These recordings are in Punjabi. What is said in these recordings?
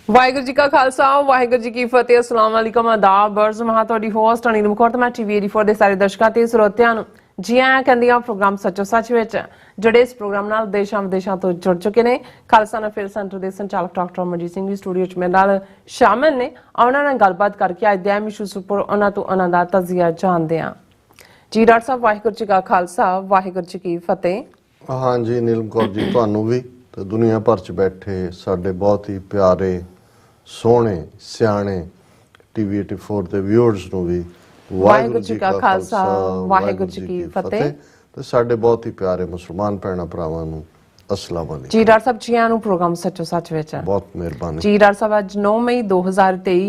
ਵਾਹਿਗੁਰੂ ਜੀ ਕਾ ਖਾਲਸਾ ਵਾਹਿਗੁਰੂ ਜੀ ਕੀ ਫਤਿਹ। अस्सलाम वालेकुम आदाब बर्ज महा ਤੁਹਾਡੀ ਹੋਸਟ ਅਨੀਲ ਮੁਖੌਰ ਤੇ ਮੈਂ ਟੀਵੀ 84 ਦੇ ਸਾਰੇ ਦਰਸ਼ਕਾਂ ਤੇ ਸਰੋਤਿਆਂ ਨੂੰ ਜੀ ਆਇਆਂ ਕਹਿੰਦੀ ਆ ਪ੍ਰੋਗਰਾਮ ਸੱਚੋ ਸੱਚ ਵਿੱਚ ਜਿਹੜੇ ਇਸ ਪ੍ਰੋਗਰਾਮ ਨਾਲ ਦੇਸ਼ਾਂ ਵਿਦੇਸ਼ਾਂ ਤੋਂ ਜੁੜ ਚੁੱਕੇ ਨੇ। ਖਾਲਸਾ ਨਫੇਲ ਸੈਂਟਰ ਦੇ ਸੰਚਾਲਕ ਡਾਕਟਰ ਅਮਰਜੀਤ ਸਿੰਘ ਵੀ ਸਟੂਡੀਓ 'ਚ ਮੇਰੇ ਨਾਲ ਸ਼ਾਮਲ ਨੇ। ਉਹਨਾਂ ਨਾਲ ਗੱਲਬਾਤ ਕਰਕੇ ਅੱਜ ਦੇ ਅਹਿਮ ਇਸ਼ੂਜ਼ ਉੱਪਰ ਉਹਨਾਂ ਤੋਂ ਉਹਨਾਂ ਦਾ ਤਜ਼ੀਆ ਜਾਣਦੇ ਹਾਂ। ਜੀ ਡਾਕਟਰ ਸਾਹਿਬ ਵਾਹਿਗੁਰੂ ਜੀ ਕਾ ਖਾਲਸਾ ਵਾਹਿਗੁਰੂ ਜੀ ਕੀ ਫਤਿਹ। हाँ जी नीलम कौर जी ਤੁਹਾਨੂੰ ਵੀ ਤੇ ਦੁਨੀਆ ਭਰ ਚ ਬੈਠੇ ਸਾਡੇ ਬਹੁਤ ਹੀ ਪਿਆਰੇ ਸੋਹਣੇ ਸਿਆਣੇ ਟੀਵੀ 84 ਦੇ ਵਿਊਅਰਸ ਨੂੰ ਵੀ ਵਾਹਿਗੁਰੂ ਜੀ ਕਾ ਖਾਲਸਾ ਵਾਹਿਗੁਰੂ ਜੀ ਕੀ ਫਤਿਹ ਤੇ ਸਾਡੇ ਬਹੁਤ ਹੀ ਪਿਆਰੇ ਮੁਸਲਮਾਨ ਭੈਣਾਂ ਭਰਾਵਾਂ ਨੂੰ अस्सलाम वालेकुम। जी डॉक्टर साहब जी आनू प्रोग्राम सचो सच विच बहुत मेहरबानी जी डॉक्टर साहब आज 9 मई 2023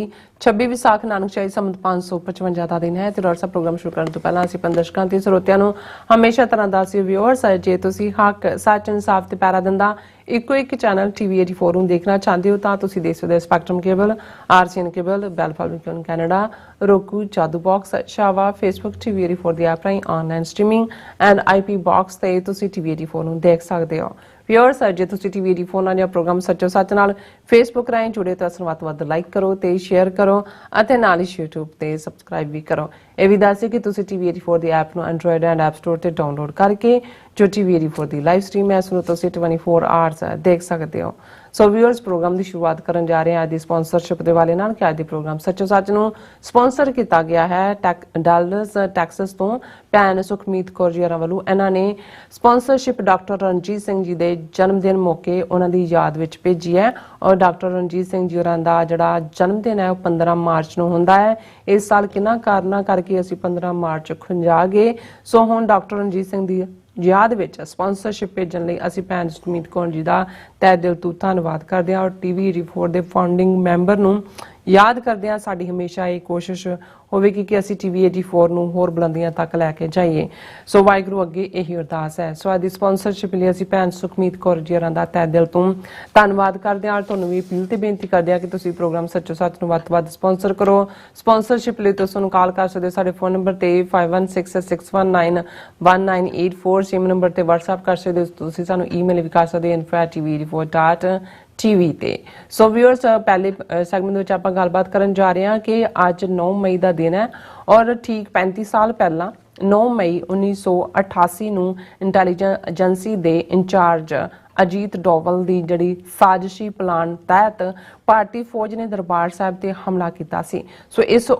26 ਵਿਸਾਖ ਨਾਨਕ ਸ਼ਾਹੀ ਸੰਮਤ 555 ਦਾ ਦਿਨ ਹੈ ਤੇ ਡਾਕਟਰ ਸਾਹਿਬ ਪ੍ਰੋਗਰਾਮ ਸ਼ੁਰੂ ਕਰਨ ਤੋਂ ਪਹਿਲਾਂ ਅਸੀਂ ਦਰਸ਼ਕਾਂ ਤੇ ਸਰੋਤਿਆਂ ਨੂੰ ਹਮੇਸ਼ਾ ਤਰ੍ਹਾਂ ਦਾ ਸੀ ਵਿਊਅਰਸ ਜੇ ਤੁਸੀਂ ਹੱਕ ਸੱਚ ਇਨਸਾਫ ਤੇ ਪੈਰਾ ਦਿੰਦਾ ਇੱਕੋ ਇੱਕ ਚੈਨਲ ਟੀਵੀ 84 ਨੂੰ ਦੇਖਣਾ ਚਾਹੁੰਦੇ ਹੋ ਤਾਂ ਤੁਸੀਂ ਦੇਖ ਸਕਦੇ ਹੋ ਸਪੈਕਟਰਮ ਕੇਬਲ ਆਰਸੀਐਨ ਕੇਬਲ ਬੈਲ ਫਾਲਮਿਕਨ ਕੈਨੇਡਾ roku ਜਾਦੂ ਬਾਕਸ ਸ਼ਾਵਾ ਫੇਸਬੁੱਕ ਟੀਵੀ 84 ਦੀ ਐਪ ਰਾਹੀਂ online streaming and IP box ਤੇ ਤੁਸੀਂ ਟੀਵੀ 84 ਨੂੰ ਦੇਖ ਸਕਦੇ ਹੋ। ਵਿਊਅਰਸ ਜੇ ਤੁਸੀਂ ਟੀਵੀ 84 ਨਾਲ ਜਾਂ ਪ੍ਰੋਗਰਾਮ ਸੱਚੋ ਸੱਚ ਨਾਲ ਫੇਸਬੁੱਕ ਰਾਹੀਂ ਜੁੜੇ ਤਾਂ ਇਸ ਨੂੰ ਵੱਧ ਤੋਂ ਵੱਧ ਲਾਈਕ ਕਰੋ ਤੇ ਸ਼ੇਅਰ ਕਰੋ ਅਤੇ ਨਾਲ ਹੀ YouTube ਤੇ ਸਬਸਕ੍ਰਾਈਬ ਵੀ ਕਰੋ। ਇਹ ਵੀ ਦੱਸਿਓ ਕਿ ਤੁਸੀਂ ਟੀਵੀ 84 ਦੀ ਐਪ ਨੂੰ ਐਂਡਰੋਇਡ ਐਂਡ ਐਪ ਸਟੋਰ ਤੇ ਡਾਊਨਲੋਡ ਕਰਕੇ ਜੋ ਟੀਵੀ 84 ਦੀ ਲਾਈਵ ਸਟ੍ਰੀਮ ਹੈ ਉਸ ਨੂੰ ਤੁਸੀਂ 24 ਆਵਰਸ ਦੇਖ ਸਕਦੇ ਹੋ। ਸੋ ਵਿਊਅਰਸ ਪ੍ਰੋਗਰਾਮ ਦੀ ਸ਼ੁਰੂਆਤ ਕਰਨ ਜਾ ਰਹੇ ਹਾਂ ਅੱਜ ਦੀ ਸਪਾਂਸਰਸ਼ਿਪ ਦੇ ਵਾਲੇ ਨਾਲ ਕਿ ਅੱਜ ਦੇ ਪ੍ਰੋਗਰਾਮ ਸੱਚੋ ਸੱਚ ਨੂੰ ਸਪਾਂਸਰ ਕੀਤਾ ਗਿਆ ਹੈ ਡਾਲਸ ਟੈਕਸਸ ਤੋਂ ਭੈਣ ਸੁਖਮੀਤ ਕੌਰ ਜੀ ਵੱਲੋਂ। ਇਹਨਾਂ ਨੇ ਸਪਾਂਸਰਸ਼ਿਪ ਡਾਕਟਰ ਰਣਜੀਤ ਸਿੰਘ ਜੀ ਦੇ ਜਨਮ ਦਿਨ ਮੌਕੇ ਉਹਨਾਂ ਦੀ ਯਾਦ ਵਿੱਚ ਭੇਜੀ ਹੈ ਔਰ ਡਾਕਟਰ ਰਣਜੀਤ ਸਿੰਘ ਜੀ ਹੋਰਾਂ ਦਾ ਜਿਹੜਾ ਜਨਮ ਦਿਨ ਹੈ ਉਹ 15 ਮਾਰਚ ਨੂੰ ਹੁੰਦਾ ਹੈ। ਇਸ ਸਾਲ ਕਿੰਨਾ ਕਾਰਨਾਂ ਕਰਕੇ ਅਸੀਂ 15 ਮਾਰਚ ਖੁੰਝਾ ਗਏ। ਸੋ ਹੁਣ ਡਾਕਟਰ ਰਣਜੀਤ ਸਿੰਘ ਦੀ ਯਾਦ ਵਿੱਚ ਸਪਾਂਸਰਸ਼ਿਪ ਭੇਜਣ ਲਈ ਅਸੀਂ ਭੈਣ ਸੁਖਮੀਤ ਕੌਰ ਜੀ ਦਾ ਤਹਿ ਦਿਲ ਤੋਂ ਧੰਨਵਾਦ ਕਰਦੇ ਹਾਂ ਔਰ ਟੀਵੀ 84 ਦੇ ਫਾਊਂਡਿੰਗ ਮੈਂਬਰ ਨੂੰ ਯਾਦ ਕਰਦੇ ਹਾਂ। ਸਾਡੀ ਹਮੇਸ਼ਾ ਇਹ ਕੋਸ਼ਿਸ਼ ਹੋਵੇਗੀ ਕਿ ਅਸੀਂ ਟੀਵੀ 84 ਨੂੰ ਹੋਰ ਬੁਲੰਦੀਆਂ ਤੱਕ ਲੈ ਕੇ ਜਾਈਏ। ਸੋ ਵਾਹਿਗੁਰੂ ਅੱਗੇ ਇਹੀ ਅਰਦਾਸ ਹੈ। ਸੋ ਅੱਜ ਦੀ ਸਪਾਂਸਰਸ਼ਿਪ ਲਈ ਅਸੀਂ ਭੈਣ ਸੁਖਮੀਤ ਕੌਰ ਜੀ ਹੋਰਾਂ ਦਾ ਤਹਿ ਦਿਲ ਤੋਂ ਧੰਨਵਾਦ ਕਰਦੇ ਹਾਂ ਔਰ ਤੁਹਾਨੂੰ ਵੀ ਅਪੀਲ ਤੇ ਬੇਨਤੀ ਕਰਦੇ ਹਾਂ ਕਿ ਤੁਸੀਂ ਪ੍ਰੋਗਰਾਮ ਸੱਚੋ ਸੱਚ ਨੂੰ ਵੱਧ ਤੋਂ ਵੱਧ ਸਪਾਂਸਰ ਕਰੋ। ਸਪਾਂਸਰਸ਼ਿਪ ਲਈ ਤੁਸੀਂ ਸਾਨੂੰ ਕਾਲ ਕਰ ਸਕਦੇ ਹੋ ਸਾਡੇ ਫੋਨ ਨੰਬਰ ਤੇ 5166191984 ਸਿਮ ਨੰਬਰ ਤੇ WhatsApp ਕਰ ਸਕਦੇ ਹੋ। ਤੁਸੀਂ ਸਾਨੂੰ ਈਮੇਲ ਵੀ ਕਰ ਸਕਦੇ ਹੋ info@tv84.tv ਤੇ। ਸੋ ਵਿਊਅਰਸ ਪਹਿਲੇ ਸੈਗਮੈਂਟ ਵਿੱਚ ਆਪਾਂ ਗੱਲਬਾਤ ਕਰਨ ਜਾ ਰਹੇ ਹਾਂ ਕਿ ਅੱਜ 9 ਮਈ ਦਾ ਦਿਨ ਹੈ ਔਰ ਠੀਕ 35 ਸਾਲ ਪਹਿਲਾਂ 9 ਮਈ 1988 ਨੂੰ ਇੰਟੈਲੀਜੈਂਸ ਏਜੰਸੀ ਦੇ ਇੰਚਾਰਜ ਅਜੀਤ ਡੋਵਲ ਦੀ ਜਿਹੜੀ ਸਾਜ਼ਿਸ਼ੀ ਪਲਾਨ ਤਹਿਤ ਭਾਰਤੀ ਫੌਜ ਨੇ ਦਰਬਾਰ ਸਾਹਿਬ ਤੇ ਹਮਲਾ ਕੀਤਾ ਸੀ। ਸੋ ਇਸ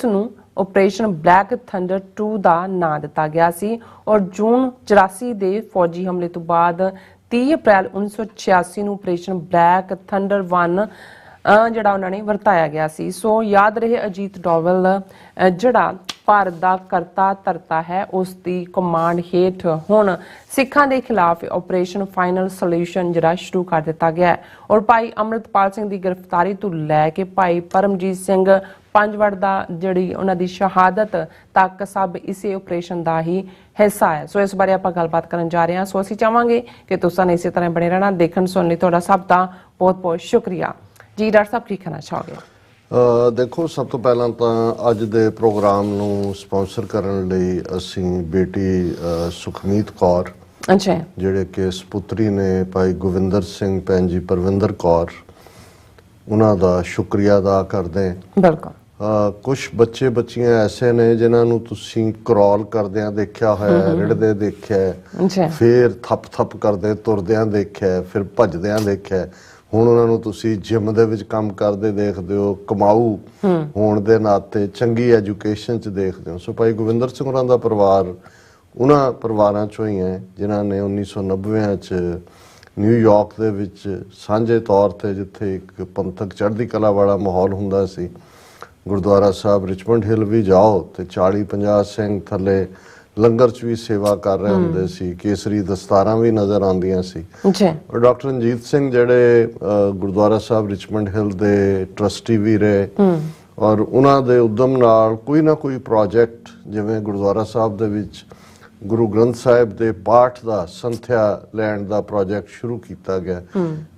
ਨੂੰ ਆਪਰੇਸ਼ਨ ਬਲੈਕ ਥੰਡਰ 2 ਦਾ ਨਾਂ ਦਿੱਤਾ ਗਿਆ ਸੀ ਔਰ ਜੂਨ 84 ਦੇ ਫੌਜੀ ਹਮਲੇ ਤੋਂ ਬਾਅਦ 30 ਅਪ੍ਰੈਲ 1986 ਨੂੰ ਆਪਰੇਸ਼ਨ ਬਲੈਕ ਥੰਡਰ 1 ਜਿਹੜਾ ਉਹਨਾਂ ਨੇ ਵਰਤਾਇਆ ਗਿਆ ਸੀ। ਸੋ ਯਾਦ ਰਹੇ ਅਜੀਤ ਡੋਵਲ ਜਿਹੜਾ ਭਾਰਤ ਦਾ ਕਰਤਾ ਧਰਤਾ ਹੈ ਉਸ ਦੀ ਕਮਾਂਡ ਹੇਠ ਹੁਣ ਸਿੱਖਾਂ ਦੇ ਖਿਲਾਫ ਆਪਰੇਸ਼ਨ ਫਾਈਨਲ ਸੋਲੂਸ਼ਨ ਜਿਹੜਾ ਸ਼ੁਰੂ ਕਰ ਦਿੱਤਾ ਗਿਆ ਹੈ ਔਰ ਭਾਈ ਅੰਮ੍ਰਿਤਪਾਲ ਸਿੰਘ ਦੀ ਗ੍ਰਿਫਤਾਰੀ ਤੋਂ ਲੈ ਕੇ ਭਾਈ ਪਰਮਜੀਤ ਸਿੰਘ ਪੰਜਵੜ ਦਾ ਜਿਹੜੀ ਉਹਨਾਂ ਦੀ ਸ਼ਹਾਦਤ ਤੱਕ ਸਭ ਇਸੇ ਆਪਰੇਸ਼ਨ ਦਾ ਹੀ ਹਿੱਸਾ ਹੈ। ਸੋ ਇਸ ਬਾਰੇ ਆਪਾਂ ਗੱਲਬਾਤ ਕਰਨ ਜਾ ਰਹੇ ਹਾਂ। ਸੋ ਅਸੀਂ ਚਾਹਾਂਗੇ ਕਿ ਤੁਸੀਂ ਇਸੇ ਤਰ੍ਹਾਂ ਬਣੇ ਰਹਿਣਾ। ਦੇਖਣ ਸੁਣਨ ਲਈ ਤੁਹਾਡਾ ਸਭ ਦਾ ਬਹੁਤ ਬਹੁਤ ਸ਼ੁਕਰੀਆ। ਜੀ ਡਾਕਟਰ ਸਾਹਿਬ ਕੀ ਕਹਿਣਾ ਚਾਹੋਗੇ? ਦੇਖੋ ਸਭ ਤੋਂ ਪਹਿਲਾਂ ਤਾਂ ਅੱਜ ਦੇ ਪ੍ਰੋਗਰਾਮ ਨੂੰ ਸਪਾਂਸਰ ਕਰਨ ਲਈ ਅਸੀਂ ਬੇਟੀ ਸੁਖਮੀਤ ਕੌਰ ਜਿਹੜੇ ਕਿ ਸੁਪੁੱਤਰੀ ਨੇ ਭਾਈ ਗੋਵਿੰਦਰ ਸਿੰਘ ਭੈਣ ਜੀ ਪਰਵਿੰਦਰ ਕੌਰ ਉਹਨਾਂ ਦਾ ਸ਼ੁਕਰੀਆ ਅਦਾ ਕਰਦੇ। ਬਿਲਕੁਲ ਕੁਝ ਬੱਚੇ ਬੱਚੀਆਂ ਐਸੇ ਨੇ ਜਿਨ੍ਹਾਂ ਨੂੰ ਤੁਸੀਂ ਕਰੋਲ ਕਰਦਿਆਂ ਦੇਖਿਆ ਹੋਇਆ ਰਿੜਦੇ ਦੇਖਿਆ ਫਿਰ ਥੱਪ ਕਰਦੇ ਤੁਰਦਿਆਂ ਦੇਖਿਆ ਫਿਰ ਭੱਜਦਿਆਂ ਦੇਖਿਆ। ਹੁਣ ਉਹਨਾਂ ਨੂੰ ਤੁਸੀਂ ਜਿਮ ਦੇ ਵਿੱਚ ਕੰਮ ਕਰਦੇ ਦੇਖਦੇ ਹੋ ਕਮਾਊ ਹੋਣ ਦੇ ਨਾਤੇ ਚੰਗੀ ਐਜੂਕੇਸ਼ਨ 'ਚ ਦੇਖਦੇ ਹੋ। ਸੋ ਭਾਈ ਗੋਵਿੰਦਰ ਸਿੰਘ ਹੋਰਾਂ ਦਾ ਪਰਿਵਾਰ ਉਹਨਾਂ ਪਰਿਵਾਰਾਂ 'ਚੋਂ ਹੀ ਹੈ ਜਿਨ੍ਹਾਂ ਨੇ 1990 'ਚ ਨਿਊਯਾਰਕ ਦੇ ਵਿੱਚ ਸਾਂਝੇ ਤੌਰ ਤੇ ਜਿੱਥੇ ਇੱਕ ਪੰਥਕ ਚੜ੍ਹਦੀ ਕਲਾ ਵਾਲਾ ਮਾਹੌਲ ਹੁੰਦਾ ਸੀ ਗੁਰਦੁਆਰਾ ਸਾਹਿਬ ਰਿਚਮੰਡ ਹਿੱਲ ਵੀ ਜਾਓ ਤੇ 40-50 ਸਿੰਘ ਥੱਲੇ ਲੰਗਰ 'ਚ ਵੀ ਸੇਵਾ ਕਰ ਰਹੇ ਹੁੰਦੇ ਸੀ। ਕੇਸਰੀ ਦਸਤਾਰਾਂ ਵੀ ਨਜ਼ਰ ਆਉਂਦੀਆਂ ਸੀ। ਔਰ ਡਾਕਟਰ ਰਣਜੀਤ ਸਿੰਘ ਜਿਹੜੇ ਗੁਰਦੁਆਰਾ ਸਾਹਿਬ ਰਿਚਮੰਡ ਹਿੱਲ ਦੇ ਟਰਸਟੀ ਵੀ ਰਹੇ ਔਰ ਉਹਨਾਂ ਦੇ ਉਦਮ ਨਾਲ ਕੋਈ ਨਾ ਕੋਈ ਪ੍ਰੋਜੈਕਟ ਜਿਵੇਂ ਗੁਰਦੁਆਰਾ ਸਾਹਿਬ ਦੇ ਵਿੱਚ ਗੁਰੂ ਗ੍ਰੰਥ ਸਾਹਿਬ ਦੇ ਪਾਠ ਦਾ ਸੰਥਿਆ ਲੈਣ ਦਾ ਪ੍ਰੋਜੈਕਟ ਸ਼ੁਰੂ ਕੀਤਾ ਗਿਆ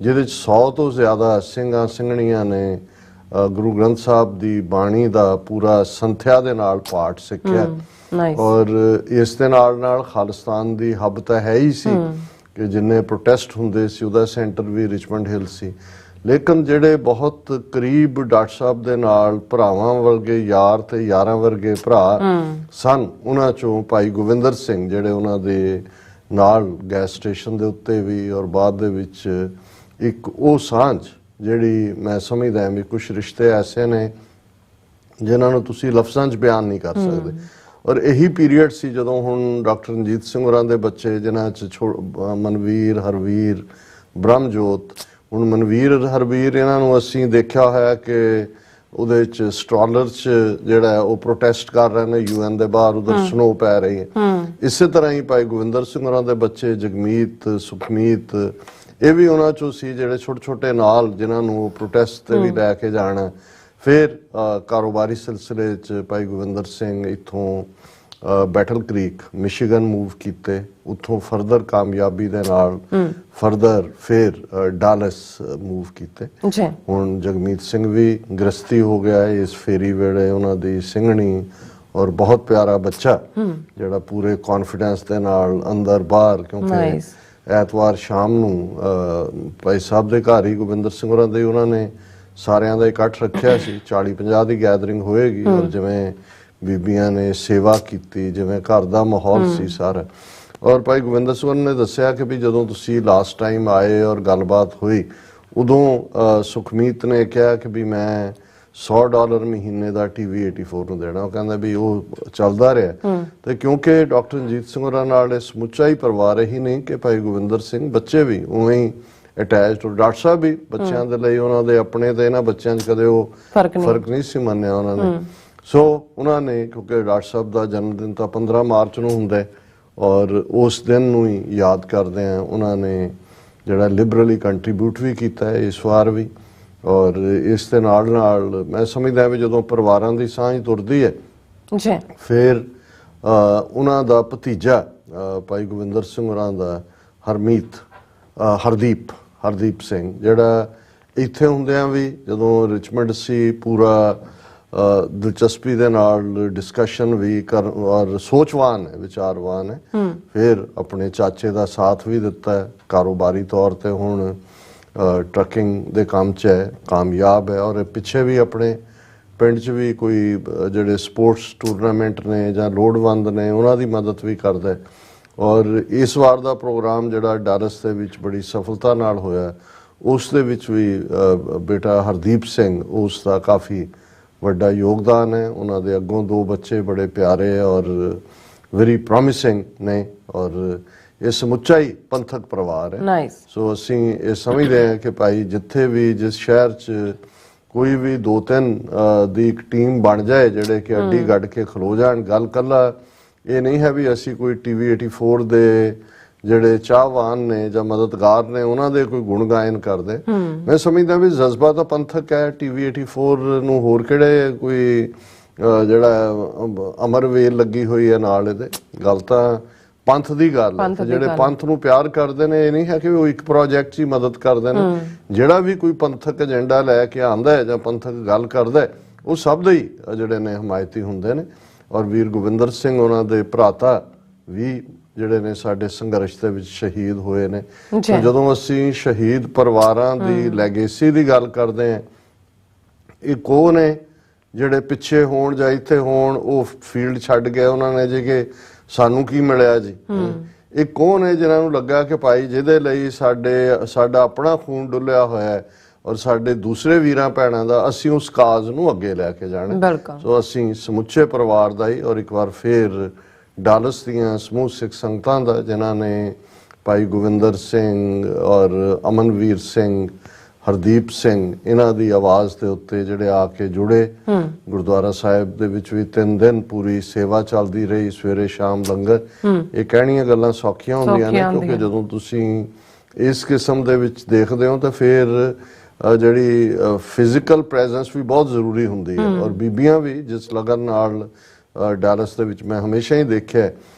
ਜਿਹਦੇ 'ਚ 100 ਤੋਂ ਜ਼ਿਆਦਾ ਸਿੰਘਾਂ ਸਿੰਘਣੀਆਂ ਨੇ ਗੁਰੂ ਗ੍ਰੰਥ ਸਾਹਿਬ ਦੀ ਬਾਣੀ ਦਾ ਪੂਰਾ ਸੰਥਿਆ ਦੇ ਨਾਲ ਪਾਠ ਸਿੱਖਿਆ ਔਰ ਇਸ ਦੇ ਨਾਲ ਖਾਲਿਸਤਾਨ ਦੀ ਹੱਬ ਤਾਂ ਹੈ ਹੀ ਸੀ ਕਿ ਜਿੰਨੇ ਪ੍ਰੋਟੈਸਟ ਹੁੰਦੇ ਸੀ ਉਹਦਾ ਸੈਂਟਰ ਵੀ ਰਿਚਮੰਡ ਹਿੱਲ ਸੀ ਲੇਕਿਨ ਜਿਹੜੇ ਬਹੁਤ ਕਰੀਬ ਡਾਕਟਰ ਸਾਹਿਬ ਦੇ ਨਾਲ ਭਰਾਵਾਂ ਵਰਗੇ ਯਾਰ ਤੇ ਯਾਰਾਂ ਵਰਗੇ ਭਰਾ ਸਨ, ਉਹਨਾਂ ਚੋਂ ਭਾਈ ਗੋਬਿੰਦਰ ਸਿੰਘ ਜਿਹੜੇ ਉਹਨਾਂ ਦੇ ਨਾਲ ਗੈਸ ਸਟੇਸ਼ਨ ਦੇ ਉੱਤੇ ਵੀ ਔਰ ਬਾਅਦ ਦੇ ਵਿੱਚ ਇੱਕ ਉਹ ਸਾਂਝ ਜਿਹੜੀ ਮੈਂ ਸਮਝਦਾ ਵੀ ਕੁਝ ਰਿਸ਼ਤੇ ਐਸੇ ਨੇ ਜਿਨ੍ਹਾਂ ਨੂੰ ਤੁਸੀਂ ਲਫ਼ਜ਼ਾਂ 'ਚ ਬਿਆਨ ਨਹੀਂ ਕਰ ਸਕਦੇ। ਔਰ ਇਹੀ ਪੀਰੀਅਡ ਸੀ ਜਦੋਂ ਹੁਣ ਡਾਕਟਰ ਰਣਜੀਤ ਸਿੰਘ ਹੋਰਾਂ ਦੇ ਬੱਚੇ ਜਿਨ੍ਹਾਂ 'ਚ ਮਨਵੀਰ, ਹਰਵੀਰ, ਬ੍ਰਹਮਜੋਤ, ਹੁਣ ਮਨਵੀਰ ਹਰਵੀਰ ਇਹਨਾਂ ਨੂੰ ਅਸੀਂ ਦੇਖਿਆ ਹੋਇਆ ਕਿ ਉਹਦੇ 'ਚ ਸਟਾਲਰ 'ਚ ਜਿਹੜਾ ਉਹ ਪ੍ਰੋਟੈਸਟ ਕਰ ਰਹੇ ਨੇ UN ਦੇ ਬਾਹਰ, ਉਧਰ ਸਨੋ ਪੈ ਰਹੀ ਹੈ। ਇਸੇ ਤਰ੍ਹਾਂ ਹੀ ਭਾਈ ਗੋਬਿੰਦਰ ਸਿੰਘ ਹੋਰਾਂ ਦੇ ਬੱਚੇ ਜਗਮੀਤ, ਸੁਖਮੀਤ, ਇਹ ਵੀ ਉਹਨਾਂ 'ਚੋਂ ਸੀ ਜਿਹੜੇ ਛੋਟੇ ਛੋਟੇ ਨਾਲ ਜਿਨ੍ਹਾਂ ਨੂੰ ਪ੍ਰੋਟੈਸਟ ਤੇ ਵੀ ਲੈ ਕੇ ਜਾਣਾ। ਫਿਰ ਕਾਰੋਬਾਰੀ ਸਿਲਸਿਲੇ 'ਚ ਭਾਈ ਗੋਬਿੰਦਰ ਸਿੰਘ ਇੱਥੋਂ ਬੈਟਲ ਕ੍ਰੀਕ ਮਿਸ਼ੀਗਨ ਮੂਵ ਕੀਤੇ, ਉੱਥੋਂ ਫਰਦਰ ਕਾਮਯਾਬੀ ਦੇ ਨਾਲ ਫਰਦਰ ਫਿਰ ਡਾਲਸ ਮੂਵ ਕੀਤੇ। ਹੁਣ ਜਗਮੀਤ ਸਿੰਘ ਵੀ ਗ੍ਰਸਤੀ ਹੋ ਗਿਆ ਹੈ ਇਸ ਫੇਰੀ ਵੇਲੇ, ਉਹਨਾਂ ਦੀ ਸਿੰਘਣੀ ਔਰ ਬਹੁਤ ਪਿਆਰਾ ਬੱਚਾ ਜਿਹੜਾ ਪੂਰੇ ਕੌਨਫੀਡੈਂਸ ਦੇ ਨਾਲ ਅੰਦਰ ਬਾਹਰ, ਕਿਉਂਕਿ ਐਤਵਾਰ ਸ਼ਾਮ ਨੂੰ ਭਾਈ ਸਾਹਿਬ ਦੇ ਘਰ ਹੀ ਗੋਬਿੰਦਰ ਸਿੰਘ ਹੋਰਾਂ ਦੇ ਉਹਨਾਂ ਨੇ ਸਾਰਿਆਂ ਦਾ ਇਕੱਠ ਰੱਖਿਆ ਸੀ, 40-50 ਦੀ ਗੈਦਰਿੰਗ ਹੋਏਗੀ ਔਰ ਜਿਵੇਂ ਬੀਬੀਆਂ ਨੇ ਸੇਵਾ ਕੀਤੀ, ਜਿਵੇਂ ਘਰ ਦਾ ਮਾਹੌਲ ਸੀ ਸਾਰਾ। ਔਰ ਭਾਈ ਗੋਬਿੰਦਰ ਸਿੰਘ ਨੇ ਦੱਸਿਆ ਕਿ ਵੀ ਜਦੋਂ ਤੁਸੀਂ ਲਾਸਟ ਟਾਈਮ ਆਏ ਔਰ ਗੱਲਬਾਤ ਹੋਈ ਉਦੋਂ ਸੁਖਮੀਤ ਨੇ ਕਿਹਾ ਕਿ ਵੀ ਮੈਂ $100 ਮਹੀਨੇ ਦਾ TV 84 ਨੂੰ ਦੇਣਾ। ਉਹ ਕਹਿੰਦਾ ਵੀ ਉਹ ਚੱਲਦਾ ਰਿਹਾ ਤੇ ਕਿਉਂਕਿ ਡਾਕਟਰ ਰਣਜੀਤ ਸਿੰਘ ਹੋਰਾਂ ਨਾਲ ਇਹ ਸਮੁੱਚਾ ਹੀ ਪਰਿਵਾਰ ਹੀ ਨਹੀਂ ਕਿ ਭਾਈ ਗੋਬਿੰਦਰ ਸਿੰਘ ਬੱਚੇ ਵੀ ਉਵੇਂ ਹੀ ਅਟੈਚਡ, ਡਾਕਟਰ ਸਾਹਿਬ ਵੀ ਬੱਚਿਆਂ ਦੇ ਲਈ ਉਹਨਾਂ ਦੇ ਆਪਣੇ ਤੇ ਇਹਨਾਂ ਬੱਚਿਆਂ 'ਚ ਕਦੇ ਉਹ ਫਰਕ ਨਹੀਂ ਸੀ ਮੰਨਿਆ ਉਹਨਾਂ ਨੇ। ਸੋ ਉਹਨਾਂ ਨੇ, ਕਿਉਂਕਿ ਡਾਕਟਰ ਸਾਹਿਬ ਦਾ ਜਨਮ ਦਿਨ ਤਾਂ 15 ਮਾਰਚ ਨੂੰ ਹੁੰਦਾ ਔਰ ਉਸ ਦਿਨ ਨੂੰ ਹੀ ਯਾਦ ਕਰਦੇ ਆ, ਉਹਨਾਂ ਨੇ ਜਿਹੜਾ ਲਿਬਰਲੀ ਕੰਟਰੀਬਿਊਟ ਵੀ ਕੀਤਾ ਹੈ ਇਸ ਵਾਰ ਵੀ। ਔਰ ਇਸ ਦੇ ਨਾਲ ਨਾਲ ਮੈਂ ਸਮਝਦਾ ਵੀ ਜਦੋਂ ਪਰਿਵਾਰਾਂ ਦੀ ਸਾਂਝ ਤੁਰਦੀ ਹੈ ਫਿਰ ਉਹਨਾਂ ਦਾ ਭਤੀਜਾ ਭਾਈ ਗੋਬਿੰਦਰ ਸਿੰਘ ਹੋਰਾਂ ਦਾ ਹਰਦੀਪ ਸਿੰਘ ਜਿਹੜਾ ਇੱਥੇ ਹੁੰਦਿਆਂ ਵੀ ਜਦੋਂ ਰਿਚਮੰਡ ਸੀ ਪੂਰਾ ਦਿਲਚਸਪੀ ਦੇ ਨਾਲ ਡਿਸਕਸ਼ਨ ਵੀ ਕਰ ਔਰ ਸੋਚਵਾਨ ਹੈ, ਵਿਚਾਰਵਾਨ ਹੈ। ਫਿਰ ਆਪਣੇ ਚਾਚੇ ਦਾ ਸਾਥ ਵੀ ਦਿੱਤਾ ਹੈ, ਕਾਰੋਬਾਰੀ ਤੌਰ ਤੇ ਹੁਣ ਟਰੱਕਿੰਗ ਦੇ ਕੰਮ 'ਚ ਹੈ, ਕਾਮਯਾਬ ਹੈ। ਔਰ ਪਿੱਛੇ ਵੀ ਆਪਣੇ ਪਿੰਡ 'ਚ ਵੀ ਕੋਈ ਜਿਹੜੇ ਸਪੋਰਟਸ ਟੂਰਨਾਮੈਂਟ ਨੇ ਜਾਂ ਲੋੜਵੰਦ ਨੇ ਉਹਨਾਂ ਦੀ ਮਦਦ ਵੀ ਕਰਦਾ ਹੈ। ਔਰ ਇਸ ਵਾਰ ਦਾ ਪ੍ਰੋਗਰਾਮ ਜਿਹੜਾ ਡਾਲਸ ਦੇ ਵਿੱਚ ਬੜੀ ਸਫਲਤਾ ਨਾਲ ਹੋਇਆ, ਉਸ ਦੇ ਵਿੱਚ ਵੀ ਬੇਟਾ ਹਰਦੀਪ ਸਿੰਘ, ਉਸ ਦਾ ਕਾਫੀ ਵੱਡਾ ਯੋਗਦਾਨ ਹੈ। ਉਹਨਾਂ ਦੇ ਅੱਗੋਂ 2 ਬੱਚੇ ਬੜੇ ਪਿਆਰੇ ਔਰ ਵੈਰੀ ਪ੍ਰੋਮਿਸਿੰਗ ਨੇ ਔਰ ਇਹ ਸਮੁੱਚਾ ਹੀ ਪੰਥਕ ਪਰਿਵਾਰ ਹੈ। ਸੋ ਅਸੀਂ ਇਹ ਸਮਝਦੇ ਹਾਂ ਕਿ ਭਾਈ ਜਿੱਥੇ ਵੀ ਜਿਸ ਸ਼ਹਿਰ 'ਚ ਕੋਈ ਵੀ 2-3 ਦੀ ਇੱਕ ਟੀਮ ਬਣ ਜਾਏ ਜਿਹੜੇ ਕਿ ਅੱਡੀ ਗੱਡ ਕੇ ਖਲੋ ਜਾਣ, ਗੱਲ ਕੱਲਾ ਇਹ ਨਹੀਂ ਹੈ ਵੀ ਅਸੀਂ ਕੋਈ TV 84 ਦੇ ਜਿਹੜੇ ਚਾਹਵਾਨ ਨੇ ਜਾਂ ਮਦਦਗਾਰ ਨੇ ਉਹਨਾਂ ਦੇ ਕੋਈ ਗੁਣ ਗਾਇਨ ਕਰਦੇ। ਮੈਂ ਸਮਝਦਾ ਵੀ ਜਜ਼ਬਾ ਤਾਂ ਪੰਥਕ ਹੈ। TV 84 ਨੂੰ ਹੋਰ ਕਿਹੜੇ ਕੋਈ ਜਿਹੜਾ ਅਮਰਵੇਲ ਲੱਗੀ ਹੋਈ ਹੈ ਨਾਲ ਇਹਦੇ, ਗੱਲ ਤਾਂ ਪੰਥ ਦੀ ਗੱਲ ਹੈ। ਜਿਹੜੇ ਪੰਥ ਨੂੰ ਪਿਆਰ ਕਰਦੇ ਨੇ ਇਹ ਨਹੀਂ ਹੈ ਕਿ ਉਹ ਇੱਕ ਪ੍ਰੋਜੈਕਟ 'ਚ ਹੀ ਮਦਦ ਕਰਦੇ ਨੇ। ਜਿਹੜਾ ਵੀ ਕੋਈ ਪੰਥਕ ਏਜੰਡਾ ਲੈ ਕੇ ਆਉਂਦਾ ਹੈ ਜਾਂ ਪੰਥਕ ਗੱਲ ਕਰਦਾ ਹੈ ਉਹ ਸਭ ਦੇ ਹੀ ਜਿਹੜੇ ਨੇ ਹਮਾਇਤੀ ਹੁੰਦੇ ਨੇ। ਔਰ ਵੀਰ ਗੋਬਿੰਦਰ ਸਿੰਘ ਉਹਨਾਂ ਦੇ ਭਰਾਤਾ ਵੀ ਜਿਹੜੇ ਨੇ ਸਾਡੇ ਸੰਘਰਸ਼ ਦੇ ਵਿੱਚ ਸ਼ਹੀਦ ਹੋਏ ਨੇ। ਜਦੋਂ ਅਸੀਂ ਸ਼ਹੀਦ ਪਰਿਵਾਰਾਂ ਦੀ ਲੈਗੇਸੀ ਦੀ ਗੱਲ ਕਰਦੇ ਹਾਂ, ਇਹ ਕੋ ਨੇ ਜਿਹੜੇ ਪਿੱਛੇ ਹੋਣ ਜਾਂ ਇੱਥੇ ਹੋਣ, ਉਹ ਫੀਲਡ ਛੱਡ ਗਏ ਉਹਨਾਂ ਨੇ ਜੀ ਕਿ ਸਾਨੂੰ ਕੀ ਮਿਲਿਆ ਜੀ। ਇਹ ਕੌਣ ਹੈ ਜਿਨ੍ਹਾਂ ਨੂੰ ਲੱਗਾ ਕਿ ਭਾਈ ਜਿਹਦੇ ਲਈ ਸਾਡਾ ਆਪਣਾ ਖੂਨ ਡੁੱਲਿਆ ਹੋਇਆ ਹੈ ਔਰ ਸਾਡੇ ਦੂਸਰੇ ਵੀਰਾਂ ਭੈਣਾਂ ਦਾ, ਅਸੀਂ ਉਸ ਕਾਜ਼ ਨੂੰ ਅੱਗੇ ਲੈ ਕੇ ਜਾਣਾ। ਸੋ ਅਸੀਂ ਸਮੁੱਚੇ ਪਰਿਵਾਰ ਦਾ ਹੀ ਔਰ ਇੱਕ ਵਾਰ ਫਿਰ ਡਾਲਸ ਦੀਆਂ ਸਮੂਹ ਸਿੱਖ ਸੰਗਤਾਂ ਦਾ ਜਿਨ੍ਹਾਂ ਨੇ ਭਾਈ ਗੋਬਿੰਦਰ ਸਿੰਘ ਔਰ ਅਮਨਵੀਰ ਸਿੰਘ, ਹਰਦੀਪ ਸਿੰਘ, ਇਹਨਾਂ ਦੀ ਆਵਾਜ਼ ਦੇ ਉੱਤੇ ਜਿਹੜੇ ਆ ਕੇ ਜੁੜੇ। ਗੁਰਦੁਆਰਾ ਸਾਹਿਬ ਦੇ ਵਿੱਚ ਵੀ 3 ਦਿਨ ਪੂਰੀ ਸੇਵਾ ਚੱਲਦੀ ਰਹੀ, ਸਵੇਰੇ ਸ਼ਾਮ ਲੰਗਰ। ਇਹ ਕਹਿਣੀਆਂ ਗੱਲਾਂ ਸੌਖੀਆਂ ਹੁੰਦੀਆਂ ਨੇ ਕਿਉਂਕਿ ਜਦੋਂ ਤੁਸੀਂ ਇਸ ਕਿਸਮ ਦੇ ਵਿੱਚ ਦੇਖਦੇ ਹੋ ਤਾਂ ਫਿਰ ਜਿਹੜੀ ਫਿਜ਼ੀਕਲ ਪ੍ਰੈਜ਼ੈਂਸ ਵੀ ਬਹੁਤ ਜ਼ਰੂਰੀ ਹੁੰਦੀ ਹੈ। ਔਰ ਬੀਬੀਆਂ ਵੀ ਜਿਸ ਲਗਨ ਨਾਲ ਡਾਲਸ ਦੇ ਵਿੱਚ ਮੈਂ ਹਮੇਸ਼ਾ ਹੀ ਦੇਖਿਆ,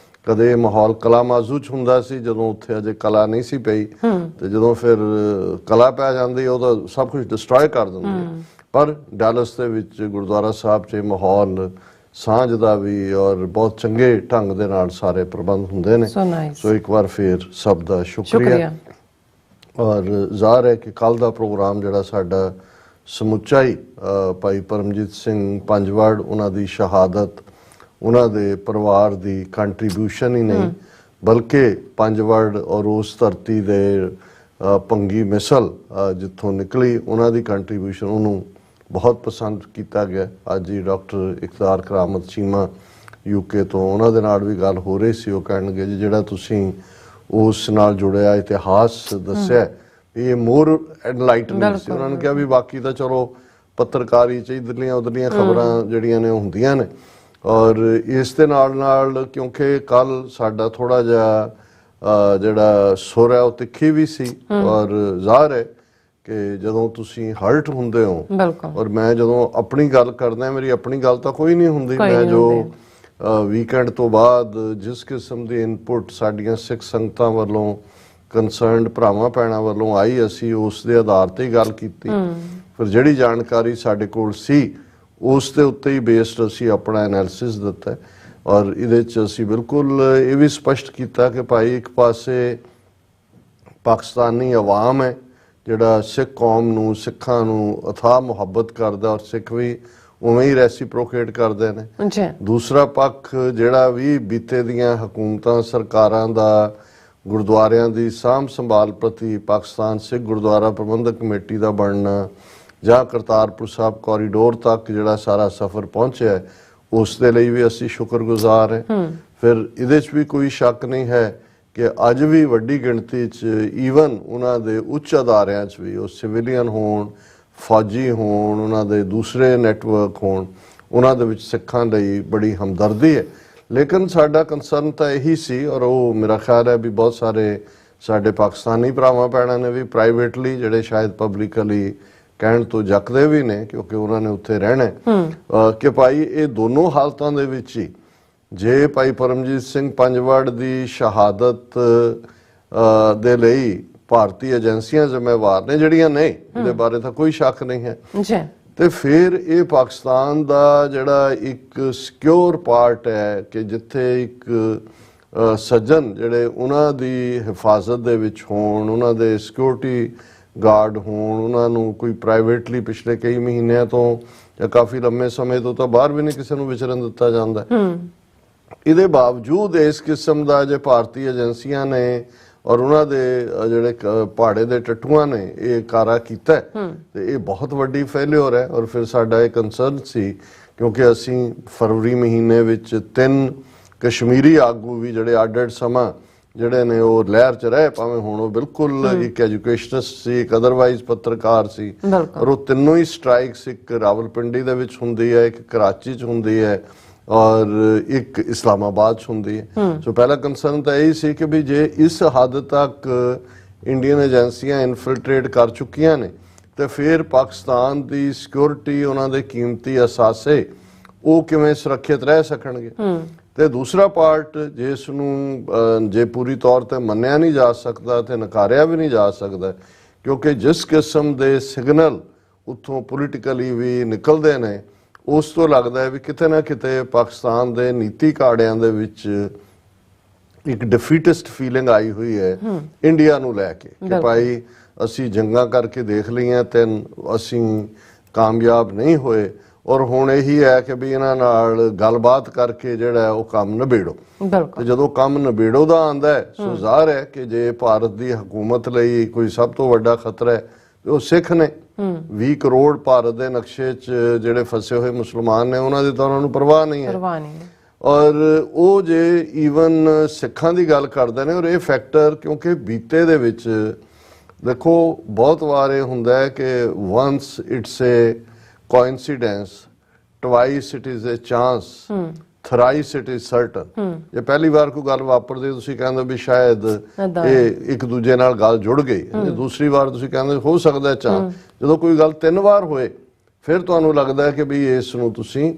ਕਦੇ ਮਾਹੌਲ ਕਲਾ ਮਾਜ਼ੂ 'ਚ ਹੁੰਦਾ ਸੀ ਜਦੋਂ ਉੱਥੇ ਅਜੇ ਕਲਾ ਨਹੀਂ ਸੀ ਪਈ, ਤੇ ਜਦੋਂ ਫਿਰ ਕਲਾ ਪੈ ਜਾਂਦੀ ਉਹ ਤਾਂ ਸਭ ਕੁਝ ਡਿਸਟਰੋਏ ਕਰ ਦਿੰਦੀ ਹੈ। ਪਰ ਡਾਲਸ ਦੇ ਵਿੱਚ ਗੁਰਦੁਆਰਾ ਸਾਹਿਬ 'ਚ ਮਾਹੌਲ ਸਾਂਝ ਦਾ ਵੀ ਔਰ ਬਹੁਤ ਚੰਗੇ ਢੰਗ ਦੇ ਨਾਲ ਸਾਰੇ ਪ੍ਰਬੰਧ ਹੁੰਦੇ ਨੇ। ਸੋ ਇੱਕ ਵਾਰ ਫਿਰ ਸਭ ਦਾ ਸ਼ੁਕਰੀਆ। ਔਰ ਜ਼ਾਹਰ ਹੈ ਕਿ ਕੱਲ ਦਾ ਪ੍ਰੋਗਰਾਮ ਜਿਹੜਾ ਸਾਡਾ ਸਮੁੱਚਾ ਹੀ ਭਾਈ ਪਰਮਜੀਤ ਸਿੰਘ ਪੰਜਵੜ, ਉਹਨਾਂ ਦੀ ਸ਼ਹਾਦਤ, ਉਹਨਾਂ ਦੇ ਪਰਿਵਾਰ ਦੀ ਕੰਟਰੀਬਿਊਸ਼ਨ ਹੀ ਨਹੀਂ ਬਲਕਿ ਪੰਜਵੜ ਔਰ ਉਸ ਧਰਤੀ ਦੇ ਭੰਗੀ ਮਿਸਲ ਜਿੱਥੋਂ ਨਿਕਲੀ ਉਹਨਾਂ ਦੀ ਕੰਟਰੀਬਿਊਸ਼ਨ ਉਹਨੂੰ ਬਹੁਤ ਪਸੰਦ ਕੀਤਾ ਗਿਆ। ਅੱਜ ਹੀ ਡਾਕਟਰ ਇਕਤਾਰ ਕਰਾਮਤ ਚੀਮਾ UK ਤੋਂ ਉਹਨਾਂ ਦੇ ਨਾਲ ਵੀ ਗੱਲ ਹੋ ਰਹੀ ਸੀ। ਉਹ ਕਹਿਣਗੇ ਜੀ ਜਿਹੜਾ ਤੁਸੀਂ ਉਸ ਨਾਲ ਜੁੜਿਆ ਇਤਿਹਾਸ ਦੱਸਿਆ ਇਹ ਮੋਰ ਐਨਲਾਈਟਨਿੰਗ ਸੀ। ਉਹਨਾਂ ਨੇ ਕਿਹਾ ਵੀ ਬਾਕੀ ਤਾਂ ਚਲੋ ਪੱਤਰਕਾਰੀ 'ਚ ਇਧਰਲੀਆਂ ਉਧਰਲੀਆਂ ਖਬਰਾਂ ਜਿਹੜੀਆਂ ਨੇ ਉਹ ਹੁੰਦੀਆਂ ਨੇ, ਔਰ ਇਸ ਦੇ ਨਾਲ ਕਿਉਂਕਿ ਕੱਲ ਸਾਡਾ ਥੋੜਾ ਜਿਹਾ ਜਿਹੜਾ ਸੁਰ ਹੈ ਉਹ ਤਿੱਖੀ ਵੀ ਸੀ, ਔਰ ਜ਼ਾਹਰ ਹੈ ਕਿ ਜਦੋਂ ਤੁਸੀਂ ਹਰਟ ਹੁੰਦੇ ਹੋ, ਔਰ ਮੈਂ ਜਦੋਂ ਆਪਣੀ ਗੱਲ ਕਰਦਾ ਮੇਰੀ ਆਪਣੀ ਗੱਲ ਤਾਂ ਕੋਈ ਨਹੀਂ ਹੁੰਦੀ, ਮੈਂ ਜੋ ਵੀਕਐਂਡ ਤੋਂ ਬਾਅਦ ਜਿਸ ਕਿਸਮ ਦੀ ਇਨਪੁਟ ਸਾਡੀਆਂ ਸਿੱਖ ਸੰਗਤਾਂ ਵੱਲੋਂ, ਕੰਸਰਨਡ ਭਰਾਵਾਂ ਭੈਣਾਂ ਵੱਲੋਂ ਆਈ, ਅਸੀਂ ਉਸ ਦੇ ਆਧਾਰ ਤੇ ਹੀ ਗੱਲ ਕੀਤੀ। ਫਿਰ ਜਿਹੜੀ ਜਾਣਕਾਰੀ ਸਾਡੇ ਕੋਲ ਸੀ ਉਸ ਦੇ ਉੱਤੇ ਹੀ ਬੇਸਡ ਅਸੀਂ ਆਪਣਾ ਐਨਾਲਿਸਿਸ ਦਿੱਤਾ, ਔਰ ਇਹਦੇ 'ਚ ਅਸੀਂ ਬਿਲਕੁਲ ਇਹ ਵੀ ਸਪਸ਼ਟ ਕੀਤਾ ਕਿ ਭਾਈ ਇੱਕ ਪਾਸੇ ਪਾਕਿਸਤਾਨੀ ਅਵਾਮ ਹੈ ਜਿਹੜਾ ਸਿੱਖ ਕੌਮ ਨੂੰ, ਸਿੱਖਾਂ ਨੂੰ ਅਥਾਹ ਮੁਹੱਬਤ ਕਰਦਾ, ਔਰ ਸਿੱਖ ਵੀ ਉਵੇਂ ਹੀ ਰੈਸੀਪ੍ਰੋਕੇਟ ਕਰਦੇ ਨੇ। ਦੂਸਰਾ ਪੱਖ ਜਿਹੜਾ ਵੀ ਬੀਤੇ ਦੀਆਂ ਹਕੂਮਤਾਂ, ਸਰਕਾਰਾਂ ਦਾ ਗੁਰਦੁਆਰਿਆਂ ਦੀ ਸਾਂਭ ਸੰਭਾਲ ਪ੍ਰਤੀ ਪਾਕਿਸਤਾਨ ਸਿੱਖ ਗੁਰਦੁਆਰਾ ਪ੍ਰਬੰਧਕ ਕਮੇਟੀ ਦਾ ਬਣਨਾ ਜਾਂ ਕਰਤਾਰਪੁਰ ਸਾਹਿਬ ਕੋਰੀਡੋਰ ਤੱਕ ਜਿਹੜਾ ਸਾਰਾ ਸਫ਼ਰ ਪਹੁੰਚਿਆ, ਉਸ ਦੇ ਲਈ ਵੀ ਅਸੀਂ ਸ਼ੁਕਰਗੁਜ਼ਾਰ ਹਾਂ। ਫਿਰ ਇਹਦੇ 'ਚ ਵੀ ਕੋਈ ਸ਼ੱਕ ਨਹੀਂ ਹੈ ਕਿ ਅੱਜ ਵੀ ਵੱਡੀ ਗਿਣਤੀ 'ਚ ਈਵਨ ਉਹਨਾਂ ਦੇ ਉੱਚ ਅਦਾਰਿਆਂ 'ਚ ਵੀ, ਉਹ ਸਿਵਿਲੀਅਨ ਹੋਣ, ਫੌਜੀ ਹੋਣ, ਉਹਨਾਂ ਦੇ ਦੂਸਰੇ ਨੈਟਵਰਕ ਹੋਣ, ਉਹਨਾਂ ਦੇ ਵਿੱਚ ਸਿੱਖਾਂ ਲਈ ਬੜੀ ਹਮਦਰਦੀ ਹੈ। ਲੇਕਿਨ ਸਾਡਾ ਕੰਸਰਨ ਤਾਂ ਇਹੀ ਸੀ, ਔਰ ਉਹ ਮੇਰਾ ਖਿਆਲ ਹੈ ਵੀ ਬਹੁਤ ਸਾਰੇ ਸਾਡੇ ਪਾਕਿਸਤਾਨੀ ਭਰਾਵਾਂ ਭੈਣਾਂ ਨੇ ਵੀ ਪ੍ਰਾਈਵੇਟਲੀ, ਜਿਹੜੇ ਸ਼ਾਇਦ ਪਬਲਿਕਲੀ ਕਹਿਣ ਤੋਂ ਜੱਕਦੇ ਵੀ ਨੇ ਕਿਉਂਕਿ ਉਹਨਾਂ ਨੇ ਉੱਥੇ ਰਹਿਣਾ, ਕਿ ਭਾਈ ਇਹ ਦੋਨੋਂ ਹਾਲਤਾਂ ਦੇ ਵਿੱਚ ਹੀ ਜੇ ਭਾਈ ਪਰਮਜੀਤ ਸਿੰਘ ਪੰਜਵੜ ਦੀ ਸ਼ਹਾਦਤ ਦੇ ਲਈ ਭਾਰਤੀ ਏਜੰਸੀਆਂ ਜ਼ਿੰਮੇਵਾਰ ਨੇ, ਜਿਹੜੀਆਂ ਨਹੀਂ, ਇਹਦੇ ਬਾਰੇ ਤਾਂ ਕੋਈ ਸ਼ੱਕ ਨਹੀਂ ਹੈ, ਤੇ ਫਿਰ ਇਹ ਪਾਕਿਸਤਾਨ ਦਾ ਜਿਹੜਾ ਇੱਕ ਸਿਕਿਉਰ ਪਾਰਟ ਹੈ ਕਿ ਜਿੱਥੇ ਇੱਕ ਸੱਜਣ ਜਿਹੜੇ ਉਹਨਾਂ ਦੀ ਹਿਫਾਜ਼ਤ ਦੇ ਵਿੱਚ ਹੋਣ, ਉਹਨਾਂ ਦੇ ਸਿਕਿਉਰਿਟੀ ਗਾਰਡ ਹੋਣ, ਉਹਨਾਂ ਨੂੰ ਕੋਈ ਪ੍ਰਾਈਵੇਟਲੀ ਪਿਛਲੇ ਕਈ ਮਹੀਨਿਆਂ ਤੋਂ ਜਾਂ ਕਾਫੀ ਲੰਮੇ ਸਮੇਂ ਤੋਂ ਤਾਂ ਬਾਹਰ ਵੀ ਨਹੀਂ ਕਿਸੇ ਨੂੰ ਵਿਚਰਨ ਦਿੱਤਾ ਜਾਂਦਾ। ਇਹਦੇ ਬਾਵਜੂਦ ਇਸ ਕਿਸਮ ਦਾ ਜੇ ਭਾਰਤੀ ਏਜੰਸੀਆਂ ਨੇ ਔਰ ਉਹਨਾਂ ਦੇ ਜਿਹੜੇ ਪਹਾੜੇ ਦੇ ਟੱਟੂਆਂ ਨੇ ਇਹ ਕਾਰਾ ਕੀਤਾ, ਤੇ ਇਹ ਬਹੁਤ ਵੱਡੀ ਫੇਲਿਅਰ ਹੈ। ਔਰ ਫਿਰ ਸਾਡਾ ਇਹ ਕੰਸਰਨ ਸੀ ਕਿਉਂਕਿ ਅਸੀਂ ਫਰਵਰੀ ਮਹੀਨੇ ਵਿੱਚ 3 ਕਸ਼ਮੀਰੀ ਆਗੂ ਵੀ ਜਿਹੜੇ ਅੱਡ-ਅੱਡ ਸਮਾਂ ਜਿਹੜੇ ਨੇ ਉਹ ਲਹਿਰ 'ਚ ਰਹੇ, ਭਾਵੇਂ ਹੁਣ ਉਹ ਬਿਲਕੁਲ ਇੱਕ ਐਜੂਕੇਸ਼ਨਿਸਟ ਸੀ, ਇੱਕ ਅਦਰਵਾਈਜ਼ ਪੱਤਰਕਾਰ ਸੀ, ਔਰ ਉਹ ਤਿੰਨੋਂ ਹੀ ਸਟ੍ਰਾਈਕਸ ਇੱਕ ਰਾਵਲਪਿੰਡੀ ਦੇ ਵਿੱਚ ਹੁੰਦੀ ਹੈ, ਇੱਕ ਕਰਾਚੀ 'ਚ ਹੁੰਦੀ ਹੈ, ਔਰ ਇੱਕ ਇਸਲਾਮਾਬਾਦ 'ਚ ਹੁੰਦੀ ਹੈ। ਸੋ ਪਹਿਲਾ ਕੰਸਰਨ ਤਾਂ ਇਹੀ ਸੀ ਕਿ ਵੀ ਜੇ ਇਸ ਹੱਦ ਤੱਕ ਇੰਡੀਅਨ ਏਜੰਸੀਆਂ ਇਨਫਿਲਟਰੇਟ ਕਰ ਚੁੱਕੀਆਂ ਨੇ ਤੇ ਫਿਰ ਪਾਕਿਸਤਾਨ ਦੀ ਸਿਕਿਉਰਿਟੀ, ਉਹਨਾਂ ਦੇ ਕੀਮਤੀ ਅਸਾਸੇ ਉਹ ਕਿਵੇਂ ਸੁਰੱਖਿਅਤ ਰਹਿ ਸਕਣਗੇ। ਤੇ ਦੂਸਰਾ ਪਾਰਟ ਜਿਸ ਨੂੰ ਜੇ ਪੂਰੀ ਤੌਰ ਤੇ ਮੰਨਿਆ ਨਹੀਂ ਜਾ ਸਕਦਾ ਤੇ ਨਕਾਰਿਆ ਵੀ ਨਹੀਂ ਜਾ ਸਕਦਾ, ਕਿਉਂਕਿ ਜਿਸ ਕਿਸਮ ਦੇ ਸਿਗਨਲ ਉੱਥੋਂ ਪੋਲੀਟੀਕਲੀ ਵੀ ਨਿਕਲਦੇ ਨੇ, ਉਸ ਤੋਂ ਲੱਗਦਾ ਹੈ ਵੀ ਕਿਤੇ ਨਾ ਕਿਤੇ ਪਾਕਿਸਤਾਨ ਦੇ ਨੀਤੀ ਕਾੜਿਆਂ ਦੇ ਵਿੱਚ ਇੱਕ ਡਿਫੀਟਿਸਟ ਫੀਲਿੰਗ ਆਈ ਹੋਈ ਹੈ ਇੰਡੀਆ ਨੂੰ ਲੈ ਕੇ ਕਿ ਭਾਈ ਅਸੀਂ ਜੰਗਾਂ ਕਰਕੇ ਦੇਖ ਲਈਆਂ ਤੇ ਅਸੀਂ ਕਾਮਯਾਬ ਨਹੀਂ ਹੋਏ, ਔਰ ਹੁਣ ਇਹੀ ਹੈ ਕਿ ਵੀ ਇਹਨਾਂ ਨਾਲ ਗੱਲਬਾਤ ਕਰਕੇ ਜਿਹੜਾ ਉਹ ਕੰਮ ਨਿਬੇੜੋ। ਤੇ ਜਦੋਂ ਕੰਮ ਨਿਬੇੜੋ ਦਾ ਆਂਦਾ ਹੈ, ਸੋ ਜ਼ਾਹਰ ਹੈ ਕਿ ਜੇ ਭਾਰਤ ਦੀ ਹਕੂਮਤ ਲਈ ਕੋਈ ਸਭ ਤੋਂ ਵੱਡਾ ਖਤਰਾ ਹੈ ਤੇ ਉਹ ਸਿੱਖ ਨੇ। 20 ਕਰੋੜ ਭਾਰਤ ਦੇ ਨਕਸ਼ੇ 'ਚ ਜਿਹੜੇ ਫਸੇ ਹੋਏ ਮੁਸਲਮਾਨ ਨੇ, ਉਹਨਾਂ ਦੀ ਤਾਂ ਉਹਨਾਂ ਨੂੰ ਪਰਵਾਹ ਨਹੀਂ ਹੈ। ਔਰ ਉਹ ਜੇ ਈਵਨ ਸਿੱਖਾਂ ਦੀ ਗੱਲ ਕਰਦੇ ਨੇ, ਔਰ ਇਹ ਫੈਕਟਰ ਕਿਉਂਕਿ ਬੀਤੇ ਦੇ ਵਿੱਚ ਦੇਖੋ ਬਹੁਤ ਵਾਰ ਇਹ ਹੁੰਦਾ ਹੈ ਕਿ once it's a coincidence, twice it is a chance, thrice it is certain। ਜੇ ਪਹਿਲੀ ਵਾਰ ਕੋਈ ਗੱਲ ਵਾਪਰਦੀ ਤੁਸੀਂ ਕਹਿੰਦੇ ਵੀ ਸ਼ਾਇਦ ਇਹ ਇੱਕ ਦੂਜੇ ਨਾਲ ਗੱਲ ਜੁੜ ਗਈ, ਦੂਸਰੀ ਵਾਰ ਤੁਸੀਂ ਕਹਿੰਦੇ ਹੋ ਸਕਦਾ ਚਾਂਸ। ਜਦੋਂ ਕੋਈ ਗੱਲ 3 ਵਾਰ ਹੋਏ ਫਿਰ ਤੁਹਾਨੂੰ ਲੱਗਦਾ ਹੈ ਕਿ ਵੀ ਇਸ ਨੂੰ ਤੁਸੀਂ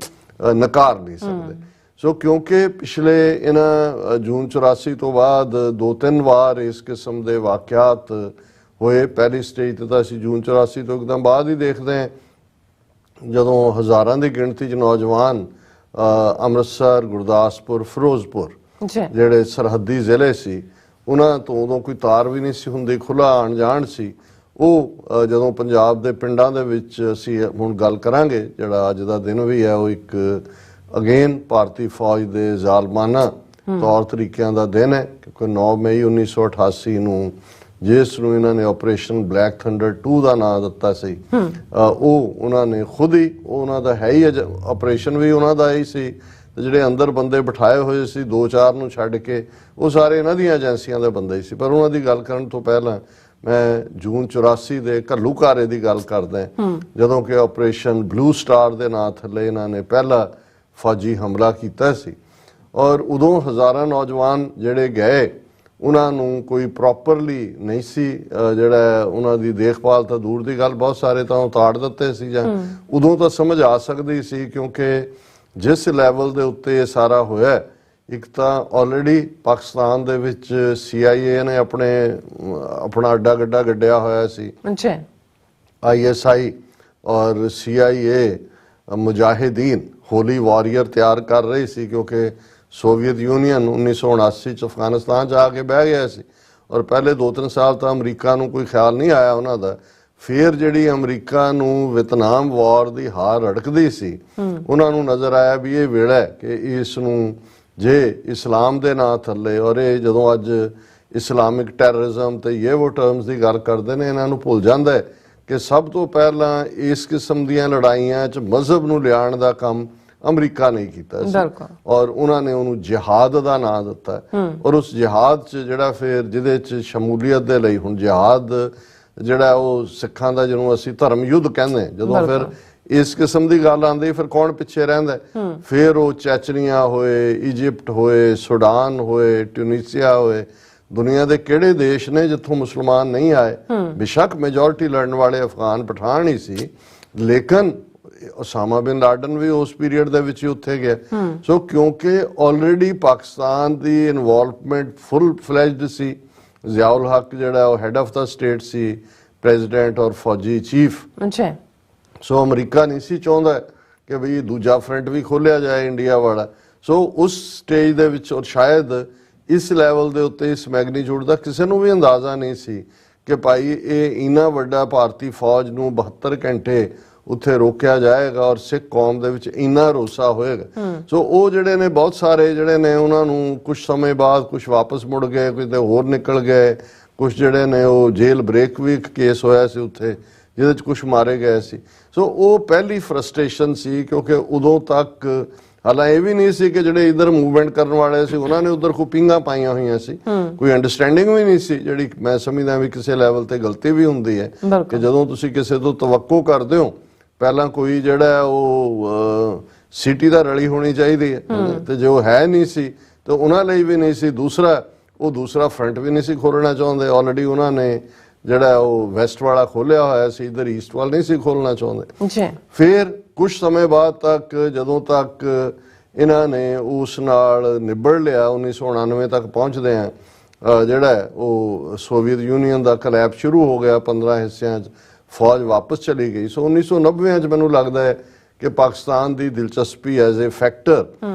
ਨਕਾਰ ਨਹੀਂ ਸਕਦੇ। ਸੋ ਕਿਉਂਕਿ ਪਿਛਲੇ ਇਹਨਾਂ ਜੂਨ 84 ਤੋਂ ਬਾਅਦ 2-3 ਵਾਰ ਇਸ ਕਿਸਮ ਦੇ ਵਾਕਿਆਤ ਹੋਏ। ਪਹਿਲੀ ਸਟੇਜ ਤੇ ਤਾਂ ਅਸੀਂ ਜੂਨ 84 ਤੋਂ ਇੱਕਦਮ ਬਾਅਦ ਹੀ ਦੇਖਦੇ ਹਾਂ ਜਦੋਂ ਹਜ਼ਾਰਾਂ ਦੀ ਗਿਣਤੀ 'ਚ ਨੌਜਵਾਨ ਅੰਮ੍ਰਿਤਸਰ, ਗੁਰਦਾਸਪੁਰ, ਫਿਰੋਜ਼ਪੁਰ ਜਿਹੜੇ ਸਰਹੱਦੀ ਜ਼ਿਲ੍ਹੇ ਸੀ ਉਹਨਾਂ ਤੋਂ ਉਦੋਂ ਕੋਈ ਤਾਰ ਵੀ ਨਹੀਂ ਸੀ ਹੁੰਦੀ, ਖੁੱਲ੍ਹਾ ਆਉਣ ਜਾਣ ਸੀ। ਉਹ ਜਦੋਂ ਪੰਜਾਬ ਦੇ ਪਿੰਡਾਂ ਦੇ ਵਿੱਚ ਅਸੀਂ ਹੁਣ ਗੱਲ ਕਰਾਂਗੇ, ਜਿਹੜਾ ਅੱਜ ਦਾ ਦਿਨ ਵੀ ਹੈ ਉਹ ਇੱਕ ਅਗੇਨ ਭਾਰਤੀ ਫੌਜ ਦੇ ਜ਼ਾਲਮਾਨਾ ਤੌਰ ਤਰੀਕਿਆਂ ਦਾ ਦਿਨ ਹੈ, ਕਿਉਂਕਿ 9 ਮਈ 1988 ਨੂੰ ਜਿਸ ਨੂੰ ਇਹਨਾਂ ਨੇ ਆਪਰੇਸ਼ਨ ਬਲੈਕ ਥੰਡਰ 2 ਦਾ ਨਾਂ ਦਿੱਤਾ ਸੀ, ਉਹ ਉਹਨਾਂ ਨੇ ਖੁਦ ਹੀ, ਉਹ ਉਹਨਾਂ ਦਾ ਹੈ ਹੀ ਆਪਰੇਸ਼ਨ ਵੀ ਉਹਨਾਂ ਦਾ ਹੀ ਸੀ, ਤੇ ਜਿਹੜੇ ਅੰਦਰ ਬੰਦੇ ਬਿਠਾਏ ਹੋਏ ਸੀ 2-4 ਨੂੰ ਛੱਡ ਕੇ, ਉਹ ਸਾਰੇ ਇਹਨਾਂ ਦੀਆਂ ਏਜੰਸੀਆਂ ਦੇ ਬੰਦੇ ਹੀ ਸੀ। ਪਰ ਉਹਨਾਂ ਦੀ ਗੱਲ ਕਰਨ ਤੋਂ ਪਹਿਲਾਂ ਮੈਂ ਜੂਨ 84 ਦੇ ਘੱਲੂਘਾਰੇ ਦੀ ਗੱਲ ਕਰਦਾ, ਜਦੋਂ ਕਿ ਆਪਰੇਸ਼ਨ ਬਲੂ ਸਟਾਰ ਦੇ ਨਾਂ ਥੱਲੇ ਇਹਨਾਂ ਨੇ ਪਹਿਲਾ ਫੌਜੀ ਹਮਲਾ ਕੀਤਾ ਸੀ। ਔਰ ਉਦੋਂ ਹਜ਼ਾਰਾਂ ਨੌਜਵਾਨ ਜਿਹੜੇ ਗਏ, ਉਹਨਾਂ ਨੂੰ ਕੋਈ ਪ੍ਰੋਪਰਲੀ ਨਹੀਂ ਸੀ ਜਿਹੜਾ ਉਹਨਾਂ ਦੀ ਦੇਖਭਾਲ, ਤਾਂ ਦੂਰ ਦੀ ਗੱਲ, ਬਹੁਤ ਸਾਰੇ ਤਾਂ ਉਤਾੜ ਦਿੱਤੇ ਸੀ ਜਾਂ ਉਦੋਂ ਤਾਂ ਸਮਝ ਆ ਸਕਦੀ ਸੀ, ਕਿਉਂਕਿ ਜਿਸ ਲੈਵਲ ਦੇ ਉੱਤੇ ਇਹ ਸਾਰਾ ਹੋਇਆ, ਇੱਕ ਤਾਂ ਆਲਰੇਡੀ ਪਾਕਿਸਤਾਨ ਦੇ ਵਿੱਚ CIA ਨੇ ਆਪਣਾ ਅੱਡਾ ਗੱਡਾ ਗੱਡਿਆ ਹੋਇਆ ਸੀ। ISI ਔਰ CIA ਮੁਜਾਹਿਦੀਨ ਹੋਲੀ ਵਾਰੀਅਰ ਤਿਆਰ ਕਰ ਰਹੀ ਸੀ, ਕਿਉਂਕਿ ਸੋਵੀਅਤ ਯੂਨੀਅਨ 1979 ਚ ਅਫਗਾਨਿਸਤਾਨ ਚ ਆ ਕੇ ਬਹਿ ਗਿਆ ਸੀ, ਔਰ ਪਹਿਲੇ 2-3 ਸਾਲ ਤਾਂ ਅਮਰੀਕਾ ਨੂੰ ਕੋਈ ਖਿਆਲ ਨਹੀਂ ਆਇਆ ਉਹਨਾਂ ਦਾ। ਫਿਰ ਜਿਹੜੀ ਅਮਰੀਕਾ ਨੂੰ ਵਿਤਨਾਮ ਵਾਰ ਦੀ ਹਾਰ ਅੜਕਦੀ ਸੀ, ਉਹਨਾਂ ਨੂੰ ਨਜ਼ਰ ਆਇਆ ਵੀ ਇਹ ਵੇਲਾ ਹੈ ਕਿ ਇਸ ਨੂੰ ਜੇ ਇਸਲਾਮ ਦੇ ਨਾਂ ਥੱਲੇ, ਔਰ ਇਹ ਜਦੋਂ ਅੱਜ ਇਸਲਾਮਿਕ ਟੈਰਰਿਜ਼ਮ ਤੇ ਇਹ ਉਹ ਟਰਮਸ ਦੀ ਗੱਲ ਕਰਦੇ ਨੇ, ਇਹਨਾਂ ਨੂੰ ਭੁੱਲ ਜਾਂਦਾ ਹੈ ਕਿ ਸਭ ਤੋਂ ਪਹਿਲਾਂ ਇਸ ਕਿਸਮ ਦੀਆਂ ਲੜਾਈਆਂ 'ਚ ਮਜ਼ਹਬ ਨੂੰ ਲਿਆਉਣ ਦਾ ਕੰਮ ਅਮਰੀਕਾ ਨੇ ਕੀਤਾ ਸੀ, ਔਰ ਉਹਨਾਂ ਨੇ ਉਹਨੂੰ ਜਿਹਾਦ ਦਾ ਨਾਂ ਦਿੱਤਾ। ਔਰ ਉਸ ਜਿਹਾਦ 'ਚ ਜਿਹੜਾ ਫਿਰ ਜਿਹਦੇ 'ਚ ਸ਼ਮੂਲੀਅਤ ਦੇ ਲਈ, ਹੁਣ ਜਿਹਾਦ ਜਿਹੜਾ ਉਹ ਸਿੱਖਾਂ ਦਾ ਜਿਹਨੂੰ ਅਸੀਂ ਧਰਮ ਯੁੱਧ ਕਹਿੰਦੇ, ਜਦੋਂ ਫਿਰ ਇਸ ਕਿਸਮ ਦੀ ਗੱਲ ਆਉਂਦੀ, ਫਿਰ ਕੌਣ ਪਿੱਛੇ ਰਹਿੰਦਾ? ਫਿਰ ਉਹ ਚੈਚਨੀਆ ਹੋਏ, ਇਜਿਪਟ ਹੋਏ, ਸੁਡਾਨ ਹੋਏ, ਟਿਊਨੀਸੀਆ ਹੋਏ, ਦੁਨੀਆ ਦੇ ਕਿਹੜੇ ਦੇਸ਼ ਨੇ ਜਿੱਥੋਂ ਮੁਸਲਮਾਨ ਨਹੀਂ ਆਏ। ਬੇਸ਼ੱਕ ਮੈਜੋਰਿਟੀ ਲੜਨ ਵਾਲੇ ਅਫਗਾਨ ਪਠਾਨ ਹੀ ਸੀ, ਲੇਕਿਨ ਉਸਾਮਾ ਬਿਨ ਲਾਡਨ ਵੀ ਉਸ ਪੀਰੀਅਡ ਦੇ ਵਿੱਚ ਹੀ ਉੱਥੇ ਗਿਆ। ਸੋ ਕਿਉਂਕਿ ਆਲਰੇਡੀ ਪਾਕਿਸਤਾਨ ਦੀ ਇਨਵੋਲਵਮੈਂਟ ਫੁੱਲ ਫਲੈਜਡ ਸੀ, ਜ਼ਿਆਉਲ ਹਕ ਜਿਹੜਾ ਉਹ head of the state C, president ਔਰ ਫੌਜੀ ਚੀਫ। ਸੋ ਅਮਰੀਕਾ ਨਹੀਂ ਸੀ ਚਾਹੁੰਦਾ ਕਿ ਬਈ ਦੂਜਾ ਫਰੰਟ ਵੀ ਖੋਲਿਆ ਜਾਏ ਇੰਡੀਆ ਵਾਲਾ। ਸੋ ਉਸ ਸਟੇਜ ਦੇ ਵਿੱਚ, ਔਰ ਸ਼ਾਇਦ ਇਸ ਲੈਵਲ ਦੇ ਉੱਤੇ, ਇਸ ਮੈਗਨੀਚਿਊਡ ਦਾ ਕਿਸੇ ਨੂੰ ਵੀ ਅੰਦਾਜ਼ਾ ਨਹੀਂ ਸੀ ਕਿ ਭਾਈ ਇਹ ਇੰਨਾ ਵੱਡਾ ਭਾਰਤੀ ਫੌਜ ਨੂੰ 72 ਘੰਟੇ ਉੱਥੇ ਰੋਕਿਆ ਜਾਏਗਾ ਔਰ ਸਿੱਖ ਕੌਮ ਦੇ ਵਿੱਚ ਇੰਨਾ ਰੋਸਾ ਹੋਏਗਾ। ਸੋ ਉਹ ਜਿਹੜੇ ਨੇ ਬਹੁਤ ਸਾਰੇ ਜਿਹੜੇ ਨੇ, ਉਹਨਾਂ ਨੂੰ ਕੁਝ ਸਮੇਂ ਬਾਅਦ ਕੁਝ ਵਾਪਸ ਮੁੜ ਗਏ, ਕਿਤੇ ਹੋਰ ਨਿਕਲ ਗਏ, ਕੁਝ ਜਿਹੜੇ ਨੇ ਉਹ ਜੇਲ੍ਹ ਬ੍ਰੇਕ ਵੀ ਇੱਕ ਕੇਸ ਹੋਇਆ ਸੀ ਉੱਥੇ, ਜਿਹਦੇ 'ਚ ਕੁਝ ਮਾਰੇ ਗਏ ਸੀ। ਸੋ ਉਹ ਪਹਿਲੀ ਫਰਸਟ੍ਰੇਸ਼ਨ ਸੀ, ਕਿਉਂਕਿ ਉਦੋਂ ਤੱਕ ਹਾਲਾਂ ਇਹ ਵੀ ਨਹੀਂ ਸੀ ਕਿ ਜਿਹੜੇ ਇਧਰ ਮੂਵਮੈਂਟ ਕਰਨ ਵਾਲੇ ਸੀ ਉਹਨਾਂ ਨੇ ਉਧਰ ਖੁਪਿੰਗਾਂ ਪਾਈਆਂ ਹੋਈਆਂ ਸੀ, ਕੋਈ ਅੰਡਰਸਟੈਂਡਿੰਗ ਵੀ ਨਹੀਂ ਸੀ, ਜਿਹੜੀ ਮੈਂ ਸਮਝਦਾ ਵੀ ਕਿਸੇ ਲੈਵਲ ਤੇ ਗਲਤੀ ਵੀ ਹੁੰਦੀ ਹੈ ਕਿ ਜਦੋਂ ਤੁਸੀਂ ਕਿਸੇ ਤੋਂ ਤਵੱਕੋ ਕਰਦੇ ਹੋ, ਪਹਿਲਾਂ ਕੋਈ ਜਿਹੜਾ ਉਹ ਸਿਟੀ ਦਾ ਰਲੀ ਹੋਣੀ ਚਾਹੀਦੀ ਹੈ, ਤੇ ਜੋ ਹੈ ਨਹੀਂ ਸੀ ਤੇ ਉਹਨਾਂ ਲਈ ਵੀ ਨਹੀਂ ਸੀ। ਦੂਸਰਾ ਫਰੰਟ ਵੀ ਨਹੀਂ ਸੀ ਖੋਲਣਾ ਚਾਹੁੰਦੇ, ਆਲਰੇਡੀ ਉਹਨਾਂ ਨੇ ਜਿਹੜਾ ਉਹ ਵੈਸਟ ਵਾਲਾ ਖੋਲਿਆ ਹੋਇਆ ਸੀ, ਇਧਰ ਈਸਟ ਵਾਲ ਨਹੀਂ ਸੀ ਖੋਲਣਾ ਚਾਹੁੰਦੇ। ਫਿਰ ਕੁਝ ਸਮੇਂ ਬਾਅਦ ਤੱਕ, ਜਦੋਂ ਤੱਕ ਇਹਨਾਂ ਨੇ ਉਸ ਨਾਲ ਨਿਬੜ ਲਿਆ, 1999 ਤੱਕ ਪਹੁੰਚਦੇ ਆ, ਜਿਹੜਾ ਉਹ ਸੋਵੀਅਤ ਯੂਨੀਅਨ ਦਾ ਕਲੈਪਸ ਸ਼ੁਰੂ ਹੋ ਗਿਆ, 15 ਹਿੱਸਿਆਂ 'ਚ ਫੌਜ ਵਾਪਸ ਚਲੀ ਗਈ। ਸੋ 1990 'ਚ ਮੈਨੂੰ ਲੱਗਦਾ ਹੈ ਕਿ ਪਾਕਿਸਤਾਨ ਦੀ ਦਿਲਚਸਪੀ ਐਜ਼ ਏ ਫੈਕਟਰ,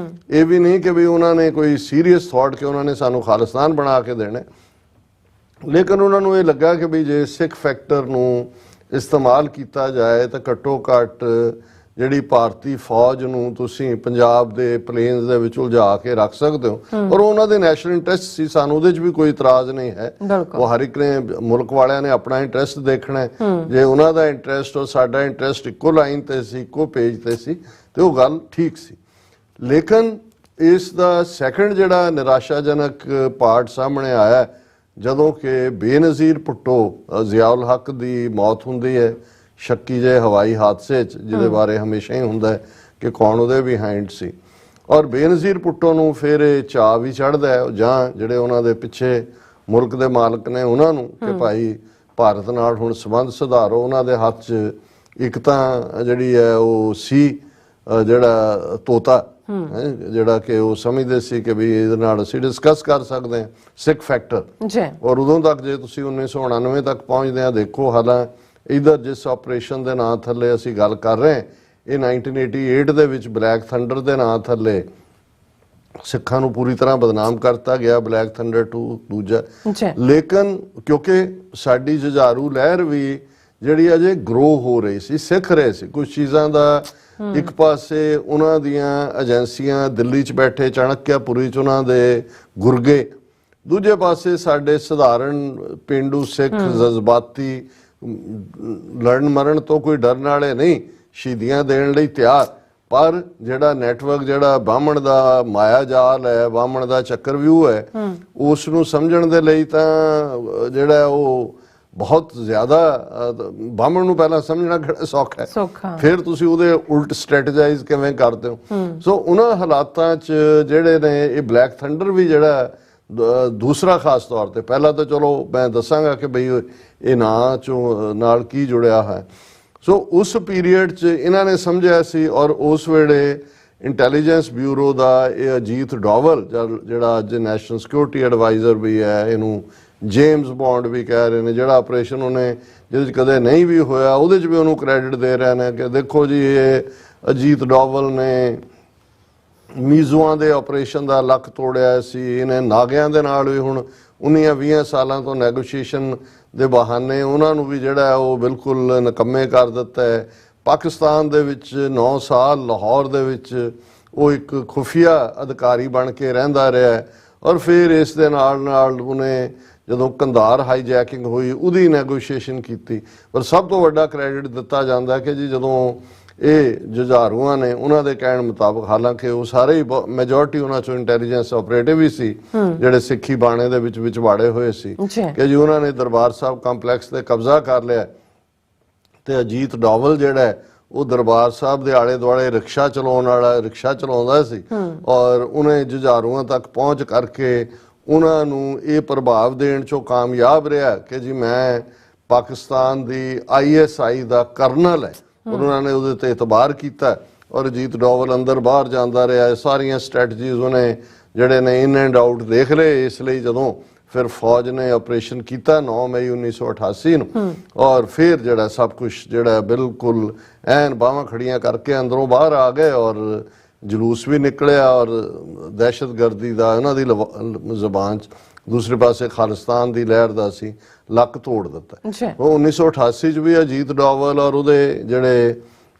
ਇਹ ਵੀ ਨਹੀਂ ਕਿ ਵੀ ਉਹਨਾਂ ਨੇ ਕੋਈ ਸੀਰੀਅਸ ਥਾਟ ਕਿ ਉਹਨਾਂ ਨੇ ਸਾਨੂੰ ਖਾਲਿਸਤਾਨ ਬਣਾ ਕੇ ਦੇਣਾ, ਲੇਕਿਨ ਉਹਨਾਂ ਨੂੰ ਇਹ ਲੱਗਾ ਕਿ ਵੀ ਜੇ ਸਿੱਖ ਫੈਕਟਰ ਨੂੰ ਇਸਤੇਮਾਲ ਕੀਤਾ ਜਾਏ ਤਾਂ ਘੱਟੋ ਘੱਟ ਜਿਹੜੀ ਭਾਰਤੀ ਫੌਜ ਨੂੰ ਤੁਸੀਂ ਪੰਜਾਬ ਦੇ ਪਲੇਨਸ ਦੇ ਵਿੱਚ ਉਲਝਾ ਕੇ ਰੱਖ ਸਕਦੇ ਹੋ। ਔਰ ਉਹਨਾਂ ਦੇ ਨੈਸ਼ਨਲ ਇੰਟਰਸਟ ਸੀ, ਸਾਨੂੰ ਉਹਦੇ 'ਚ ਵੀ ਕੋਈ ਇਤਰਾਜ਼ ਨਹੀਂ ਹੈ। ਉਹ ਹਰ ਇੱਕ ਨੇ, ਮੁਲਕ ਵਾਲਿਆਂ ਨੇ ਆਪਣਾ ਇੰਟਰਸਟ ਦੇਖਣਾ ਹੈ। ਜੇ ਉਹਨਾਂ ਦਾ ਇੰਟਰਸਟ ਔਰ ਸਾਡਾ ਇੰਟਰਸਟ ਇੱਕੋ ਲਾਈਨ ਤੇ ਸੀ, ਇੱਕੋ ਪੇਜ ਤੇ ਸੀ, ਤੇ ਉਹ ਗੱਲ ਠੀਕ ਸੀ। ਲੇਕਿਨ ਇਸ ਦਾ ਸੈਕੰਡ ਜਿਹੜਾ ਨਿਰਾਸ਼ਾਜਨਕ ਪਾਰਟ ਸਾਹਮਣੇ ਆਇਆ, ਜਦੋਂ ਕਿ ਬੇਨਜ਼ੀਰ ਭੁੱਟੋ, ਜ਼ਿਆਉਲ ਹਕ ਦੀ ਮੌਤ ਹੁੰਦੀ ਹੈ ਸ਼ੱਕੀ ਜਿਹੇ ਹਵਾਈ ਹਾਦਸੇ 'ਚ, ਜਿਹਦੇ ਬਾਰੇ ਹਮੇਸ਼ਾ ਹੀ ਹੁੰਦਾ ਹੈ ਕਿ ਕੌਣ ਉਹਦੇ ਬਿਹਾਈਂਡ ਸੀ। ਔਰ ਬੇਨਜ਼ੀਰ ਭੁੱਟੋ ਨੂੰ ਫਿਰ ਇਹ ਚਾਅ ਵੀ ਚੜ੍ਹਦਾ ਹੈ, ਜਾਂ ਜਿਹੜੇ ਉਹਨਾਂ ਦੇ ਪਿੱਛੇ ਮੁਲਕ ਦੇ ਮਾਲਕ ਨੇ ਉਹਨਾਂ ਨੂੰ, ਕਿ ਭਾਈ ਭਾਰਤ ਨਾਲ ਹੁਣ ਸੰਬੰਧ ਸੁਧਾਰੋ। ਉਹਨਾਂ ਦੇ ਹੱਥ 'ਚ ਇੱਕ ਤਾਂ ਜਿਹੜੀ ਹੈ ਉਹ ਸੀ ਜਿਹੜਾ ਤੋਤਾ, ਜਿਹੜਾ ਕਿ ਉਹ ਸਮਝਦੇ ਸੀ ਕਿ ਵੀ ਇਹਦੇ ਨਾਲ ਅਸੀਂ ਡਿਸਕਸ ਕਰ ਸਕਦੇ ਹਾਂ ਸਿੱਖ ਫੈਕਟਰ। ਔਰ ਉਦੋਂ ਤੱਕ ਜੇ ਤੁਸੀਂ 1999 ਤੱਕ ਪਹੁੰਚਦੇ ਆ, ਦੇਖੋ ਹਾਲਾਂ ਇਧਰ ਜਿਸ ਆਪਰੇਸ਼ਨ ਦੇ ਨਾਂ ਥੱਲੇ ਅਸੀਂ ਗੱਲ ਕਰ ਰਹੇ ਹਾਂ, ਇਹ 1988 ਦੇ ਵਿੱਚ ਬਲੈਕ ਥੰਡਰ ਦੇ ਨਾਂ ਥੱਲੇ ਸਿੱਖਾਂ ਨੂੰ ਪੂਰੀ ਤਰ੍ਹਾਂ ਬਦਨਾਮ ਕਰਤਾ ਗਿਆ, ਬਲੈਕ ਥੰਡਰ 2 ਦੂਜਾ। ਲੇਕਿਨ ਕਿਉਂਕਿ ਸਾਡੀ ਜੁਝਾਰੂ ਲਹਿਰ ਵੀ ਜਿਹੜੀ ਅਜੇ ਗਰੋ ਹੋ ਰਹੀ ਸੀ, ਸਿੱਖ ਰਹੇ ਸੀ ਕੁਝ ਚੀਜ਼ਾਂ ਦਾ। ਇੱਕ ਪਾਸੇ ਉਹਨਾਂ ਦੀਆਂ ਏਜੰਸੀਆਂ ਦਿੱਲੀ 'ਚ ਬੈਠੇ, ਚਾਣਕਿਆਪੁਰੀ 'ਚ ਉਹਨਾਂ ਦੇ ਗੁਰਗੇ, ਦੂਜੇ ਪਾਸੇ ਸਾਡੇ ਸਧਾਰਨ ਪੇਂਡੂ ਸਿੱਖ ਜਜ਼ਬਾਤੀ, ਲੜਨ ਮਰਨ ਤੋਂ ਕੋਈ ਡਰਨ ਵਾਲੇ ਨਹੀਂ, ਸ਼ਹੀਦੀਆਂ ਦੇਣ ਲਈ ਤਿਆਰ। ਪਰ ਜਿਹੜਾ ਨੈਟਵਰਕ, ਜਿਹੜਾ ਬਾਹਮਣ ਦਾ ਮਾਇਆ ਜਾਲ ਹੈ, ਬਾਹਮਣ ਦਾ ਚੱਕਰਵਿਊਹ ਹੈ, ਉਸ ਨੂੰ ਸਮਝਣ ਦੇ ਲਈ ਤਾਂ ਜਿਹੜਾ ਉਹ ਬਹੁਤ ਜ਼ਿਆਦਾ, ਬਾਹਮਣ ਨੂੰ ਪਹਿਲਾਂ ਸਮਝਣਾ ਕਿਹੜਾ ਸੌਖਾ ਹੈ, ਫਿਰ ਤੁਸੀਂ ਉਹਦੇ ਉਲਟ ਸਟ੍ਰੈਟੇਜਾਈਜ਼ ਕਿਵੇਂ ਕਰਦੇ ਹੋ। ਸੋ ਉਹਨਾਂ ਹਾਲਾਤਾਂ 'ਚ ਜਿਹੜੇ ਨੇ ਇਹ ਬਲੈਕ ਥੰਡਰ ਵੀ ਜਿਹੜਾ ਦੂਸਰਾ ਖਾਸ ਤੌਰ ਤੇ, ਪਹਿਲਾਂ ਤਾਂ ਚਲੋ ਮੈਂ ਦੱਸਾਂਗਾ ਕਿ ਬਈ ਇਹ ਨਾਂ ਚੋਂ ਨਾਲ ਕੀ ਜੁੜਿਆ ਹੈ। ਸੋ ਉਸ ਪੀਰੀਅਡ 'ਚ ਇਹਨਾਂ ਨੇ ਸਮਝਿਆ ਸੀ, ਔਰ ਉਸ ਵੇਲੇ ਇੰਟੈਲੀਜੈਂਸ ਬਿਊਰੋ ਦਾ ਇਹ ਅਜੀਤ ਡੋਵਲ ਜਿਹੜਾ ਅੱਜ ਨੈਸ਼ਨਲ ਸਿਕਿਉਰਿਟੀ ਐਡਵਾਈਜ਼ਰ ਵੀ ਹੈ, ਇਹਨੂੰ ਜੇਮਸ ਬੌਂਡ ਵੀ ਕਹਿ ਰਹੇ ਨੇ, ਜਿਹੜਾ ਆਪਰੇਸ਼ਨ ਉਹਨੇ ਜਿਹਦੇ 'ਚ ਕਦੇ ਨਹੀਂ ਵੀ ਹੋਇਆ ਉਹਦੇ 'ਚ ਵੀ ਉਹਨੂੰ ਕ੍ਰੈਡਿਟ ਦੇ ਰਹੇ ਨੇ ਕਿ ਦੇਖੋ ਜੀ ਇਹ ਅਜੀਤ ਡੋਵਲ ਨੇ ਮੀਜ਼ੋਆਂ ਦੇ ਆਪਰੇਸ਼ਨ ਦਾ ਲੱਕ ਤੋੜਿਆ ਸੀ, ਇਹਨੇ ਨਾਗਿਆਂ ਦੇ ਨਾਲ ਵੀ ਹੁਣ 19-20 ਸਾਲਾਂ ਤੋਂ ਨੈਗੋਸ਼ੀਏਸ਼ਨ ਦੇ ਬਹਾਨੇ ਉਹਨਾਂ ਨੂੰ ਵੀ ਜਿਹੜਾ ਉਹ ਬਿਲਕੁਲ ਨਿਕੰਮੇ ਕਰ ਦਿੱਤਾ ਹੈ। ਪਾਕਿਸਤਾਨ ਦੇ ਵਿੱਚ 9 ਸਾਲ ਲਾਹੌਰ ਦੇ ਵਿੱਚ ਉਹ ਇੱਕ ਖੁਫੀਆ ਅਧਿਕਾਰੀ ਬਣ ਕੇ ਰਹਿੰਦਾ ਰਿਹਾ, ਔਰ ਫਿਰ ਇਸ ਦੇ ਨਾਲ ਉਹਨੇ ਜਦੋਂ ਕੰਧਾਰ ਹਾਈਜੈਕਿੰਗ ਹੋਈ ਉਹਦੀ ਨੈਗੋਸ਼ੀਏਸ਼ਨ ਕੀਤੀ। ਪਰ ਸਭ ਤੋਂ ਵੱਡਾ ਕ੍ਰੈਡਿਟ ਦਿੱਤਾ ਜਾਂਦਾ ਕਿ ਜੀ ਜਦੋਂ ਇਹ ਜੁਝਾਰੂਆਂ ਨੇ ਉਹਨਾਂ ਦੇ ਕਹਿਣ ਮੁਤਾਬਕ, ਹਾਲਾਂਕਿ ਉਹ ਸਾਰੇ ਹੀ ਮੈਜੋਰਟੀ ਉਹਨਾਂ ਚੋਂ ਇੰਟੈਲੀਜੈਂਸ ਆਪਰੇਟਿਵ ਵੀ ਸੀ ਜਿਹੜੇ ਸਿੱਖੀ ਬਾਣੇ ਦੇ ਵਿੱਚ ਵਾੜੇ ਹੋਏ ਸੀ, ਕਿ ਜੀ ਉਹਨਾਂ ਨੇ ਦਰਬਾਰ ਸਾਹਿਬ ਕੰਪਲੈਕਸ ਤੇ ਕਬਜ਼ਾ ਕਰ ਲਿਆ ਤੇ ਅਜੀਤ ਡੋਵਲ ਜਿਹੜਾ ਉਹ ਦਰਬਾਰ ਸਾਹਿਬ ਦੇ ਆਲੇ ਦੁਆਲੇ ਰਿਕਸ਼ਾ ਚਲਾਉਂਦਾ ਸੀ, ਔਰ ਉਹਨੇ ਜੁਝਾਰੂਆਂ ਤੱਕ ਪਹੁੰਚ ਕਰਕੇ ਉਹਨਾਂ ਨੂੰ ਇਹ ਪ੍ਰਭਾਵ ਦੇਣ 'ਚੋਂ ਕਾਮਯਾਬ ਰਿਹਾ ਕਿ ਜੀ ਮੈਂ ਪਾਕਿਸਤਾਨ ਦੀ ISI ਦਾ ਕਰਨਲ ਹੈ, ਔਰ ਉਹਨਾਂ ਨੇ ਉਹਦੇ ਤੇ ਇਤਬਾਰ ਕੀਤਾ। ਔਰ ਅਜੀਤ ਡੋਵਲ ਅੰਦਰ ਬਾਹਰ ਜਾਂਦਾ ਰਿਹਾ, ਸਾਰੀਆਂ ਸਟ੍ਰੈਟਜੀਜ਼ ਉਹਨੇ ਜਿਹੜੇ ਨੇ ਇਨ ਐਂਡ ਆਊਟ ਦੇਖ ਲਏ। ਇਸ ਲਈ ਜਦੋਂ ਫਿਰ ਫੌਜ ਨੇ ਆਪਰੇਸ਼ਨ ਕੀਤਾ 9 ਮਈ 1988 ਨੂੰ, ਔਰ ਫਿਰ ਜਿਹੜਾ ਸਭ ਕੁਝ ਜਿਹੜਾ ਬਿਲਕੁਲ ਐਨ ਬਾਹਾਂ ਖੜੀਆਂ ਕਰਕੇ ਅੰਦਰੋਂ ਬਾਹਰ ਆ ਗਏ, ਔਰ ਜਲੂਸ ਵੀ ਨਿਕਲਿਆ, ਔਰ ਦਹਿਸ਼ਤਗਰਦੀ ਦਾ ਉਹਨਾਂ ਦੀ ਜ਼ੁਬਾਨ 'ਚ, ਦੂਸਰੇ ਪਾਸੇ ਖਾਲਿਸਤਾਨ ਦੀ ਲਹਿਰ ਦਾ ਸੀ ਲੱਕ ਤੋੜ ਦਿੱਤਾ। ਉਹ 1988 'ਚ ਵੀ ਅਜੀਤ ਡੋਵਲ ਔਰ ਉਹਦੇ ਜਿਹੜੇ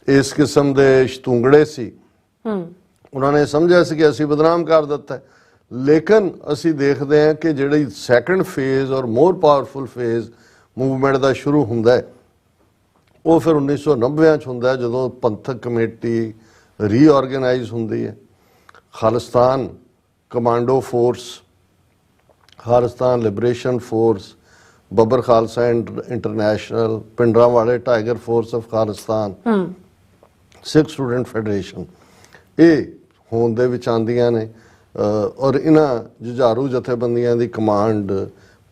ਇਸ ਕਿਸਮ ਦੇ ਸ਼ਤੂੰਗੜੇ ਸੀ, ਉਹਨਾਂ ਨੇ ਸਮਝਿਆ ਸੀ ਕਿ ਅਸੀਂ ਬਦਨਾਮ ਕਰ ਦਿੱਤਾ। ਲੇਕਿਨ ਅਸੀਂ ਦੇਖਦੇ ਹਾਂ ਕਿ ਜਿਹੜੀ ਸੈਕੰਡ ਫੇਜ਼ ਔਰ ਮੋਰ ਪਾਵਰਫੁਲ ਫੇਜ਼ ਮੂਵਮੈਂਟ ਦਾ ਸ਼ੁਰੂ ਹੁੰਦਾ ਹੈ, ਉਹ ਫਿਰ 1990 'ਚ ਹੁੰਦਾ, ਜਦੋਂ ਪੰਥਕ ਕਮੇਟੀ ਰੀਆਰਗੇਨਾਈਜ਼ ਹੁੰਦੀ ਹੈ। Khalistan commando force, Khalistan liberation force, Babbar Khalsa international, Bhindranwale tiger force of Khalistan, Sikh student federation, ਇਹ ਹੋਂਦ ਦੇ ਵਿੱਚ ਆਉਂਦੀਆਂ ਨੇ। ਔਰ ਇਹਨਾਂ ਜੁਝਾਰੂ ਜਥੇਬੰਦੀਆਂ ਦੀ ਕਮਾਂਡ,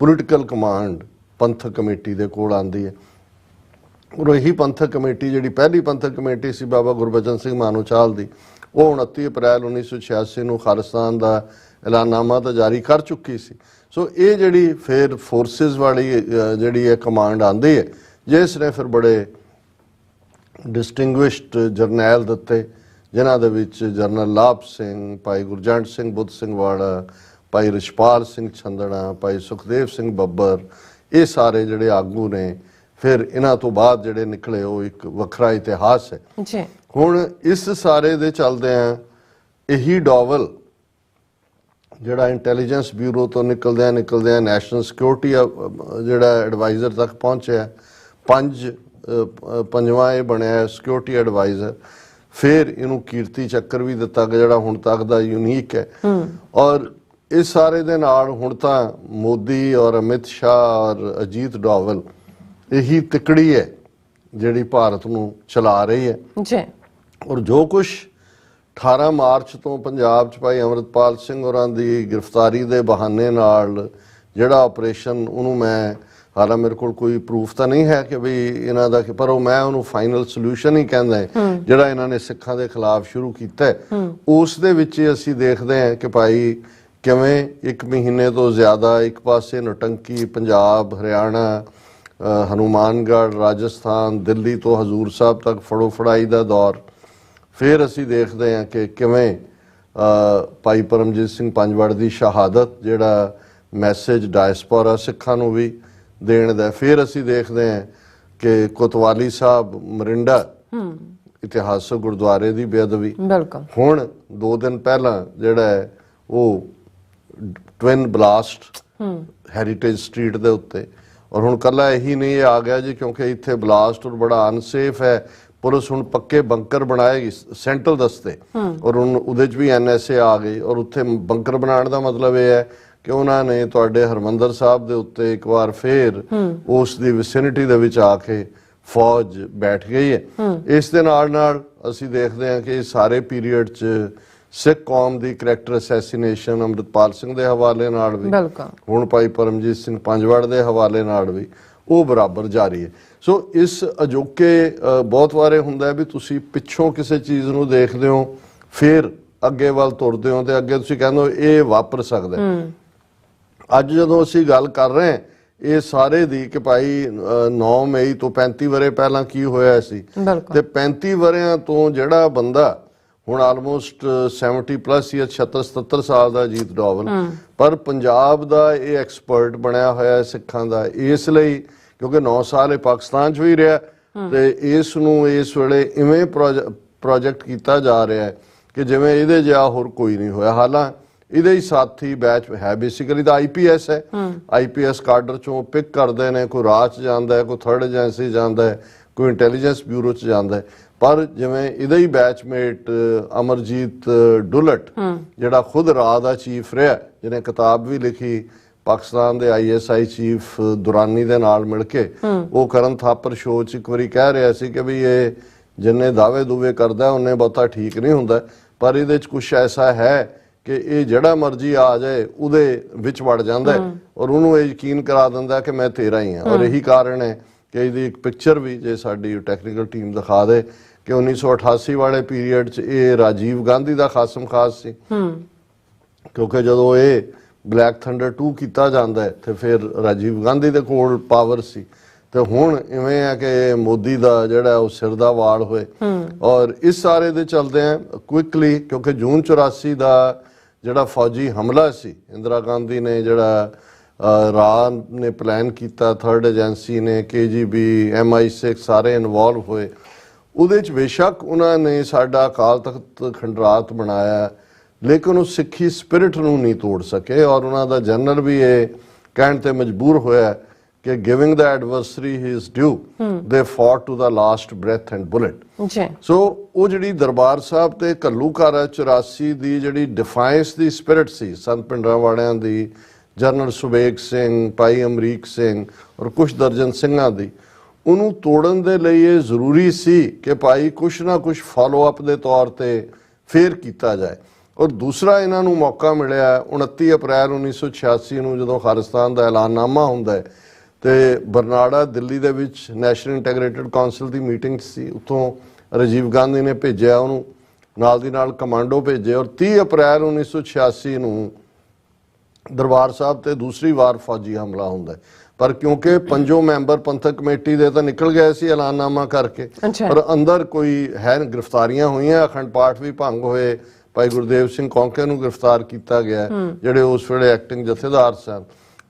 ਪੋਲੀਟੀਕਲ ਕਮਾਂਡ ਪੰਥਕ ਕਮੇਟੀ ਦੇ ਕੋਲ ਆਉਂਦੀ ਹੈ। ਔਰ ਇਹੀ ਪੰਥਕ ਕਮੇਟੀ ਜਿਹੜੀ ਪਹਿਲੀ ਪੰਥਕ ਕਮੇਟੀ ਸੀ ਬਾਬਾ ਗੁਰਬਚਨ ਸਿੰਘ ਮਾਨੋਚਾਲ ਦੀ, ਉਹ 29 ਅਪ੍ਰੈਲ 1986 ਨੂੰ ਖਾਲਿਸਤਾਨ ਦਾ ਐਲਾਨਨਾਮਾ ਤਾਂ ਜਾਰੀ ਕਰ ਚੁੱਕੀ ਸੀ। ਸੋ ਇਹ ਜਿਹੜੀ ਫਿਰ ਫੋਰਸਿਸ ਵਾਲੀ ਜਿਹੜੀ ਇਹ ਕਮਾਂਡ ਆਉਂਦੀ ਹੈ, ਜਿਸ ਨੇ ਫਿਰ ਬੜੇ ਡਿਸਟਿੰਗੁਇਸ਼ਡ ਜਰਨੈਲ ਦਿੱਤੇ, ਜਿਨ੍ਹਾਂ ਦੇ ਵਿੱਚ ਜਨਰਲ ਲਾਭ ਸਿੰਘ, ਭਾਈ ਗੁਰਜੰਟ ਸਿੰਘ ਬੁੱਧ ਸਿੰਘ ਵਾਲਾ, ਭਾਈ ਰਿਸ਼ਪਾਲ ਸਿੰਘ ਛੰਦਣਾ, ਭਾਈ ਸੁਖਦੇਵ ਸਿੰਘ ਬੱਬਰ, ਇਹ ਸਾਰੇ ਜਿਹੜੇ ਆਗੂ ਨੇ। ਫਿਰ ਇਹਨਾਂ ਤੋਂ ਬਾਅਦ ਜਿਹੜੇ ਨਿਕਲੇ ਉਹ ਇੱਕ ਵੱਖਰਾ ਇਤਿਹਾਸ ਹੈ ਜੀ। ਹੁਣ ਇਸ ਸਾਰੇ ਦੇ ਚੱਲਦਿਆਂ ਇਹੀ ਡੋਵਲ ਜਿਹੜਾ ਇੰਟੈਲੀਜੈਂਸ ਬਿਊਰੋ ਤੋਂ ਨਿਕਲਦਿਆਂ ਨੈਸ਼ਨਲ ਸਿਕਿਉਰਿਟੀ ਜਿਹੜਾ ਐਡਵਾਈਜ਼ਰ ਤੱਕ ਪਹੁੰਚਿਆ, ਪੰਜਵਾਂ ਇਹ ਬਣਿਆ ਸਿਕਿਉਰਿਟੀ ਐਡਵਾਈਜ਼ਰ। ਫਿਰ ਇਹਨੂੰ ਕੀਰਤੀ ਚੱਕਰ ਵੀ ਦਿੱਤਾ ਗਿਆ ਜਿਹੜਾ ਹੁਣ ਤੱਕ ਦਾ ਯੂਨੀਕ ਹੈ। ਔਰ ਇਸ ਸਾਰੇ ਦੇ ਨਾਲ ਹੁਣ ਤਾਂ ਮੋਦੀ ਔਰ ਅਮਿਤ ਸ਼ਾਹ ਔਰ ਅਜੀਤ ਡੋਵਲ ਇਹੀ ਤਿਕੜੀ ਹੈ ਜਿਹੜੀ ਭਾਰਤ ਨੂੰ ਚਲਾ ਰਹੀ ਹੈ ਜੀ। ਔਰ ਜੋ ਕੁਛ 18 ਮਾਰਚ ਤੋਂ ਪੰਜਾਬ 'ਚ ਭਾਈ ਅਮਰਿਤਪਾਲ ਸਿੰਘ ਹੋਰਾਂ ਦੀ ਗ੍ਰਿਫਤਾਰੀ ਦੇ ਬਹਾਨੇ ਨਾਲ ਜਿਹੜਾ ਆਪਰੇਸ਼ਨ, ਉਹਨੂੰ ਮੈਂ, ਹਾਲਾਂ ਮੇਰੇ ਕੋਲ ਕੋਈ ਪ੍ਰੂਫ ਤਾਂ ਨਹੀਂ ਹੈ ਕਿ ਵੀ ਇਹਨਾਂ ਦਾ, ਪਰ ਉਹ ਮੈਂ ਉਹਨੂੰ ਫਾਈਨਲ ਸੋਲੂਸ਼ਨ ਹੀ ਕਹਿੰਦਾ ਜਿਹੜਾ ਇਹਨਾਂ ਨੇ ਸਿੱਖਾਂ ਦੇ ਖਿਲਾਫ ਸ਼ੁਰੂ ਕੀਤਾ, ਉਸ ਦੇ ਵਿੱਚ ਅਸੀਂ ਦੇਖਦੇ ਹਾਂ ਕਿ ਭਾਈ ਕਿਵੇਂ 1 ਮਹੀਨੇ ਤੋਂ ਜ਼ਿਆਦਾ ਇੱਕ ਪਾਸੇ ਨੌਟੰਕੀ ਪੰਜਾਬ, ਹਰਿਆਣਾ, ਹਨੂਮਾਨਗੜ੍ਹ, ਰਾਜਸਥਾਨ, ਦਿੱਲੀ ਤੋਂ ਹਜ਼ੂਰ ਸਾਹਿਬ ਤੱਕ ਫੜੋ ਫੜਾਈ ਦਾ ਦੌਰ। ਫਿਰ ਅਸੀਂ ਦੇਖਦੇ ਹਾਂ ਕਿ ਕਿਵੇਂ ਭਾਈ ਪਰਮਜੀਤ ਸਿੰਘ ਪੰਜਵੜ ਦੀ ਸ਼ਹਾਦਤ ਜਿਹੜਾ ਮੈਸੇਜ ਡਾਇਸਪੋਰਾ ਸਿੱਖਾਂ ਨੂੰ ਵੀ ਦੇਣ ਦਾ। ਫਿਰ ਅਸੀਂ ਦੇਖਦੇ ਹਾਂ ਕਿ ਕੋਤਵਾਲੀ ਸਾਹਿਬ ਮਰਿੰਡਾ ਇਤਿਹਾਸਕ ਗੁਰਦੁਆਰੇ ਦੀ ਬੇਅਦਬੀ। ਹੁਣ 2 ਦਿਨ ਪਹਿਲਾਂ ਜਿਹੜਾ ਹੈ ਉਹ ਟਵਿਨ ਬਲਾਸਟ ਹੈਰੀਟੇਜ ਸਟਰੀਟ ਦੇ ਉੱਤੇ। ਔਰ ਹੁਣ ਕੱਲਾ ਇਹੀ ਨਹੀਂ ਆ ਗਿਆ ਜੀ, ਕਿਉਂਕਿ ਇੱਥੇ ਬਲਾਸਟ ਔਰ ਬੜਾ ਅਨਸੇਫ ਹੈ। ਪੁਲਿਸ ਹੁਣ ਪੱਕੇ ਬੰਕਰ ਬਣਾਏਗੀ ਸੈਂਟਰਲ ਦਸਤੇ, ਔਰ ਹੁਣ ਉਹਦੇ 'ਚ ਵੀ NSA ਆ ਗਈ। ਔਰ ਉੱਥੇ ਬੰਕਰ ਬਣਾਉਣ ਦਾ ਮਤਲਬ ਇਹ ਹੈ ਕਿ ਉਹਨਾਂ ਨੇ ਤੁਹਾਡੇ ਹਰਮੰਦਰ ਸਾਹਿਬ ਦੇ ਉੱਤੇ ਇੱਕ ਵਾਰ ਫੇਰ ਉਸ ਦੀ ਵਿਸਿਨਿਟੀ ਦੇ ਵਿੱਚ ਆ ਕੇ ਫੌਜ ਬੈਠ ਗਈ ਹੈ। ਇਸ ਦੇ ਨਾਲ ਨਾਲ ਅਸੀਂ ਦੇਖਦੇ ਹਾਂ ਕਿ ਸਾਰੇ ਪੀਰੀਅਡ 'ਚ ਸਿੱਖ ਕੌਮ ਦੀ ਕਰੈਕਟਰ ਅਸੈਸੀਨੇਸ਼ਨ ਅੰਮ੍ਰਿਤਪਾਲ ਸਿੰਘ ਦੇ ਹਵਾਲੇ ਨਾਲ ਵੀ, ਹੁਣ ਭਾਈ ਪਰਮਜੀਤ ਸਿੰਘ ਪੰਜਵੜ ਦੇ ਹਵਾਲੇ ਨਾਲ ਵੀ ਉਹ ਬਰਾਬਰ ਜਾਰੀ ਹੈ। ਸੋ ਇਸ ਅਜੋਕੇ ਬਹੁਤ ਵਾਰੇ ਹੁੰਦਾ ਵੀ ਤੁਸੀਂ ਪਿੱਛੋਂ ਕਿਸੇ ਚੀਜ਼ ਨੂੰ ਦੇਖਦੇ ਹੋ, ਫਿਰ ਅੱਗੇ ਵੱਲ ਤੁਰਦੇ ਹੋ ਤੇ ਅੱਗੇ ਤੁਸੀਂ ਕਹਿੰਦੇ ਹੋ ਇਹ ਵਾਪਰ ਸਕਦਾ। ਅੱਜ ਜਦੋਂ ਅਸੀਂ ਗੱਲ ਕਰ ਰਹੇ ਹਾਂ ਇਹ ਸਾਰੇ ਦੀ ਕਿ ਭਾਈ 9 ਮਈ ਤੋਂ 35 ਵਰੇ ਪਹਿਲਾਂ ਕੀ ਹੋਇਆ ਸੀ, ਤੇ 35 ਵਰਿਆਂ ਤੋਂ ਜਿਹੜਾ ਬੰਦਾ ਹੁਣ ਆਲਮੋਸਟ 70 ਪਲੱਸ ਜਾਂ 76-77 ਸਾਲ ਦਾ ਅਜੀਤ ਡੋਵਲ, ਪਰ ਪੰਜਾਬ ਦਾ ਇਹ ਐਕਸਪਰਟ ਬਣਿਆ ਹੋਇਆ ਸਿੱਖਾਂ ਦਾ, ਇਸ ਲਈ ਕਿਉਂਕਿ 9 ਸਾਲ ਇਹ ਪਾਕਿਸਤਾਨ 'ਚ ਵੀ ਰਿਹਾ ਤੇ ਇਸ ਨੂੰ ਇਸ ਵੇਲੇ ਇਵੇਂ ਪ੍ਰੋਜੈਕਟ ਕੀਤਾ ਜਾ ਰਿਹਾ ਹੈ ਕਿ ਜਿਵੇਂ ਇਹਦੇ ਜਿਹਾ ਹੋਰ ਕੋਈ ਨਹੀਂ ਹੋਇਆ। ਹਾਲਾਂਕਿ ਇਹਦੇ ਹੀ ਸਾਥੀ ਬੈਚ ਹੈ ਬੇਸਿਕਲੀ ਤਾਂ IPS ਹੈ, IPS ਕਾਡਰ ਚੋਂ ਪਿਕ ਕਰਦੇ ਨੇ, ਕੋਈ ਰਾਹ 'ਚ ਜਾਂਦਾ ਹੈ, ਕੋਈ ਥਰਡ ਏਜੰਸੀ ਜਾਂਦਾ ਹੈ, ਕੋਈ ਇੰਟੈਲੀਜੈਂਸ ਬਿਊਰੋ 'ਚ ਜਾਂਦਾ ਹੈ। ਪਰ ਜਿਵੇਂ ਇਹਦਾ ਹੀ ਬੈਚਮੇਟ ਅਮਰਜੀਤ ਡੁਲਟ ਜਿਹੜਾ ਖੁਦ ਰਾਹ ਦਾ ਚੀਫ ਰਿਹਾ, ਜਿਹਨੇ ਕਿਤਾਬ ਵੀ ਲਿਖੀ ਪਾਕਿਸਤਾਨ ਦੇ ISI ਚੀਫ ਦੁਰਾਨੀ ਦੇ ਨਾਲ ਮਿਲ ਕੇ, ਉਹ ਕਰਨ ਥਾਪਰ ਸ਼ੋਅ 'ਚ ਇੱਕ ਵਾਰੀ ਕਹਿ ਰਿਹਾ ਸੀ ਕਿ ਵੀ ਇਹ ਜਿੰਨੇ ਦਾਅਵੇ ਦੂਵੇ ਕਰਦਾ ਉਹਨੇ ਬਹੁਤਾ ਠੀਕ ਨਹੀਂ ਹੁੰਦਾ, ਪਰ ਇਹਦੇ 'ਚ ਕੁਛ ਐਸਾ ਹੈ ਕਿ ਇਹ ਜਿਹੜਾ ਮਰਜ਼ੀ ਆ ਜਾਏ ਉਹਦੇ ਵਿੱਚ ਵੜ ਜਾਂਦਾ ਔਰ ਉਹਨੂੰ ਇਹ ਯਕੀਨ ਕਰਾ ਦਿੰਦਾ ਕਿ ਮੈਂ ਤੇਰਾ ਹੀ ਹਾਂ। ਔਰ ਇਹੀ ਕਾਰਨ ਹੈ ਕਿ ਇਹਦੀ ਇੱਕ ਪਿਕਚਰ ਵੀ ਜੇ ਸਾਡੀ ਟੈਕਨੀਕਲ ਟੀਮ ਦਿਖਾ ਦੇ ਕਿ 1988 ਵਾਲੇ ਪੀਰੀਅਡ 'ਚ ਇਹ ਰਾਜੀਵ ਗਾਂਧੀ ਦਾ ਖਾਸਮ ਖਾਸ ਸੀ, ਕਿਉਂਕਿ ਜਦੋਂ ਇਹ ਬਲੈਕ ਥੰਡਰ 2 ਕੀਤਾ ਜਾਂਦਾ ਹੈ ਤੇ ਫਿਰ ਰਾਜੀਵ ਗਾਂਧੀ ਦੇ ਕੋਲ ਪਾਵਰ ਸੀ। ਤੇ ਹੁਣ ਇਵੇਂ ਹੈ ਕਿ ਮੋਦੀ ਦਾ ਜਿਹੜਾ ਉਹ ਸਿਰ ਦਾ ਵਾਲ ਹੋਏ। ਔਰ ਇਸ ਸਾਰੇ ਦੇ ਚਲਦੇ ਆ ਕੁਇਕਲੀ, ਕਿਉਂਕਿ ਜੂਨ 84 ਦਾ ਜਿਹੜਾ ਫੌਜੀ ਹਮਲਾ ਸੀ ਇੰਦਰਾ ਗਾਂਧੀ ਨੇ ਜਿਹੜਾ ਰਾਹ ਨੇ ਪਲਾਨ ਕੀਤਾ, ਥਰਡ ਏਜੰਸੀ ਨੇ, KGB, MI6 ਸਾਰੇ ਇਨਵੋਲਵ ਹੋਏ। ਉਹਦੇ 'ਚ ਬੇਸ਼ੱਕ ਉਹਨਾਂ ਨੇ ਸਾਡਾ ਅਕਾਲ ਤਖਤ ਖੰਡਰਾਤ ਬਣਾਇਆ, ਲੇਕਿਨ ਉਹ ਸਿੱਖੀ ਸਪਿਰਿਟ ਨੂੰ ਨਹੀਂ ਤੋੜ ਸਕੇ। ਔਰ ਉਹਨਾਂ ਦਾ ਜਨਰਲ ਵੀ ਇਹ ਕਹਿਣ ਤੇ ਮਜਬੂਰ ਹੋਇਆ ਕਿ giving the ਐਡਵਰਸਰੀ his due they fought to the last breath and bullet. So ਉਹ ਜਿਹੜੀ ਦਰਬਾਰ ਸਾਹਿਬ ਤੇ ਘੱਲੂਘਾਰਾ 84 ਦੀ ਜਿਹੜੀ ਡਿਫਾਈਂਸ ਦੀ ਸਪਿਰਿਟ ਸੀ ਸੰਤ ਭਿੰਡਰਾਂਵਾਲਿਆਂ ਦੀ, ਜਨਰਲ ਸੁਬੇਗ ਸਿੰਘ, ਭਾਈ ਅਮਰੀਕ ਸਿੰਘ ਔਰ ਕੁਛ ਦਰਜਨ ਸਿੰਘਾਂ ਦੀ, ਉਹਨੂੰ ਤੋੜਨ ਦੇ ਲਈ ਇਹ ਜ਼ਰੂਰੀ ਸੀ ਕਿ ਭਾਈ ਕੁਛ ਨਾ ਕੁਛ ਫਾਲੋ ਅਪ ਦੇ ਤੌਰ ਤੇ ਫੇਰ ਕੀਤਾ ਜਾਏ। ਔਰ ਦੂਸਰਾ ਇਹਨਾਂ ਨੂੰ ਮੌਕਾ ਮਿਲਿਆ 29 ਅਪ੍ਰੈਲ 1986 ਨੂੰ ਜਦੋਂ ਖਾਲਿਸਤਾਨ ਦਾ ਐਲਾਨਨਾਮਾ ਹੁੰਦਾ ਹੈ ਤੇ ਬਰਨਾੜਾ ਦਿੱਲੀ ਦੇ ਵਿੱਚ ਨੈਸ਼ਨਲ ਇੰਟੈਗ੍ਰੇਟਿਡ ਕਾਉਂਸਲ ਦੀ ਮੀਟਿੰਗ ਸੀ। ਉੱਥੋਂ ਰਾਜੀਵ ਗਾਂਧੀ ਨੇ ਭੇਜਿਆ ਉਹਨੂੰ, ਨਾਲ ਦੀ ਨਾਲ ਕਮਾਂਡੋ ਭੇਜੇ ਔਰ 30 ਅਪ੍ਰੈਲ 1986 ਨੂੰ ਦਰਬਾਰ ਸਾਹਿਬ ਤੇ ਦੂਸਰੀ ਵਾਰ ਫੌਜੀ ਹਮਲਾ ਹੁੰਦਾ। ਪਰ ਕਿਉਂਕਿ 5 ਮੈਂਬਰ ਪੰਥਕ ਕਮੇਟੀ ਦੇ ਤਾਂ ਨਿਕਲ ਗਏ ਸੀ ਐਲਾਨਨਾਮਾ ਕਰਕੇ, ਪਰ ਅੰਦਰ ਕੋਈ ਹੈ ਗ੍ਰਿਫਤਾਰੀਆਂ ਹੋਈਆਂ, ਅਖੰਡ ਪਾਠ ਵੀ ਭੰਗ ਹੋਏ, ਭਾਈ ਗੁਰਦੇਵ ਸਿੰਘ ਕੌਂਕੇ ਨੂੰ ਗ੍ਰਿਫਤਾਰ ਕੀਤਾ ਗਿਆ ਜਿਹੜੇ ਉਸ ਵੇਲੇ ਐਕਟਿੰਗ ਜਥੇਦਾਰ ਸਨ।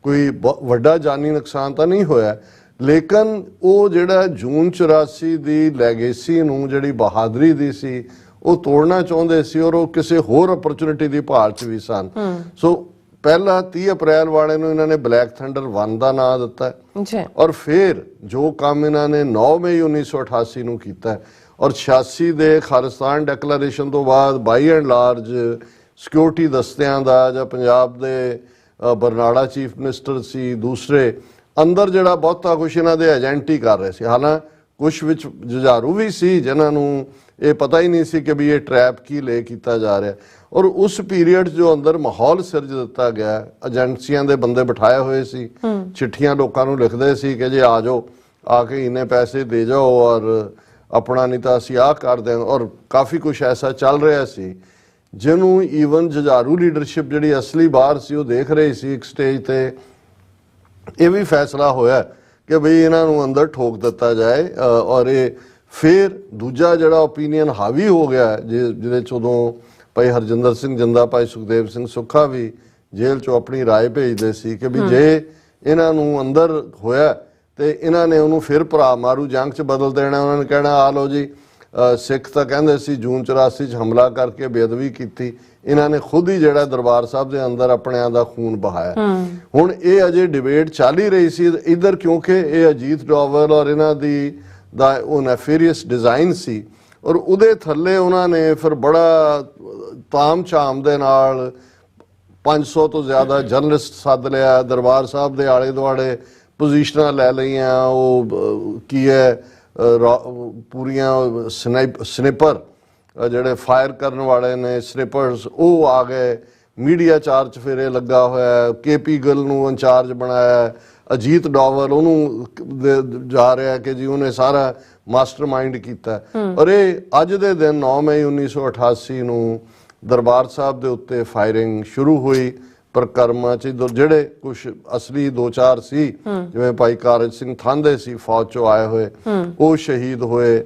ਕੋਈ ਵੱਡਾ ਜਾਨੀ ਨੁਕਸਾਨ ਤਾਂ ਨਹੀਂ ਹੋਇਆ, ਲੇਕਿਨ ਉਹ ਜਿਹੜਾ ਜੂਨ 84 ਦੀ ਲੈਗੇਸੀ ਨੂੰ ਜਿਹੜੀ ਬਹਾਦਰੀ ਦੀ ਸੀ ਉਹ ਤੋੜਨਾ ਚਾਹੁੰਦੇ ਸੀ ਔਰ ਉਹ ਕਿਸੇ ਹੋਰ ਅਪਰਚੁਨਿਟੀ ਦੀ ਭਾਲ 'ਚ ਵੀ ਸਨ। ਸੋ ਪਹਿਲਾ 30 ਅਪ੍ਰੈਲ ਵਾਲੇ ਨੂੰ ਇਹਨਾਂ ਨੇ ਬਲੈਕ ਥੰਡਰ 1 ਦਾ ਨਾਂ ਦਿੱਤਾ ਔਰ ਫਿਰ ਜੋ ਕੰਮ ਇਹਨਾਂ ਨੇ 9 ਮਈ 1988 ਨੂੰ ਕੀਤਾ ਔਰ 86 ਦੇ ਖਾਲਿਸਤਾਨ ਡੈਕਲੇਰੇਸ਼ਨ ਤੋਂ ਬਾਅਦ ਬਾਈ ਐਂਡ ਲਾਰਜ ਸਿਕਿਉਰਿਟੀ ਦਸਤਿਆਂ ਦਾ ਜਾਂ ਪੰਜਾਬ ਦੇ ਬਰਨਾੜਾ ਚੀਫ ਮਿਨਿਸਟਰ ਸੀ, ਦੂਸਰੇ ਅੰਦਰ ਜਿਹੜਾ ਬਹੁਤਾ ਕੁਛ ਇਹਨਾਂ ਦੇ ਏਜੰਟ ਹੀ ਕਰ ਰਹੇ ਸੀ। ਹਾਲਾਂਕਿ ਕੁਛ ਵਿੱਚ ਜੁਝਾਰੂ ਵੀ ਸੀ ਜਿਨ੍ਹਾਂ ਨੂੰ ਇਹ ਪਤਾ ਹੀ ਨਹੀਂ ਸੀ ਕਿ ਵੀ ਇਹ ਟਰੈਪ ਕੀ ਲੈ ਕੀਤਾ ਜਾ ਰਿਹਾ। ਔਰ ਉਸ ਪੀਰੀਅਡ ਜੋ ਅੰਦਰ ਮਾਹੌਲ ਸਿਰਜ ਦਿੱਤਾ ਗਿਆ, ਏਜੰਸੀਆਂ ਦੇ ਬੰਦੇ ਬਿਠਾਏ ਹੋਏ ਸੀ, ਚਿੱਠੀਆਂ ਲੋਕਾਂ ਨੂੰ ਲਿਖਦੇ ਸੀ ਕਿ ਜੇ ਆ ਜਾਓ, ਆ ਕੇ ਇੰਨੇ ਪੈਸੇ ਦੇ ਜਾਓ ਔਰ ਆਪਣਾ ਨਹੀਂ ਤਾਂ ਅਸੀਂ ਆਹ ਕਰ ਦੇਣ। ਔਰ ਕਾਫੀ ਕੁਛ ਐਸਾ ਚੱਲ ਰਿਹਾ ਸੀ ਜਿਹਨੂੰ ਈਵਨ ਜੁਝਾਰੂ ਲੀਡਰਸ਼ਿਪ ਜਿਹੜੀ ਅਸਲੀ ਬਾਹਰ ਸੀ ਉਹ ਦੇਖ ਰਹੀ ਸੀ। ਇੱਕ ਸਟੇਜ ਤੇ ਇਹ ਵੀ ਫੈਸਲਾ ਹੋਇਆ ਕਿ ਬਈ ਇਹਨਾਂ ਨੂੰ ਅੰਦਰ ਠੋਕ ਦਿੱਤਾ ਜਾਏ ਔਰ ਇਹ ਫਿਰ ਦੂਜਾ ਜਿਹੜਾ ਓਪੀਨੀਅਨ ਹਾਵੀ ਹੋ ਗਿਆ ਜਿਹਦੇ 'ਚ ਉਦੋਂ ਭਾਈ ਹਰਜਿੰਦਰ ਸਿੰਘ ਜਿੰਦਾ, ਭਾਈ ਸੁਖਦੇਵ ਸਿੰਘ ਸੁੱਖਾ ਵੀ ਜੇਲ੍ਹ ਚੋਂ ਆਪਣੀ ਰਾਏ ਭੇਜਦੇ ਸੀ ਕਿ ਵੀ ਜੇ ਇਹਨਾਂ ਨੂੰ ਅੰਦਰ ਹੋਇਆ ਤੇ ਇਹਨਾਂ ਨੇ ਉਹਨੂੰ ਫਿਰ ਭਰਾ ਮਾਰੂ ਜੰਗ 'ਚ ਬਦਲ ਦੇਣਾ। ਉਹਨਾਂ ਨੇ ਕਹਿਣਾ ਆ ਲਓ ਜੀ, ਸਿੱਖ ਤਾਂ ਕਹਿੰਦੇ ਸੀ ਜੂਨ 84 'ਚ ਹਮਲਾ ਕਰਕੇ ਬੇਅਦਬੀ ਕੀਤੀ, ਇਹਨਾਂ ਨੇ ਖੁਦ ਹੀ ਜਿਹੜਾ ਦਰਬਾਰ ਸਾਹਿਬ ਦੇ ਅੰਦਰ ਆਪਣਿਆਂ ਦਾ ਖੂਨ ਬਹਾਇਆ। ਹੁਣ ਇਹ ਅਜੇ ਡਿਬੇਟ ਚੱਲ ਹੀ ਰਹੀ ਸੀ ਇੱਧਰ, ਕਿਉਂਕਿ ਇਹ ਅਜੀਤ ਡੋਵਲ ਔਰ ਇਹਨਾਂ ਦਾ ਉਹ ਨੈਫੇਰੀਅਸ ਡਿਜ਼ਾਈਨ ਸੀ, ਔਰ ਉਹਦੇ ਥੱਲੇ ਉਹਨਾਂ ਨੇ ਫਿਰ ਬੜਾ ਤਾਮ ਝਾਮ ਦੇ ਨਾਲ 500 ਤੋਂ ਜ਼ਿਆਦਾ ਜਰਨਲਿਸਟ ਸੱਦ ਲਿਆ, ਦਰਬਾਰ ਸਾਹਿਬ ਦੇ ਆਲੇ ਦੁਆਲੇ ਪੋਜੀਸ਼ਨਾਂ ਲੈ ਲਈਆਂ। ਉਹ ਕੀ ਹੈ, ਪੂਰੀਆਂ ਸਨੇਪਰ ਜਿਹੜੇ ਫਾਇਰ ਕਰਨ ਵਾਲੇ ਨੇ, ਸਨੇਪਰਸ, ਉਹ ਆ ਗਏ। ਮੀਡੀਆ ਚਾਰਜ ਫੇਰੇ ਲੱਗਾ ਹੋਇਆ, KP ਗਿੱਲ ਨੂੰ ਇੰਚਾਰਜ ਬਣਾਇਆ, ਅਜੀਤ ਡੋਵਲ ਉਹਨੂੰ ਜਾ ਰਿਹਾ ਕਿ ਜੀ ਉਹਨੇ ਸਾਰਾ ਮਾਸਟਰਮਾਈਂਡ ਕੀਤਾ। ਔਰ ਇਹ ਅੱਜ ਦੇ ਦਿਨ 9 ਮਈ 1988 ਨੂੰ ਦਰਬਾਰ ਸਾਹਿਬ ਦੇ ਉੱਤੇ ਫਾਇਰਿੰਗ ਸ਼ੁਰੂ ਹੋਈ। ਪ੍ਰਕਰਮਾਂ 'ਚ ਜਿਹੜੇ ਕੁਛ ਅਸਲੀ 2-4 ਸੀ, ਜਿਵੇਂ ਭਾਈ ਕਾਰਜ ਸਿੰਘ ਥਾਂਦੇ ਸੀ ਫੌਜ 'ਚੋਂ ਆਏ ਹੋਏ, ਉਹ ਸ਼ਹੀਦ ਹੋਏ।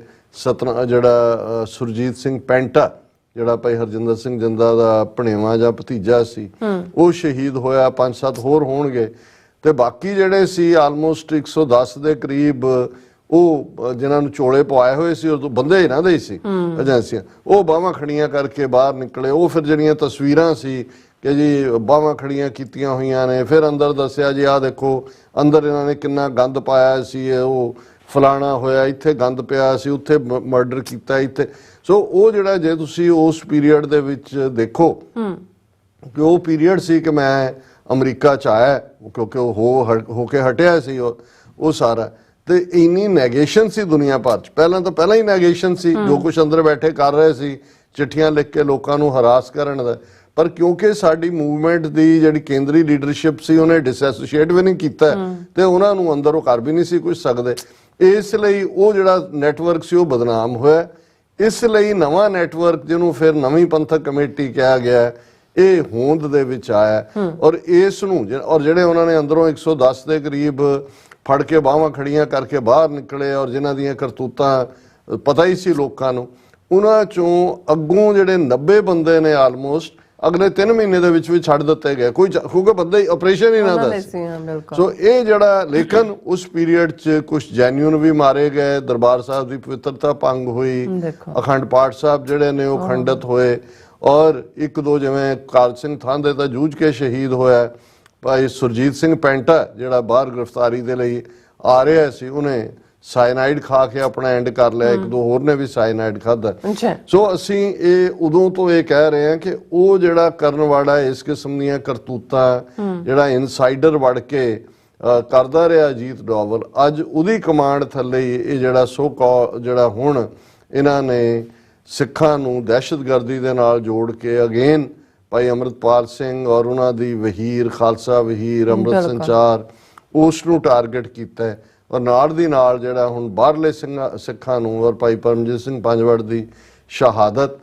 ਜਿਹੜਾ ਸੁਰਜੀਤ ਸਿੰਘ ਪੈਂਟਾ, ਜਿਹੜਾ ਭਾਈ ਹਰਜਿੰਦਰ ਸਿੰਘ ਜਿੰਦਾ ਦਾ ਭਣੇਵਾਂ ਜਾਂ ਭਤੀਜਾ ਸੀ, ਉਹ ਸ਼ਹੀਦ ਹੋਇਆ। 5-7 ਹੋਰ ਹੋਣਗੇ। ਤੇ ਬਾਕੀ ਜਿਹੜੇ ਸੀ ਆਲਮੋਸਟ 110 ਦੇ ਕਰੀਬ, ਉਹ ਜਿਨ੍ਹਾਂ ਨੂੰ ਚੋਲੇ ਪਵਾਏ ਹੋਏ ਸੀ, ਉਹ ਬੰਦੇ ਇਹਨਾਂ ਦੇ ਹੀ ਸੀ ਏਜੰਸੀਆਂ, ਉਹ ਬਾਹਾਂ ਖੜੀਆਂ ਕਰਕੇ ਬਾਹਰ ਨਿਕਲੇ। ਉਹ ਫਿਰ ਜਿਹੜੀਆਂ ਤਸਵੀਰਾਂ ਸੀ ਕਿ ਜੀ ਬਾਹਾਂ ਖੜੀਆਂ ਕੀਤੀਆਂ ਹੋਈਆਂ ਨੇ, ਫਿਰ ਅੰਦਰ ਦੱਸਿਆ ਜੀ ਆਹ ਦੇਖੋ ਅੰਦਰ ਇਹਨਾਂ ਨੇ ਕਿੰਨਾ ਗੰਦ ਪਾਇਆ ਸੀ, ਉਹ ਫਲਾਣਾ ਹੋਇਆ, ਇੱਥੇ ਗੰਦ ਪਿਆ ਸੀ, ਉੱਥੇ ਮਰਡਰ ਕੀਤਾ ਇੱਥੇ। ਸੋ ਉਹ ਜਿਹੜਾ ਜੇ ਤੁਸੀਂ ਉਸ ਪੀਰੀਅਡ ਦੇ ਵਿੱਚ ਦੇਖੋ ਕਿ ਉਹ ਪੀਰੀਅਡ ਸੀ ਕਿ ਮੈਂ ਅਮਰੀਕਾ 'ਚ ਆਇਆ, ਕਿਉਂਕਿ ਉਹ ਹੋ ਕੇ ਹਟਿਆ ਸੀ ਉਹ ਸਾਰਾ। ਤੇ ਇੰਨੀ ਨੈਗੇਸ਼ਨ ਸੀ ਦੁਨੀਆ ਭਰ 'ਚ, ਪਹਿਲਾਂ ਹੀ ਨੈਗੇਸ਼ਨ ਸੀ, ਜੋ ਕੁਝ ਅੰਦਰ ਬੈਠੇ ਕਰ ਰਹੇ ਸੀ, ਚਿੱਠੀਆਂ ਲਿਖ ਕੇ ਲੋਕਾਂ ਨੂੰ ਹਰਾਸ ਕਰਨ ਦਾ। ਪਰ ਕਿਉਂਕਿ ਸਾਡੀ ਮੂਵਮੈਂਟ ਦੀ ਜਿਹੜੀ ਕੇਂਦਰੀ ਲੀਡਰਸ਼ਿਪ ਸੀ, ਉਹਨੇ ਡਿਸਐਸੋਸੀਏਟ ਵੀ ਨਹੀਂ ਕੀਤਾ ਤੇ ਉਹਨਾਂ ਨੂੰ ਅੰਦਰ ਉਹ ਕਰ ਵੀ ਨਹੀਂ ਸੀ ਕੁਝ ਸਕਦੇ। ਇਸ ਲਈ ਉਹ ਜਿਹੜਾ ਨੈਟਵਰਕ ਸੀ ਉਹ ਬਦਨਾਮ ਹੋਇਆ। ਇਸ ਲਈ ਨਵਾਂ ਨੈਟਵਰਕ, ਜਿਹਨੂੰ ਫਿਰ ਨਵੀਂ ਪੰਥਕ ਕਮੇਟੀ ਕਿਹਾ ਗਿਆ, ਇਹ ਹੋਂਦ ਦੇ ਵਿੱਚ ਆਇਆ। ਔਰ ਇਸ ਨੂੰ ਔਰ ਜਿਹੜੇ ਉਹਨਾਂ ਨੇ ਅੰਦਰੋਂ 110 ਦੇ ਕਰੀਬ ਫੜ ਕੇ ਬਾਹਾਂ ਖੜੀਆਂ ਕਰਕੇ ਬਾਹਰ ਨਿਕਲੇ, ਔਰ ਜਿਨ੍ਹਾਂ ਦੀਆਂ ਕਰਤੂਤਾਂ ਪਤਾ ਹੀ ਸੀ ਲੋਕਾਂ ਨੂੰ, ਉਹਨਾਂ ਚੋਂ ਅੱਗੋਂ ਜਿਹੜੇ 90 ਬੰਦੇ ਨੇ ਆਲਮੋਸਟ ਅਗਲੇ 3 ਮਹੀਨੇ ਦੇ ਵਿੱਚ ਵੀ ਛੱਡ ਦਿੱਤੇ ਗਏ, ਕਿਉਂਕਿ ਬੰਦੇ ਆਪਰੇਸ਼ਨ ਹੀ ਨਾ ਦੱਸ। ਸੋ ਇਹ ਜਿਹੜਾ, ਲੇਕਿਨ ਉਸ ਪੀਰੀਅਡ 'ਚ ਕੁਝ ਜੈਨੂਅਨ ਵੀ ਮਾਰੇ ਗਏ, ਦਰਬਾਰ ਸਾਹਿਬ ਦੀ ਪਵਿੱਤਰਤਾ ਭੰਗ ਹੋਈ, ਅਖੰਡ ਪਾਠ ਸਾਹਿਬ ਜਿਹੜੇ ਨੇ ਉਹ ਖੰਡਿਤ ਹੋਏ, ਔਰ 1-2 ਜਿਵੇਂ ਕਾਰਜ ਸਿੰਘ ਥਾਂਦੇ ਤਾਂ ਜੂਝ ਕੇ ਸ਼ਹੀਦ ਹੋਇਆ। ਭਾਈ ਸੁਰਜੀਤ ਸਿੰਘ ਪੈਂਟਾ ਜਿਹੜਾ ਬਾਹਰ ਗ੍ਰਿਫਤਾਰੀ ਦੇ ਲਈ ਆ ਰਿਹਾ ਸੀ, ਉਹਨੇ ਸਾਇਨਾਈਡ ਖਾ ਕੇ ਆਪਣਾ ਐਂਡ ਕਰ ਲਿਆ। 1-2 ਹੋਰ ਨੇ ਵੀ ਸਾਇਨਾਈਡ ਖਾਧਾ। ਸੋ ਅਸੀਂ ਇਹ ਉਦੋਂ ਤੋਂ ਇਹ ਕਹਿ ਰਹੇ ਹਾਂ ਕਿ ਉਹ ਜਿਹੜਾ ਕਰਨ ਵਾਲਾ ਇਸ ਕਿਸਮ ਦੀਆਂ ਕਰਤੂਤਾਂ, ਜਿਹੜਾ ਇਨਸਾਈਡਰ ਵੜ ਕੇ ਕਰਦਾ ਰਿਹਾ ਅਜੀਤ ਡੋਵਲ, ਅੱਜ ਉਹਦੀ ਕਮਾਂਡ ਥੱਲੇ ਇਹ ਜਿਹੜਾ ਹੁਣ ਇਹਨਾਂ ਨੇ ਸਿੱਖਾਂ ਨੂੰ ਦਹਿਸ਼ਤਗਰਦੀ ਦੇ ਨਾਲ ਜੋੜ ਕੇ ਅਗੇਨ ਭਾਈ ਅੰਮ੍ਰਿਤਪਾਲ ਸਿੰਘ ਔਰ ਉਹਨਾਂ ਦੀ ਵਹੀਰ, ਖਾਲਸਾ ਵਹੀਰ, ਅੰਮ੍ਰਿਤ ਸੰਚਾਰ, ਉਸ ਨੂੰ ਟਾਰਗੇਟ ਕੀਤਾ। ਔਰ ਨਾਲ ਦੀ ਨਾਲ ਜਿਹੜਾ ਹੁਣ ਬਾਹਰਲੇ ਸਿੱਖਾਂ ਨੂੰ, ਔਰ ਭਾਈ ਪਰਮਜੀਤ ਸਿੰਘ ਪੰਜਵੜ ਦੀ ਸ਼ਹਾਦਤ,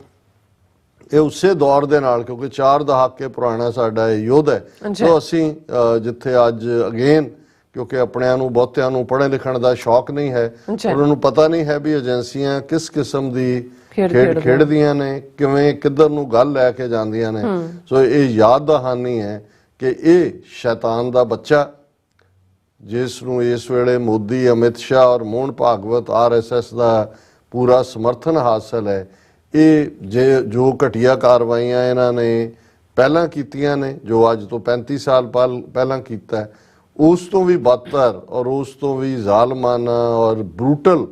ਇਹ ਉਸੇ ਦੌਰ ਦੇ ਨਾਲ, ਕਿਉਂਕਿ 4 ਦਹਾਕੇ ਪੁਰਾਣਾ ਸਾਡਾ ਇਹ ਯੁੱਧ ਹੈ। ਸੋ ਅਸੀਂ ਜਿੱਥੇ ਅੱਜ ਅਗੇਨ, ਕਿਉਂਕਿ ਆਪਣਿਆਂ ਨੂੰ ਬਹੁਤਿਆਂ ਨੂੰ ਪੜ੍ਹਨ ਲਿਖਣ ਦਾ ਸ਼ੌਕ ਨਹੀਂ ਹੈ, ਉਹਨਾਂ ਨੂੰ ਪਤਾ ਨਹੀਂ ਹੈ ਵੀ ਏਜੰਸੀਆਂ ਕਿਸ ਕਿਸਮ ਦੀ ਖੇਡ ਖੇਡਦੀਆਂ ਨੇ, ਕਿਵੇਂ ਕਿੱਧਰ ਨੂੰ ਗੱਲ ਲੈ ਕੇ ਜਾਂਦੀਆਂ ਨੇ। ਸੋ ਇਹ ਯਾਦ ਦਹਾਨੀ ਹੈ ਕਿ ਇਹ ਸ਼ੈਤਾਨ ਦਾ ਬੱਚਾ, ਜਿਸ ਨੂੰ ਇਸ ਵੇਲੇ ਮੋਦੀ, ਅਮਿਤ ਸ਼ਾਹ ਔਰ ਮੋਹਨ ਭਾਗਵਤ, RSS ਦਾ ਪੂਰਾ ਸਮਰਥਨ ਹਾਸਲ ਹੈ, ਇਹ ਜੋ ਘਟੀਆ ਕਾਰਵਾਈਆਂ ਇਹਨਾਂ ਨੇ ਪਹਿਲਾਂ ਕੀਤੀਆਂ ਨੇ, ਜੋ ਅੱਜ ਤੋਂ 35 ਸਾਲ ਪਹਿਲਾਂ ਕੀਤਾ, ਉਸ ਤੋਂ ਵੀ ਬਦਤਰ ਔਰ ਉਸ ਤੋਂ ਵੀ ਜ਼ਾਲਮਾਨਾ ਔਰ ਬਰੂਟਲ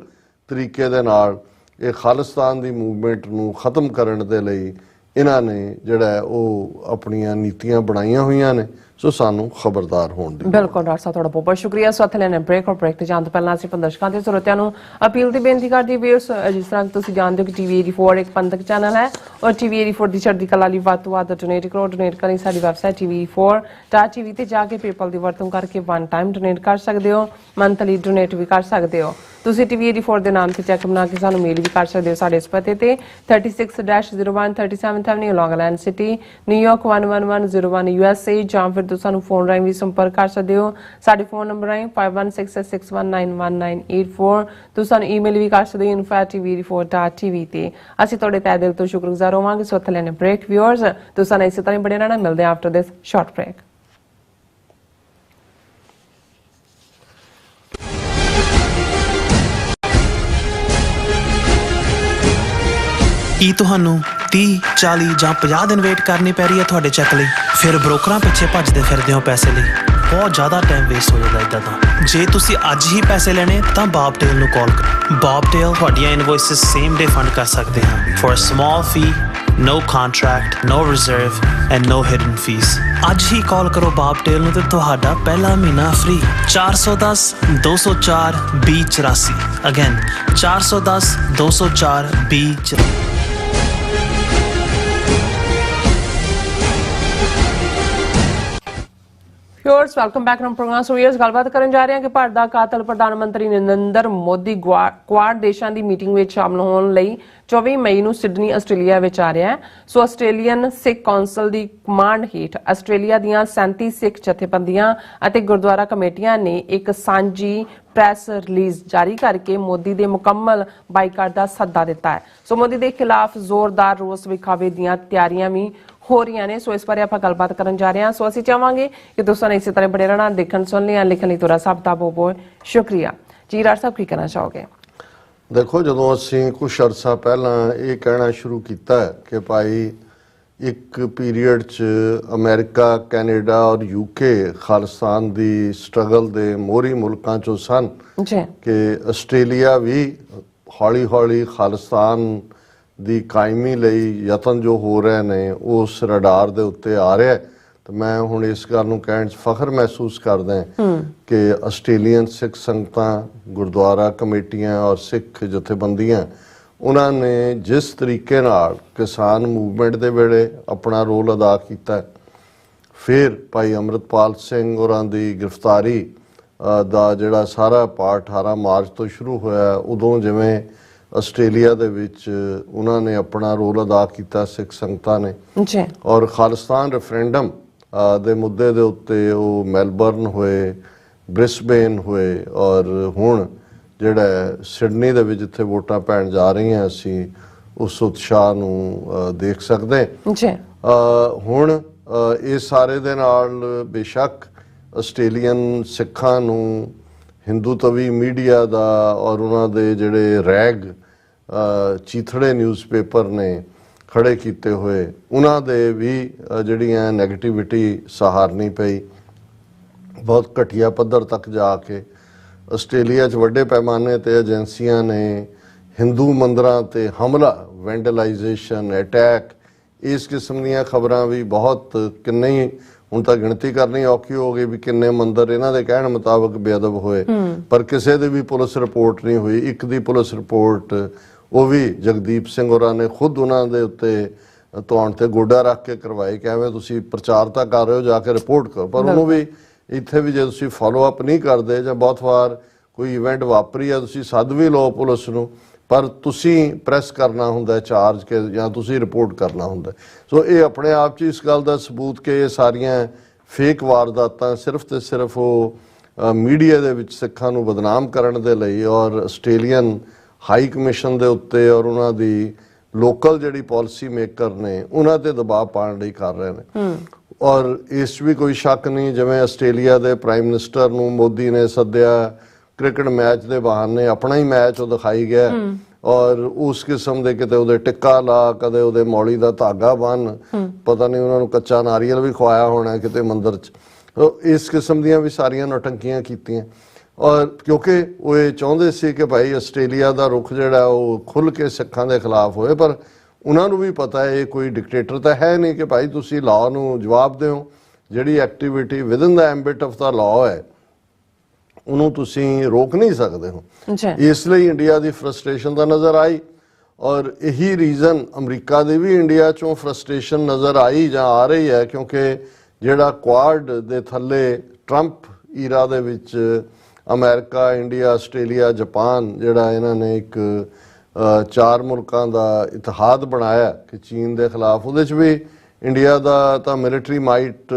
ਤਰੀਕੇ ਦੇ ਨਾਲ ਇਹ ਖਾਲਿਸਤਾਨ ਦੀ ਮੂਵਮੈਂਟ ਨੂੰ ਖਤਮ ਕਰਨ ਦੇ ਲਈ ਇਹਨਾਂ ਨੇ ਜਿਹੜਾ ਉਹ ਆਪਣੀਆਂ ਨੀਤੀਆਂ ਬਣਾਈਆਂ ਹੋਈਆਂ ਨੇ। ਸੋ ਸਾਨੂੰ ਖਬਰਦਾਰ ਹੋਣ ਦੀ। ਬਿਲਕੁਲ ਡਾਕਟਰ ਸਾਹਿਬ, ਤੁਹਾਡਾ ਬਹੁਤ ਸ਼ੁਕਰੀਆ। ਸੋ ਇੱਥੇ ਲੈਣੇ ਬ੍ਰੇਕ, ਔਰ ਬ੍ਰੇਕ ਤੇ ਜਾਣ ਤੋਂ ਪਹਿਲਾਂ ਅਸੀਂ ਦਰਸ਼ਕਾਂ ਤੇ ਸਰੋਤਿਆਂ ਨੂੰ ਅਪੀਲ ਦੀ ਬੇਨਤੀ ਕਰਦੇ ਵੀਰਸ, ਜਿਸ ਤਰ੍ਹਾਂ ਤੁਸੀਂ ਜਾਣਦੇ ਹੋ ਕਿ TV 84 ਇੱਕ ਪੰਥਕ ਚੈਨਲ ਹੈ, ਔਰ TV 84 ਦੀ ਚੜ੍ਹਦੀ ਕਲਾ ਲਈ ਵੱਧ ਤੋਂ ਵੱਧ ਡੋਨੇਟ ਕਰੋ। ਡੋਨੇਟ ਕਰਨ ਸਾਡੀ ਵੈਬਸਾਈਟ TV4.tv ਤੇ ਜਾ ਕੇ ਪੇਪਲ ਦੀ ਵਰਤੋਂ ਕਰਕੇ 1 ਟਾਈਮ ਡੋਨੇਟ ਕਰ ਸਕਦੇ ਹੋ, ਮੰਥਲੀ ਡੋਨੇਟ ਵੀ ਕਰ ਸਕਦੇ ਹੋ। ਤੁਸੀਂ TV 84 ਦੇ ਨਾਮ ਤੇ ਚੈੱਕ ਬਣਾ ਕੇ ਸਾਨੂੰ ਮੇਲ ਵੀ ਕਰ ਸਕਦੇ ਹੋ ਸਾਡੇ ਇਸ ਪਤੇ ਤੇ 36-01 37th Avenue Long Island City New York 11101 USA ਜਾਂ ਫਿਰ ਤੁਸੀਂ ਸਾਨੂੰ ਫੋਨ ਰਾਹੀਂ ਵੀ ਸੰਪਰਕ ਕਰ ਸਕਦੇ ਹੋ ਸਾਡੇ ਫੋਨ ਨੰਬਰ ਹੈ 5166619184 ਤੁਸੀਂ ਸਾਨੂੰ ਈਮੇਲ ਵੀ ਕਰ ਸਕਦੇ ਹੋ info@tv84.tv ਤੇ ਅਸੀਂ ਤੁਹਾਡੇ ਤਹਿ ਦਿਲ ਤੋਂ ਸ਼ੁਕਰਗੁਜ਼ਾਰ ਹੋਵਾਂਗੇ। ਸੋ ਇੱਥੇ ਲੈਣੇ ਬ੍ਰੇਕ ਵਿਊਅਰਸ ਤੁਸੀਂ ਸਾਨੂੰ ਇਸੇ ਤਰ੍ਹਾਂ ਬਣੇ ਰਹਿਣਾ ਮਿਲਦੇ ਆਫਟਰ ਦਿਸ ਸ਼ਾਰਟ ਬ੍ਰੇਕ। ਕੀ ਤੁਹਾਨੂੰ 30, 40 ਜਾਂ 50 ਦਿਨ ਵੇਟ ਕਰਨੀ ਪੈ ਰਹੀ ਹੈ ਤੁਹਾਡੇ ਚੈੱਕ ਲਈ? ਫਿਰ ਬ੍ਰੋਕਰਾਂ ਪਿੱਛੇ ਭੱਜਦੇ ਫਿਰਦੇ ਹੋ ਪੈਸੇ ਲਈ, ਬਹੁਤ ਜ਼ਿਆਦਾ ਟਾਈਮ ਵੇਸਟ ਹੋ ਜਾਂਦਾ ਇੱਦਾਂ ਤਾਂ। ਜੇ ਤੁਸੀਂ ਅੱਜ ਹੀ ਪੈਸੇ ਲੈਣੇ ਤਾਂ ਬੌਬਟੇਲ ਨੂੰ ਕਾਲ ਕਰੋ। ਬੌਬਟੇਲ ਤੁਹਾਡੀਆਂ ਇਨਵੋਇਸਿਸ ਸੇਮ ਡੇ ਫੰਡ ਕਰ ਸਕਦੇ ਹਾਂ for a small fee, no contract, no reserve and no hidden fees। ਅੱਜ ਹੀ ਕਾਲ ਕਰੋ ਬੌਬਟੇਲ ਨੂੰ ਤੇ ਤੁਹਾਡਾ ਪਹਿਲਾ ਮਹੀਨਾ free. 410 204 2084 again 410 204 2084। Viewers, welcome back from program। So viewers, ਗੱਲਬਾਤ ਕਰਨ ਜਾ ਰਹੇ ਹਾਂ ਕਿ ਭਾਰਤ ਦਾ ਕਾਤਲ ਪ੍ਰਧਾਨ ਮੰਤਰੀ ਨਰਿੰਦਰ ਮੋਦੀ ਕੁਆਡ ਦੇਸ਼ਾਂ ਦੀ ਮੀਟਿੰਗ ਵਿੱਚ ਸ਼ਾਮਲ ਹੋਣ ਲਈ 24 ਮਈ ਨੂੰ ਸਿਡਨੀ ਆਸਟ੍ਰੇਲੀਆ ਵਿੱਚ ਆ ਰਿਹਾ ਹੈ। ਸੋ ਆਸਟ੍ਰੇਲੀਅਨ ਸਿੱਖ ਕੌਂਸਲ ਦੀ ਕਮਾਂਡ ਹੇਠ ਆਸਟ੍ਰੇਲੀਆ ਦੀਆਂ 37 ਸਿੱਖ ਜਥੇਬੰਦੀਆਂ ਅਤੇ ਗੁਰਦੁਆਰਾ ਕਮੇਟੀਆਂ ਨੇ ਇੱਕ ਸਾਂਝੀ ਪ੍ਰੈਸ ਰਿਲੀਜ਼ ਜਾਰੀ ਕਰਕੇ ਮੋਦੀ ਦੇ ਮੁਕੰਮਲ ਬਾਈਕਾਟ ਦਾ ਸੱਦਾ ਦਿੱਤਾ ਹੈ। ਸੋ ਮੋਦੀ ਦੇ ਖਿਲਾਫ ਜ਼ੋਰਦਾਰ ਰੋਸ ਵਿਖਾਵੇ ਦੀਆਂ ਤਿਆਰੀਆਂ ਵੀ ਹੋ ਰਹੀਆਂ ਨੇ। ਸੋ ਇਸ ਬਾਰੇ ਆਪਾਂ ਗੱਲਬਾਤ ਕਰਨ ਜਾ ਰਹੇ ਹਾਂ। ਸੋ ਅਸੀਂ ਚਾਹਾਂਗੇ ਕਿ ਤੁਸੀਂ ਇਸੇ ਤਰ੍ਹਾਂ ਬਣੇ ਰਹਿਣਾ, ਦੇਖਣ ਸੁਣ ਲਿਆ, ਲਿਖਣ ਲਈ ਤੁਹਾਡਾ ਸਭ ਦਾ ਬਹੁਤ ਬਹੁਤ ਸ਼ੁਕਰੀਆ ਜੀ। ਰਾਜ ਸਾਹਿਬ ਕੀ ਕਹਿਣਾ ਚਾਹੋਗੇ? ਦੇਖੋ, ਜਦੋਂ ਅਸੀਂ ਕੁਛ ਅਰਸਾ ਪਹਿਲਾਂ ਇਹ ਕਹਿਣਾ ਸ਼ੁਰੂ ਕੀਤਾ ਕਿ ਭਾਈ ਇੱਕ ਪੀਰੀਅਡ 'ਚ ਅਮਰੀਕਾ, ਕੈਨੇਡਾ ਔਰ UK ਖਾਲਿਸਤਾਨ ਦੀ ਸਟਰਗਲ ਦੇ ਮੋਹਰੀ ਮੁਲਕਾਂ 'ਚੋਂ ਸਨ ਕਿ ਆਸਟ੍ਰੇਲੀਆ ਵੀ ਹੌਲੀ ਹੌਲੀ ਖਾਲਿਸਤਾਨ ਦੀ ਕਾਇਮੀ ਲਈ ਯਤਨ ਜੋ ਹੋ ਰਹੇ ਨੇ ਉਸ ਰਡਾਰ ਦੇ ਉੱਤੇ ਆ ਰਿਹਾ। ਤੇ ਮੈਂ ਹੁਣ ਇਸ ਗੱਲ ਨੂੰ ਕਹਿਣ 'ਚ ਫਖਰ ਮਹਿਸੂਸ ਕਰਦਾ ਕਿ ਆਸਟ੍ਰੇਲੀਅਨ ਸਿੱਖ ਸੰਗਤਾਂ, ਗੁਰਦੁਆਰਾ ਕਮੇਟੀਆਂ ਔਰ ਸਿੱਖ ਜਥੇਬੰਦੀਆਂ ਉਹਨਾਂ ਨੇ ਜਿਸ ਤਰੀਕੇ ਨਾਲ ਕਿਸਾਨ ਮੂਵਮੈਂਟ ਦੇ ਵੇਲੇ ਆਪਣਾ ਰੋਲ ਅਦਾ ਕੀਤਾ, ਫਿਰ ਭਾਈ ਅੰਮ੍ਰਿਤਪਾਲ ਸਿੰਘ ਹੋਰਾਂ ਦੀ ਗ੍ਰਿਫਤਾਰੀ ਦਾ ਜਿਹੜਾ ਸਾਰਾ ਪਾਰਟ 18 ਮਾਰਚ ਤੋਂ ਸ਼ੁਰੂ ਹੋਇਆ, ਉਦੋਂ ਜਿਵੇਂ ਆਸਟ੍ਰੇਲੀਆ ਦੇ ਵਿੱਚ ਉਹਨਾਂ ਨੇ ਆਪਣਾ ਰੋਲ ਅਦਾ ਕੀਤਾ ਸਿੱਖ ਸੰਗਤਾਂ ਨੇ, ਔਰ ਖਾਲਿਸਤਾਨ ਰੈਫਰੈਂਡਮ ਦੇ ਮੁੱਦੇ ਦੇ ਉੱਤੇ ਉਹ ਮੈਲਬਰਨ ਹੋਏ, ਬ੍ਰਿਸਬੇਨ ਹੋਏ, ਔਰ ਹੁਣ ਜਿਹੜਾ ਸਿਡਨੀ ਦੇ ਵਿੱਚ ਜਿੱਥੇ ਵੋਟਾਂ ਪੈਣ ਜਾ ਰਹੀਆਂ ਅਸੀਂ ਉਸ ਉਤਸ਼ਾਹ ਨੂੰ ਦੇਖ ਸਕਦੇ। ਹੁਣ ਇਹ ਸਾਰੇ ਦੇ ਨਾਲ ਬੇਸ਼ੱਕ ਆਸਟ੍ਰੇਲੀਅਨ ਸਿੱਖਾਂ ਨੂੰ ਹਿੰਦੂਤਵੀ ਮੀਡੀਆ ਦਾ ਔਰ ਉਹਨਾਂ ਦੇ ਜਿਹੜੇ ਰੈਗ ਚੀਥੜੇ ਨਿਊਜ਼ਪੇਪਰ ਨੇ ਖੜੇ ਕੀਤੇ ਹੋਏ, ਉਹਨਾਂ ਦੇ ਵੀ ਜਿਹੜੀਆਂ ਨੈਗੇਟਿਵਿਟੀ ਸਹਾਰਨੀ ਪਈ ਬਹੁਤ ਘਟੀਆ ਪੱਧਰ ਤੱਕ ਜਾ ਕੇ। ਆਸਟ੍ਰੇਲੀਆ 'ਚ ਵੱਡੇ ਪੈਮਾਨੇ ਤੇ ਏਜੰਸੀਆਂ ਨੇ ਹਿੰਦੂ ਮੰਦਰਾਂ ਤੇ ਹਮਲਾ, ਵੈਂਡਲਾਈਜੇਸ਼ਨ, ਅਟੈਕ, ਇਸ ਕਿਸਮ ਦੀਆਂ ਖਬਰਾਂ ਵੀ ਬਹੁਤ, ਕਿੰਨੇ ਹੀ ਹੁਣ ਤਾਂ ਗਿਣਤੀ ਕਰਨੀ ਔਖੀ ਹੋ ਗਈ ਵੀ ਕਿੰਨੇ ਮੰਦਰ ਇਹਨਾਂ ਦੇ ਕਹਿਣ ਮੁਤਾਬਕ ਬੇਅਦਬ ਹੋਏ, ਪਰ ਕਿਸੇ ਦੀ ਵੀ ਪੁਲਿਸ ਰਿਪੋਰਟ ਨਹੀਂ ਹੋਈ। ਇੱਕ ਦੀ ਪੁਲਿਸ ਰਿਪੋਰਟ, ਉਹ ਵੀ ਜਗਦੀਪ ਸਿੰਘ ਹੋਰਾਂ ਨੇ ਖੁਦ ਉਹਨਾਂ ਦੇ ਉੱਤੇ ਧੌਣ ਤੇ ਗੋਡਾ ਰੱਖ ਕੇ ਕਰਵਾਈ ਕਿ ਐਵੇਂ ਤੁਸੀਂ ਪ੍ਰਚਾਰ ਤਾਂ ਕਰ ਰਹੇ ਹੋ, ਜਾ ਕੇ ਰਿਪੋਰਟ ਕਰੋ। ਪਰ ਉਹਨੂੰ ਵੀ ਇੱਥੇ ਵੀ ਜੇ ਤੁਸੀਂ ਫੋਲੋ ਅਪ ਨਹੀਂ ਕਰਦੇ, ਜਾਂ ਬਹੁਤ ਵਾਰ ਕੋਈ ਇਵੈਂਟ ਵਾਪਰੀ ਆ ਤੁਸੀਂ ਸੱਦ ਵੀ ਲਓ ਪੁਲਿਸ ਨੂੰ, ਪਰ ਤੁਸੀਂ ਪ੍ਰੈਸ ਕਰਨਾ ਹੁੰਦਾ ਚਾਰਜ ਕੇ ਜਾਂ ਤੁਸੀਂ ਰਿਪੋਰਟ ਕਰਨਾ ਹੁੰਦਾ। ਸੋ ਇਹ ਆਪਣੇ ਆਪ 'ਚ ਇਸ ਗੱਲ ਦਾ ਸਬੂਤ ਕਿ ਇਹ ਸਾਰੀਆਂ ਫੇਕ ਵਾਰਦਾਤਾਂ ਸਿਰਫ ਤੇ ਸਿਰਫ ਉਹ ਮੀਡੀਆ ਦੇ ਵਿੱਚ ਸਿੱਖਾਂ ਨੂੰ ਬਦਨਾਮ ਕਰਨ ਦੇ ਲਈ ਔਰ ਆਸਟ੍ਰੇਲੀਅਨ ਹਾਈ ਕਮਿਸ਼ਨ ਦੇ ਉੱਤੇ ਔਰ ਉਹਨਾਂ ਦੀ ਲੋਕਲ ਜਿਹੜੀ ਪਾਲਿਸੀ ਮੇਕਰ ਨੇ ਉਹਨਾਂ ਤੇ ਦਬਾਅ ਪਾਉਣ ਲਈ ਕਰ ਰਹੇ ਨੇ। ਔਰ ਇਸ 'ਚ ਵੀ ਕੋਈ ਸ਼ੱਕ ਨਹੀਂ, ਜਿਵੇਂ ਆਸਟ੍ਰੇਲੀਆ ਦੇ ਪ੍ਰਾਈਮ ਮਿਨਿਸਟਰ ਨੂੰ ਮੋਦੀ ਨੇ ਸੱਦਿਆ ਕ੍ਰਿਕਟ ਮੈਚ ਦੇ ਬਹਾਨੇ, ਆਪਣਾ ਹੀ ਮੈਚ ਉਹ ਦਿਖਾਈ ਗਿਆ, ਔਰ ਉਸ ਕਿਸਮ ਦੇ ਕਿਤੇ ਉਹਦੇ ਟਿੱਕਾ ਲਾ, ਕਦੇ ਉਹਦੇ ਮੌਲੀ ਦਾ ਧਾਗਾ ਬੰਨ, ਪਤਾ ਨਹੀਂ ਉਹਨਾਂ ਨੂੰ ਕੱਚਾ ਨਾਰੀਅਲ ਵੀ ਖਵਾਇਆ ਹੋਣਾ ਕਿਤੇ ਮੰਦਰ 'ਚ। ਇਸ ਕਿਸਮ ਦੀਆਂ ਵੀ ਸਾਰੀਆਂ ਨੌਟੰਕੀਆਂ ਕੀਤੀਆਂ। ਔਰ ਕਿਉਂਕਿ ਉਹ ਇਹ ਚਾਹੁੰਦੇ ਸੀ ਕਿ ਭਾਈ ਆਸਟ੍ਰੇਲੀਆ ਦਾ ਰੁਖ ਜਿਹੜਾ ਉਹ ਖੁੱਲ੍ਹ ਕੇ ਸਿੱਖਾਂ ਦੇ ਖਿਲਾਫ ਹੋਏ, ਪਰ ਉਹਨਾਂ ਨੂੰ ਵੀ ਪਤਾ ਹੈ ਇਹ ਕੋਈ ਡਿਕਟੇਟਰ ਤਾਂ ਹੈ ਨਹੀਂ ਕਿ ਭਾਈ ਤੁਸੀਂ ਲਾਅ ਨੂੰ ਜਵਾਬ ਦਿਓ। ਜਿਹੜੀ activity within the ambit of the law ਹੈ ਉਹਨੂੰ ਤੁਸੀਂ ਰੋਕ ਨਹੀਂ ਸਕਦੇ ਹੋ। ਇਸ ਲਈ ਇੰਡੀਆ ਦੀ ਫਰਸਟ੍ਰੇਸ਼ਨ ਤਾਂ ਨਜ਼ਰ ਆਈ, ਔਰ ਇਹੀ ਰੀਜ਼ਨ ਅਮਰੀਕਾ ਦੀ ਵੀ ਇੰਡੀਆ 'ਚੋਂ ਫਰਸਟ੍ਰੇਸ਼ਨ ਨਜ਼ਰ ਆਈ ਜਾਂ ਆ ਰਹੀ ਹੈ, ਕਿਉਂਕਿ ਜਿਹੜਾ ਕੁਆਡ ਦੇ ਥੱਲੇ ਟਰੰਪ ਈਰਾ ਦੇ ਵਿੱਚ ਅਮਰੀਕਾ, ਇੰਡੀਆ, ਆਸਟ੍ਰੇਲੀਆ, ਜਾਪਾਨ ਜਿਹੜਾ ਇਹਨਾਂ ਨੇ ਇੱਕ 4 ਮੁਲਕਾਂ ਦਾ ਇਤਿਹਾਦ ਬਣਾਇਆ ਕਿ ਚੀਨ ਦੇ ਖਿਲਾਫ। ਉਹਦੇ 'ਚ ਵੀ ਇੰਡੀਆ ਦਾ ਤਾਂ ਮਿਲਟਰੀ ਮਾਈਟ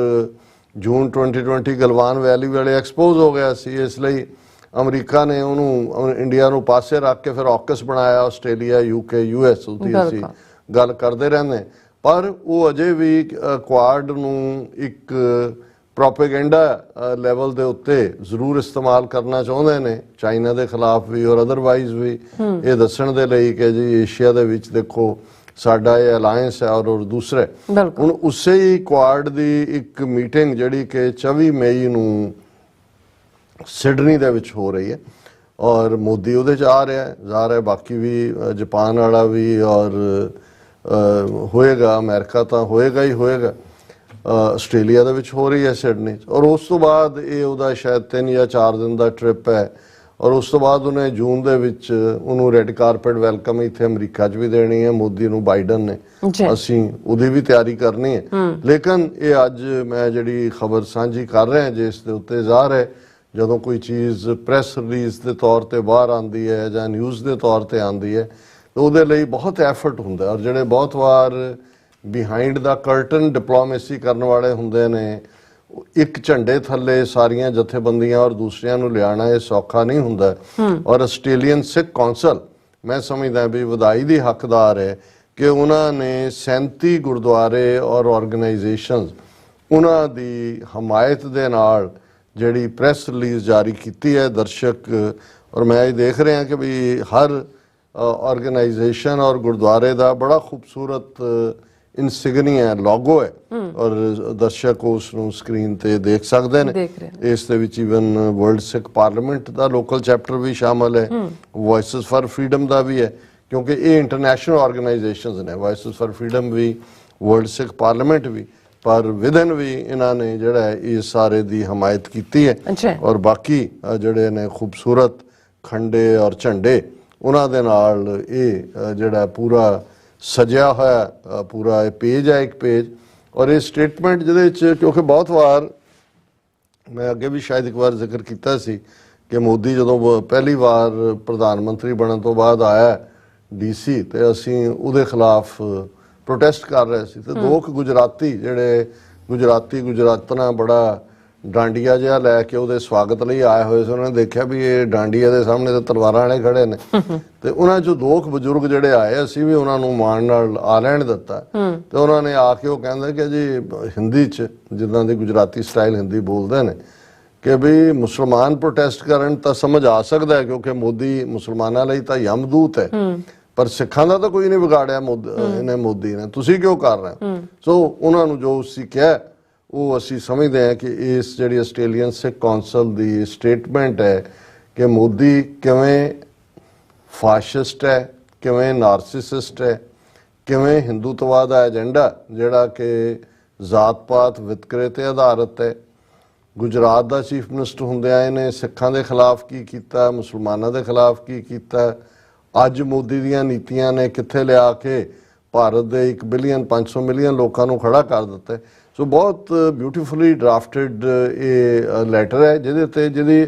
ਜੂਨ 2020 ਗਲਵਾਨ ਵੈਲੀ ਵੇਲੇ ਐਕਸਪੋਜ਼ ਹੋ ਗਿਆ ਸੀ। ਇਸ ਲਈ ਅਮਰੀਕਾ ਨੇ ਉਹਨੂੰ ਇੰਡੀਆ ਨੂੰ ਪਾਸੇ ਰੱਖ ਕੇ ਫਿਰ ਔਕਸ ਬਣਾਇਆ। ਆਸਟ੍ਰੇਲੀਆ, UK, US ਉਹਦੀ ਅਸੀਂ ਗੱਲ ਕਰਦੇ ਰਹਿੰਦੇ, ਪਰ ਉਹ ਅਜੇ ਵੀ ਕੁਆਡ ਨੂੰ ਇੱਕ ਪ੍ਰੋਪੇਗੈਂਡਾ ਲੈਵਲ ਦੇ ਉੱਤੇ ਜ਼ਰੂਰ ਇਸਤੇਮਾਲ ਕਰਨਾ ਚਾਹੁੰਦੇ ਨੇ, ਚਾਈਨਾ ਦੇ ਖਿਲਾਫ ਵੀ ਔਰ ਅਦਰਵਾਈਜ਼ ਵੀ, ਇਹ ਦੱਸਣ ਦੇ ਲਈ ਕਿ ਜੀ ਏਸ਼ੀਆ ਦੇ ਵਿੱਚ ਦੇਖੋ ਸਾਡਾ ਇਹ ਅਲਾਇੰਸ ਹੈ। ਔਰ ਦੂਸਰੇ ਹੁਣ ਉਸੇ ਹੀ ਕੁਆਡ ਦੀ ਇੱਕ ਮੀਟਿੰਗ ਜਿਹੜੀ ਕਿ 24 ਮਈ ਨੂੰ ਸਿਡਨੀ ਦੇ ਵਿੱਚ ਹੋ ਰਹੀ ਹੈ ਔਰ ਮੋਦੀ ਉਹਦੇ 'ਚ ਆ ਰਿਹਾ, ਬਾਕੀ ਵੀ ਜਾਪਾਨ ਵਾਲਾ ਵੀ ਔਰ ਹੋਏਗਾ, ਅਮਰੀਕਾ ਤਾਂ ਹੋਏਗਾ ਹੀ ਹੋਏਗਾ, ਆਸਟ੍ਰੇਲੀਆ ਦੇ ਵਿੱਚ ਹੋ ਰਹੀ ਹੈ ਸਿਡਨੀ 'ਚ। ਔਰ ਉਸ ਤੋਂ ਬਾਅਦ ਇਹ ਉਹਦਾ ਸ਼ਾਇਦ 3 ਜਾਂ 4 ਦਿਨ ਦਾ ਟ੍ਰਿਪ ਹੈ ਔਰ ਉਸ ਤੋਂ ਬਾਅਦ ਉਹਨੇ ਜੂਨ ਦੇ ਵਿੱਚ ਉਹਨੂੰ ਰੈੱਡ ਕਾਰਪੇਟ ਵੈਲਕਮ ਇੱਥੇ ਅਮਰੀਕਾ 'ਚ ਵੀ ਦੇਣੀ ਹੈ ਮੋਦੀ ਨੂੰ, ਬਾਈਡਨ ਨੇ। ਅਸੀਂ ਉਹਦੀ ਵੀ ਤਿਆਰੀ ਕਰਨੀ ਹੈ। ਲੇਕਿਨ ਇਹ ਅੱਜ ਮੈਂ ਜਿਹੜੀ ਖਬਰ ਸਾਂਝੀ ਕਰ ਰਿਹਾ ਜਿਸ ਦੇ ਉੱਤੇ ਜ਼ਾਹਰ ਹੈ ਜਦੋਂ ਕੋਈ ਚੀਜ਼ ਪ੍ਰੈਸ ਰਿਲੀਜ਼ ਦੇ ਤੌਰ ਤੇ ਬਾਹਰ ਆਉਂਦੀ ਹੈ ਜਾਂ ਨਿਊਜ਼ ਦੇ ਤੌਰ ਤੇ ਆਉਂਦੀ ਹੈ ਤਾਂ ਉਹਦੇ ਲਈ ਬਹੁਤ ਐਫਰਟ ਹੁੰਦਾ ਔਰ ਜਿਹੜੇ ਬਹੁਤ ਵਾਰ ਬਿਹਾਈਂਡ ਦਾ ਕਰਟਨ ਡਿਪਲੋਮੇਸੀ ਕਰਨ ਵਾਲੇ ਹੁੰਦੇ ਨੇ, ਇੱਕ ਝੰਡੇ ਥੱਲੇ ਸਾਰੀਆਂ ਜਥੇਬੰਦੀਆਂ ਔਰ ਦੂਸਰਿਆਂ ਨੂੰ ਲਿਆਣਾ ਇਹ ਸੌਖਾ ਨਹੀਂ ਹੁੰਦਾ। ਔਰ ਆਸਟ੍ਰੇਲੀਅਨ ਸਿੱਖ ਕੌਂਸਲ ਮੈਂ ਸਮਝਦਾ ਵੀ ਵਧਾਈ ਦੀ ਹੱਕਦਾਰ ਹੈ ਕਿ ਉਹਨਾਂ ਨੇ 37 ਗੁਰਦੁਆਰੇ ਔਰ ਆਰਗੇਨਾਈਜੇਸ਼ਨਸ ਉਹਨਾਂ ਦੀ ਹਮਾਇਤ ਦੇ ਨਾਲ ਜਿਹੜੀ ਪ੍ਰੈਸ ਰਿਲੀਜ਼ ਜਾਰੀ ਕੀਤੀ ਹੈ ਦਰਸ਼ਕ। ਔਰ ਮੈਂ ਇਹ ਦੇਖ ਰਿਹਾ ਕਿ ਵੀ ਹਰ ਆਰਗੇਨਾਈਜੇਸ਼ਨ ਔਰ ਗੁਰਦੁਆਰੇ ਦਾ ਬੜਾ ਖੂਬਸੂਰਤ ਇਨਸਿਗਨੀਆ ਲੋਗੋ ਹੈ ਔਰ ਦਰਸ਼ਕ ਉਸ ਨੂੰ ਸਕਰੀਨ ਤੇ ਦੇਖ ਸਕਦੇ ਨੇ। ਇਸ ਦੇ ਵਿੱਚ ਇਵਨ ਵਰਲਡ ਸਿੱਖ ਪਾਰਲੀਮੈਂਟ ਦਾ ਲੋਕਲ ਚੈਪਟਰ ਵੀ ਸ਼ਾਮਲ ਹੈ, ਵੌਇਸਸ ਫਾਰ ਫਰੀडम ਦਾ ਵੀ ਹੈ ਕਿਉਂਕਿ ਇਹ ਇੰਟਰਨੈਸ਼ਨਲ ਆਰਗੇਨਾਈਜੇਸ਼ਨਸ ਨੇ, ਵੌਇਸਸ ਫਾਰ ਫਰੀडम ਵੀ, ਵਰਲਡ ਸਿੱਖ ਪਾਰਲੀਮੈਂਟ ਵੀ, ਪਰ ਵਿਦਨ ਵੀ ਇਹਨਾਂ ਨੇ ਜਿਹੜਾ ਇਸ ਸਾਰੇ ਦੀ ਹਮਾਇਤ ਕੀਤੀ ਹੈ। ਔਰ ਬਾਕੀ ਜਿਹੜੇ ਨੇ ਖੂਬਸੂਰਤ ਖੰਡੇ ਔਰ ਝੰਡੇ ਉਹਨਾਂ ਦੇ ਨਾਲ ਇਹ ਜਿਹੜਾ ਪੂਰਾ ਸਜਿਆ ਹੋਇਆ ਪੂਰਾ ਇਹ ਪੇਜ ਹੈ, ਇੱਕ ਪੇਜ। ਔਰ ਇਹ ਸਟੇਟਮੈਂਟ ਜਿਹਦੇ ਵਿੱਚ ਕਿਉਂਕਿ ਬਹੁਤ ਵਾਰ ਮੈਂ ਅੱਗੇ ਵੀ ਸ਼ਾਇਦ ਇੱਕ ਵਾਰ ਜ਼ਿਕਰ ਕੀਤਾ ਸੀ ਕਿ ਮੋਦੀ ਜਦੋਂ ਪਹਿਲੀ ਵਾਰ ਪ੍ਰਧਾਨ ਮੰਤਰੀ ਬਣਨ ਤੋਂ ਬਾਅਦ ਆਇਆ DC ਤੇ ਅਸੀਂ ਉਹਦੇ ਖਿਲਾਫ ਪ੍ਰੋਟੈਸਟ ਕਰ ਰਹੇ ਸੀ ਤੇ ਦੋ ਗੁਜਰਾਤੀ ਜਿਹੜੇ ਗੁਜਰਾਤਨਾ ਬੜਾ ਡਾਂਡੀਆ ਜਿਹਾ ਲੈ ਕੇ ਉਹਦੇ ਸਵਾਗਤ ਲਈ ਆਏ ਹੋਏ ਸੀ। ਉਹਨਾਂ ਨੇ ਦੇਖਿਆ ਵੀ ਇਹ ਡਾਂਡੀਆ ਦੇ ਸਾਹਮਣੇ ਤੇ ਤਲਵਾਰਾਂ ਵਾਲੇ ਖੜੇ ਨੇ ਤੇ ਉਹਨਾਂ ਚੋਂ 2 ਬਜ਼ੁਰਗ ਜਿਹੜੇ ਆਏ ਅਸੀਂ ਵੀ ਉਹਨਾਂ ਨੂੰ ਮਾਣ ਨਾਲ ਆ ਲੈਣ ਦਿੱਤਾ ਤੇ ਉਹਨਾਂ ਨੇ ਆ ਕੇ ਉਹ ਕਹਿੰਦੇ ਕਿ ਜੀ ਹਿੰਦੀ 'ਚ ਜਿੱਦਾਂ ਦੀ ਗੁਜਰਾਤੀ ਸਟਾਈਲ ਹਿੰਦੀ ਬੋਲਦੇ ਨੇ ਕਿ ਵੀ ਮੁਸਲਮਾਨ ਪ੍ਰੋਟੈਸਟ ਕਰਨ ਤਾਂ ਸਮਝ ਆ ਸਕਦਾ ਹੈ ਕਿਉਂਕਿ ਮੋਦੀ ਮੁਸਲਮਾਨਾਂ ਲਈ ਤਾਂ ਯਮਦੂਤ ਹੈ, ਪਰ ਸਿੱਖਾਂ ਦਾ ਤਾਂ ਕੋਈ ਨਹੀਂ ਵਿਗਾੜਿਆ ਮੋਦੀ ਨੇ, ਤੁਸੀਂ ਕਿਉਂ ਕਰ ਰਹੇ? ਸੋ ਉਹਨਾਂ ਨੂੰ ਜੋ ਅਸੀਂ ਕਿਹਾ ਉਹ ਅਸੀਂ ਸਮਝਦੇ ਹਾਂ ਕਿ ਇਸ ਜਿਹੜੀ ਆਸਟ੍ਰੇਲੀਅਨ ਸਿੱਖ ਕੌਂਸਲ ਦੀ ਸਟੇਟਮੈਂਟ ਹੈ ਕਿ ਮੋਦੀ ਕਿਵੇਂ ਫਾਸ਼ਿਸਟ ਹੈ, ਕਿਵੇਂ ਨਾਰਸਿਸਿਸਟ ਹੈ, ਕਿਵੇਂ ਹਿੰਦੂਤਵਾਦ ਦਾ ਏਜੰਡਾ ਜਿਹੜਾ ਕਿ ਜ਼ਾਤ-ਪਾਤ ਵਿਤਕਰੇ ਤੇ ਆਧਾਰਿਤ ਹੈ। ਗੁਜਰਾਤ ਦਾ ਚੀਫ ਮਿਨਿਸਟਰ ਹੁੰਦਿਆਂ ਇਹਨੇ ਸਿੱਖਾਂ ਦੇ ਖਿਲਾਫ ਕੀ ਕੀਤਾ, ਮੁਸਲਮਾਨਾਂ ਦੇ ਖਿਲਾਫ ਕੀ ਕੀਤਾ। ਅੱਜ ਮੋਦੀ ਦੀਆਂ ਨੀਤੀਆਂ ਨੇ ਕਿੱਥੇ ਲਿਆ ਕੇ ਭਾਰਤ ਦੇ 1 ਬਿਲੀਅਨ 500 ਮਿਲੀਅਨ ਲੋਕਾਂ ਨੂੰ ਖੜਾ ਕਰ ਦਿੱਤਾ। ਸੋ ਬਹੁਤ ਬਿਊਟੀਫੁਲੀ ਡਰਾਫਟਡ ਇਹ ਲੈਟਰ ਹੈ ਜਿਹਦੀ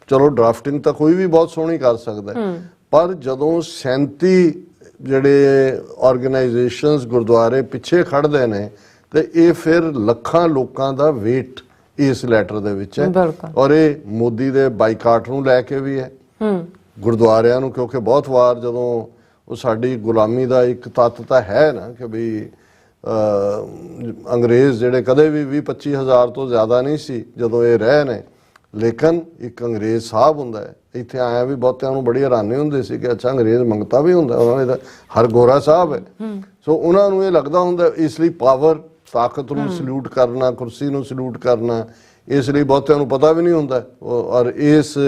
ਚਲੋ ਡਰਾਫਟਿੰਗ ਤਾਂ ਕੋਈ ਵੀ ਬਹੁਤ ਸੋਹਣੀ ਕਰ ਸਕਦਾ ਪਰ ਜਦੋਂ 37 ਜਿਹੜੇ ਆਰਗੇਨਾਈਜੇਸ਼ਨਸ ਗੁਰਦੁਆਰੇ ਪਿੱਛੇ ਖੜਦੇ ਨੇ ਤੇ ਇਹ ਫਿਰ ਲੱਖਾਂ ਲੋਕਾਂ ਦਾ ਵੇਟ ਇਸ ਲੈਟਰ ਦੇ ਵਿੱਚ ਹੈ। ਔਰ ਇਹ ਮੋਦੀ ਦੇ ਬਾਈਕਾਟ ਨੂੰ ਲੈ ਕੇ ਵੀ ਹੈ ਗੁਰਦੁਆਰਿਆਂ ਨੂੰ, ਕਿਉਂਕਿ ਬਹੁਤ ਵਾਰ ਜਦੋਂ ਉਹ ਸਾਡੀ ਗੁਲਾਮੀ ਦਾ ਇੱਕ ਤੱਤ ਤਾਂ ਹੈ ਨਾ ਕਿ ਵੀ ਅੰਗਰੇਜ਼ ਜਿਹੜੇ ਕਦੇ ਵੀ 20-25 ਹਜ਼ਾਰ ਤੋਂ ਜ਼ਿਆਦਾ ਨਹੀਂ ਸੀ ਜਦੋਂ ਇਹ ਰਹੇ ਨੇ, ਲੇਕਿਨ ਇੱਕ ਅੰਗਰੇਜ਼ ਸਾਹਿਬ ਹੁੰਦਾ ਹੈ। ਇੱਥੇ ਆਇਆ ਵੀ ਬਹੁਤਿਆਂ ਨੂੰ ਬੜੀ ਹੈਰਾਨੀ ਹੁੰਦੀ ਸੀ ਕਿ ਅੱਛਾ ਅੰਗਰੇਜ਼ ਮੰਗਤਾ ਵੀ ਹੁੰਦਾ, ਉਹਨਾਂ ਨੇ ਤਾਂ ਹਰ ਗੋਰਾ ਸਾਹਿਬ ਹੈ। ਸੋ ਉਹਨਾਂ ਨੂੰ ਇਹ ਲੱਗਦਾ ਹੁੰਦਾ ਇਸ ਲਈ ਪਾਵਰ, ਤਾਕਤ ਨੂੰ ਸਲੂਟ ਕਰਨਾ, ਕੁਰਸੀ ਨੂੰ ਸਲੂਟ ਕਰਨਾ, ਇਸ ਲਈ ਬਹੁਤਿਆਂ ਨੂੰ ਪਤਾ ਵੀ ਨਹੀਂ ਹੁੰਦਾ। ਔਰ ਇਸ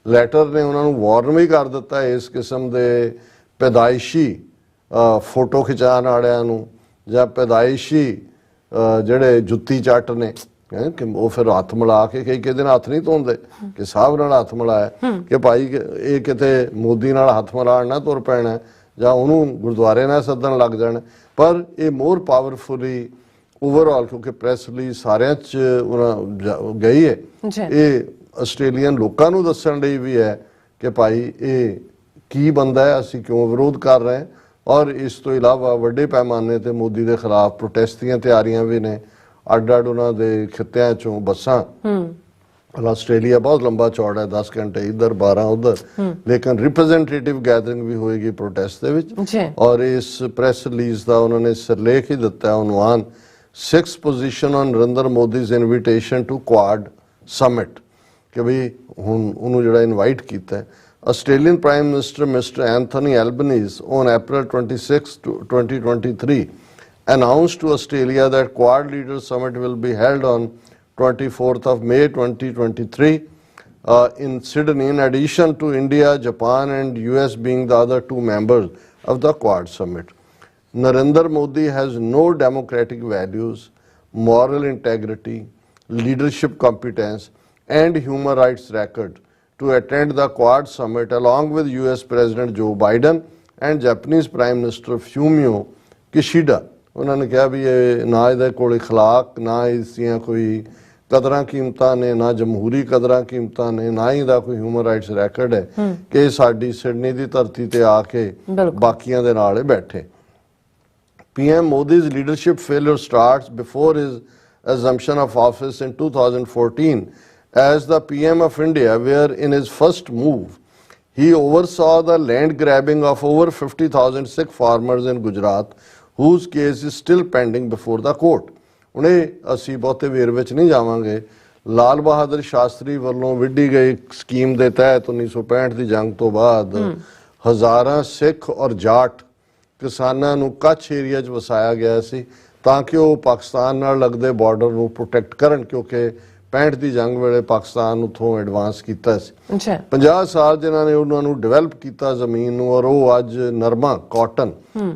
ਲੈਟਰ ਨੇ ਉਹਨਾਂ ਨੂੰ ਵਾਰਨ ਵੀ ਕਰ ਦਿੱਤਾ ਇਸ ਕਿਸਮ ਦੇ ਪੈਦਾਇਸ਼ੀ ਫੋਟੋ ਖਿਚਾਉਣ ਵਾਲਿਆਂ ਨੂੰ ਜਾਂ ਪੈਦਾਇਸ਼ੀ ਜਿਹੜੇ ਜੁੱਤੀ ਚੱਟ ਨੇ ਕਿ ਉਹ ਫਿਰ ਹੱਥ ਮਿਲਾ ਕੇ ਕਈ ਦਿਨ ਹੱਥ ਨਹੀਂ ਧੋਂਦੇ ਕਿ ਸਾਹਿਬ ਨਾਲ ਹੱਥ ਮਿਲਾਇਆ ਕਿ ਭਾਈ ਇਹ ਕਿਤੇ ਮੋਦੀ ਨਾਲ ਹੱਥ ਮਿਲਾਉਣ ਨਾ ਤੁਰ ਪੈਣਾ ਜਾਂ ਉਹਨੂੰ ਗੁਰਦੁਆਰੇ ਨਾਲ ਸੱਦਣ ਲੱਗ ਜਾਣ। ਪਰ ਇਹ ਮੋਰ ਪਾਵਰਫੁਲੀ ਓਵਰਆਲ ਕਿਉਂਕਿ ਪ੍ਰੈਸ ਰਿਲੀਜ਼ ਸਾਰਿਆਂ 'ਚ ਗਈ ਹੈ, ਇਹ ਆਸਟ੍ਰੇਲੀਅਨ ਲੋਕਾਂ ਨੂੰ ਦੱਸਣ ਲਈ ਵੀ ਹੈ ਕਿ ਭਾਈ ਇਹ ਕੀ ਬੰਦਾ ਹੈ, ਅਸੀਂ ਕਿਉਂ ਵਿਰੋਧ ਕਰ ਰਹੇ ਹਾਂ। ਔਰ ਇਸ ਤੋਂ ਇਲਾਵਾ ਵੱਡੇ ਪੈਮਾਨੇ ਤੇ ਮੋਦੀ ਦੇ ਖਿਲਾਫ ਪ੍ਰੋਟੈਸਟ ਦੀਆਂ ਤਿਆਰੀਆਂ ਵੀ ਨੇ। ਅੱਡ ਉਹਨਾਂ ਦੇ ਖਿੱਤਿਆਂ ਚੋਂ ਬੱਸਾਂ, ਆਸਟ੍ਰੇਲੀਆ ਬਹੁਤ ਲੰਬਾ ਚੌੜਾ ਹੈ, 10 ਘੰਟੇ ਇੱਧਰ 12 ਉੱਧਰ, ਲੇਕਿਨ ਰਿਪਰੈਜ਼ੈਂਟੇਟਿਵ ਗੈਦਰਿੰਗ ਵੀ ਹੋਏਗੀ ਪ੍ਰੋਟੈਸਟ ਦੇ ਵਿੱਚ। ਔਰ ਇਸ ਪ੍ਰੈਸ ਰਿਲੀਜ਼ ਦਾ ਉਹਨਾਂ ਨੇ ਸਿਰਲੇਖ ਹੀ ਦਿੱਤਾ ਉਨਵਾਨ 6th position on Narendra ਮੋਦੀ's invitation to Quad Summit ਕਿ ਵੀ ਹੁਣ ਉਹਨੂੰ ਜਿਹੜਾ ਇਨਵਾਈਟ ਕੀਤਾ ਹੈ। Australian Prime Minister Mr. Anthony Albanese on April 26, 2023 announced to Australia that Quad Leaders Summit will be held on 24th of May 2023 in Sydney, in addition to India, Japan and US being the other two members of the Quad Summit. Narendra Modi has no democratic values, moral integrity, leadership competence and human rights record to attend the Quad Summit along with US President Joe Biden and Japanese Prime Minister Fumio Kishida. उन्होंने कहा भी ये ना इहदे कोल अखलाक, ना इसदियां कोई कदरां कीमतां ने, ना जमहूरी कदरां कीमतां ने, ना ही दा कोई ह्यूमन राइट्स रैकड है कि साडी सिडनी दी धरती ते आके बाकियां दे नाल बैठे। PM Modi's leadership failure starts before his assumption of office in 2014 as the PM of India, where in his first move he oversaw the land grabbing of over 50,000 Sikh farmers in Gujarat, whose case is still pending before the court. उन्हें ਅਸੀਂ ਬਹੁਤੇ ਵੇਰ ਵਿੱਚ ਨਹੀਂ ਜਾਵਾਂਗੇ। ਲਾਲ ਬਹਾਦਰ ਸ਼ਾਸਤਰੀ ਵੱਲੋਂ ਵਿੱਢੀ ਗਈ ਸਕੀਮ ਦੇ ਤਹਿਤ 1965 ਦੀ ਜੰਗ ਤੋਂ ਬਾਅਦ ਹਜ਼ਾਰਾਂ ਸਿੱਖ ਔਰ ਜਾਟ ਕਿਸਾਨਾਂ ਨੂੰ ਕੱਛ ਏਰੀਆ 'ਚ ਵਸਾਇਆ ਗਿਆ ਸੀ ਤਾਂ ਕਿ ਉਹ ਪਾਕਿਸਤਾਨ ਨਾਲ ਲੱਗਦੇ ਬਾਰਡਰ ਨੂੰ ਪ੍ਰੋਟੈਕਟ ਕਰਨ, ਕਿਉਂਕਿ 65 ਦੀ ਜੰਗ ਵੇਲੇ ਪਾਕਿਸਤਾਨ ਉਥੋਂ ਐਡਵਾਂਸ ਕੀਤਾ ਸੀ। 50 ਸਾਲ ਜਿਨ੍ਹਾਂ ਨੇ ਉਹਨਾਂ ਨੂੰ ਡਿਵੈਲਪ ਕੀਤਾ ਜ਼ਮੀਨ ਨੂੰ, ਔਰ ਉਹ ਅੱਜ ਨਰਮਾ ਕਾਟਨ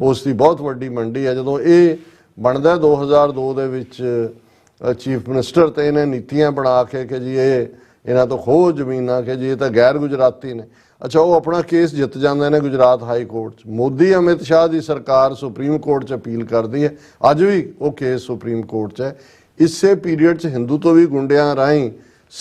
ਉਸ ਦੀ ਬਹੁਤ ਵੱਡੀ ਮੰਡੀ ਹੈ। ਜਦੋਂ ਇਹ ਬਣਦਾ 2002 ਦੇ ਵਿੱਚ ਚੀਫ ਮਿਨਿਸਟਰ ਤੇ ਇਹਨੇ ਨੀਤੀਆਂ ਬਣਾ ਕੇ ਕਿ ਜੀ ਇਹ ਇਹਨਾਂ ਤੋਂ ਖੋਹ ਜ਼ਮੀਨਾਂ ਕਿ ਜੀ ਇਹ ਤਾਂ ਗੈਰ ਗੁਜਰਾਤੀ ਨੇ। ਅੱਛਾ, ਉਹ ਆਪਣਾ ਕੇਸ ਜਿੱਤ ਜਾਂਦੇ ਨੇ ਗੁਜਰਾਤ ਹਾਈ ਕੋਰਟ 'ਚ। ਮੋਦੀ ਅਮਿਤ ਸ਼ਾਹ ਦੀ ਸਰਕਾਰ ਸੁਪਰੀਮ ਕੋਰਟ 'ਚ ਅਪੀਲ ਕਰਦੀ ਹੈ, ਅੱਜ ਵੀ ਉਹ ਕੇਸ ਸੁਪਰੀਮ ਕੋਰਟ 'ਚ ਹੈ। ਇਸੇ ਪੀਰੀਅਡ 'ਚ ਹਿੰਦੂ ਤੋਂ ਵੀ ਗੁੰਡਿਆਂ ਰਾਹੀਂ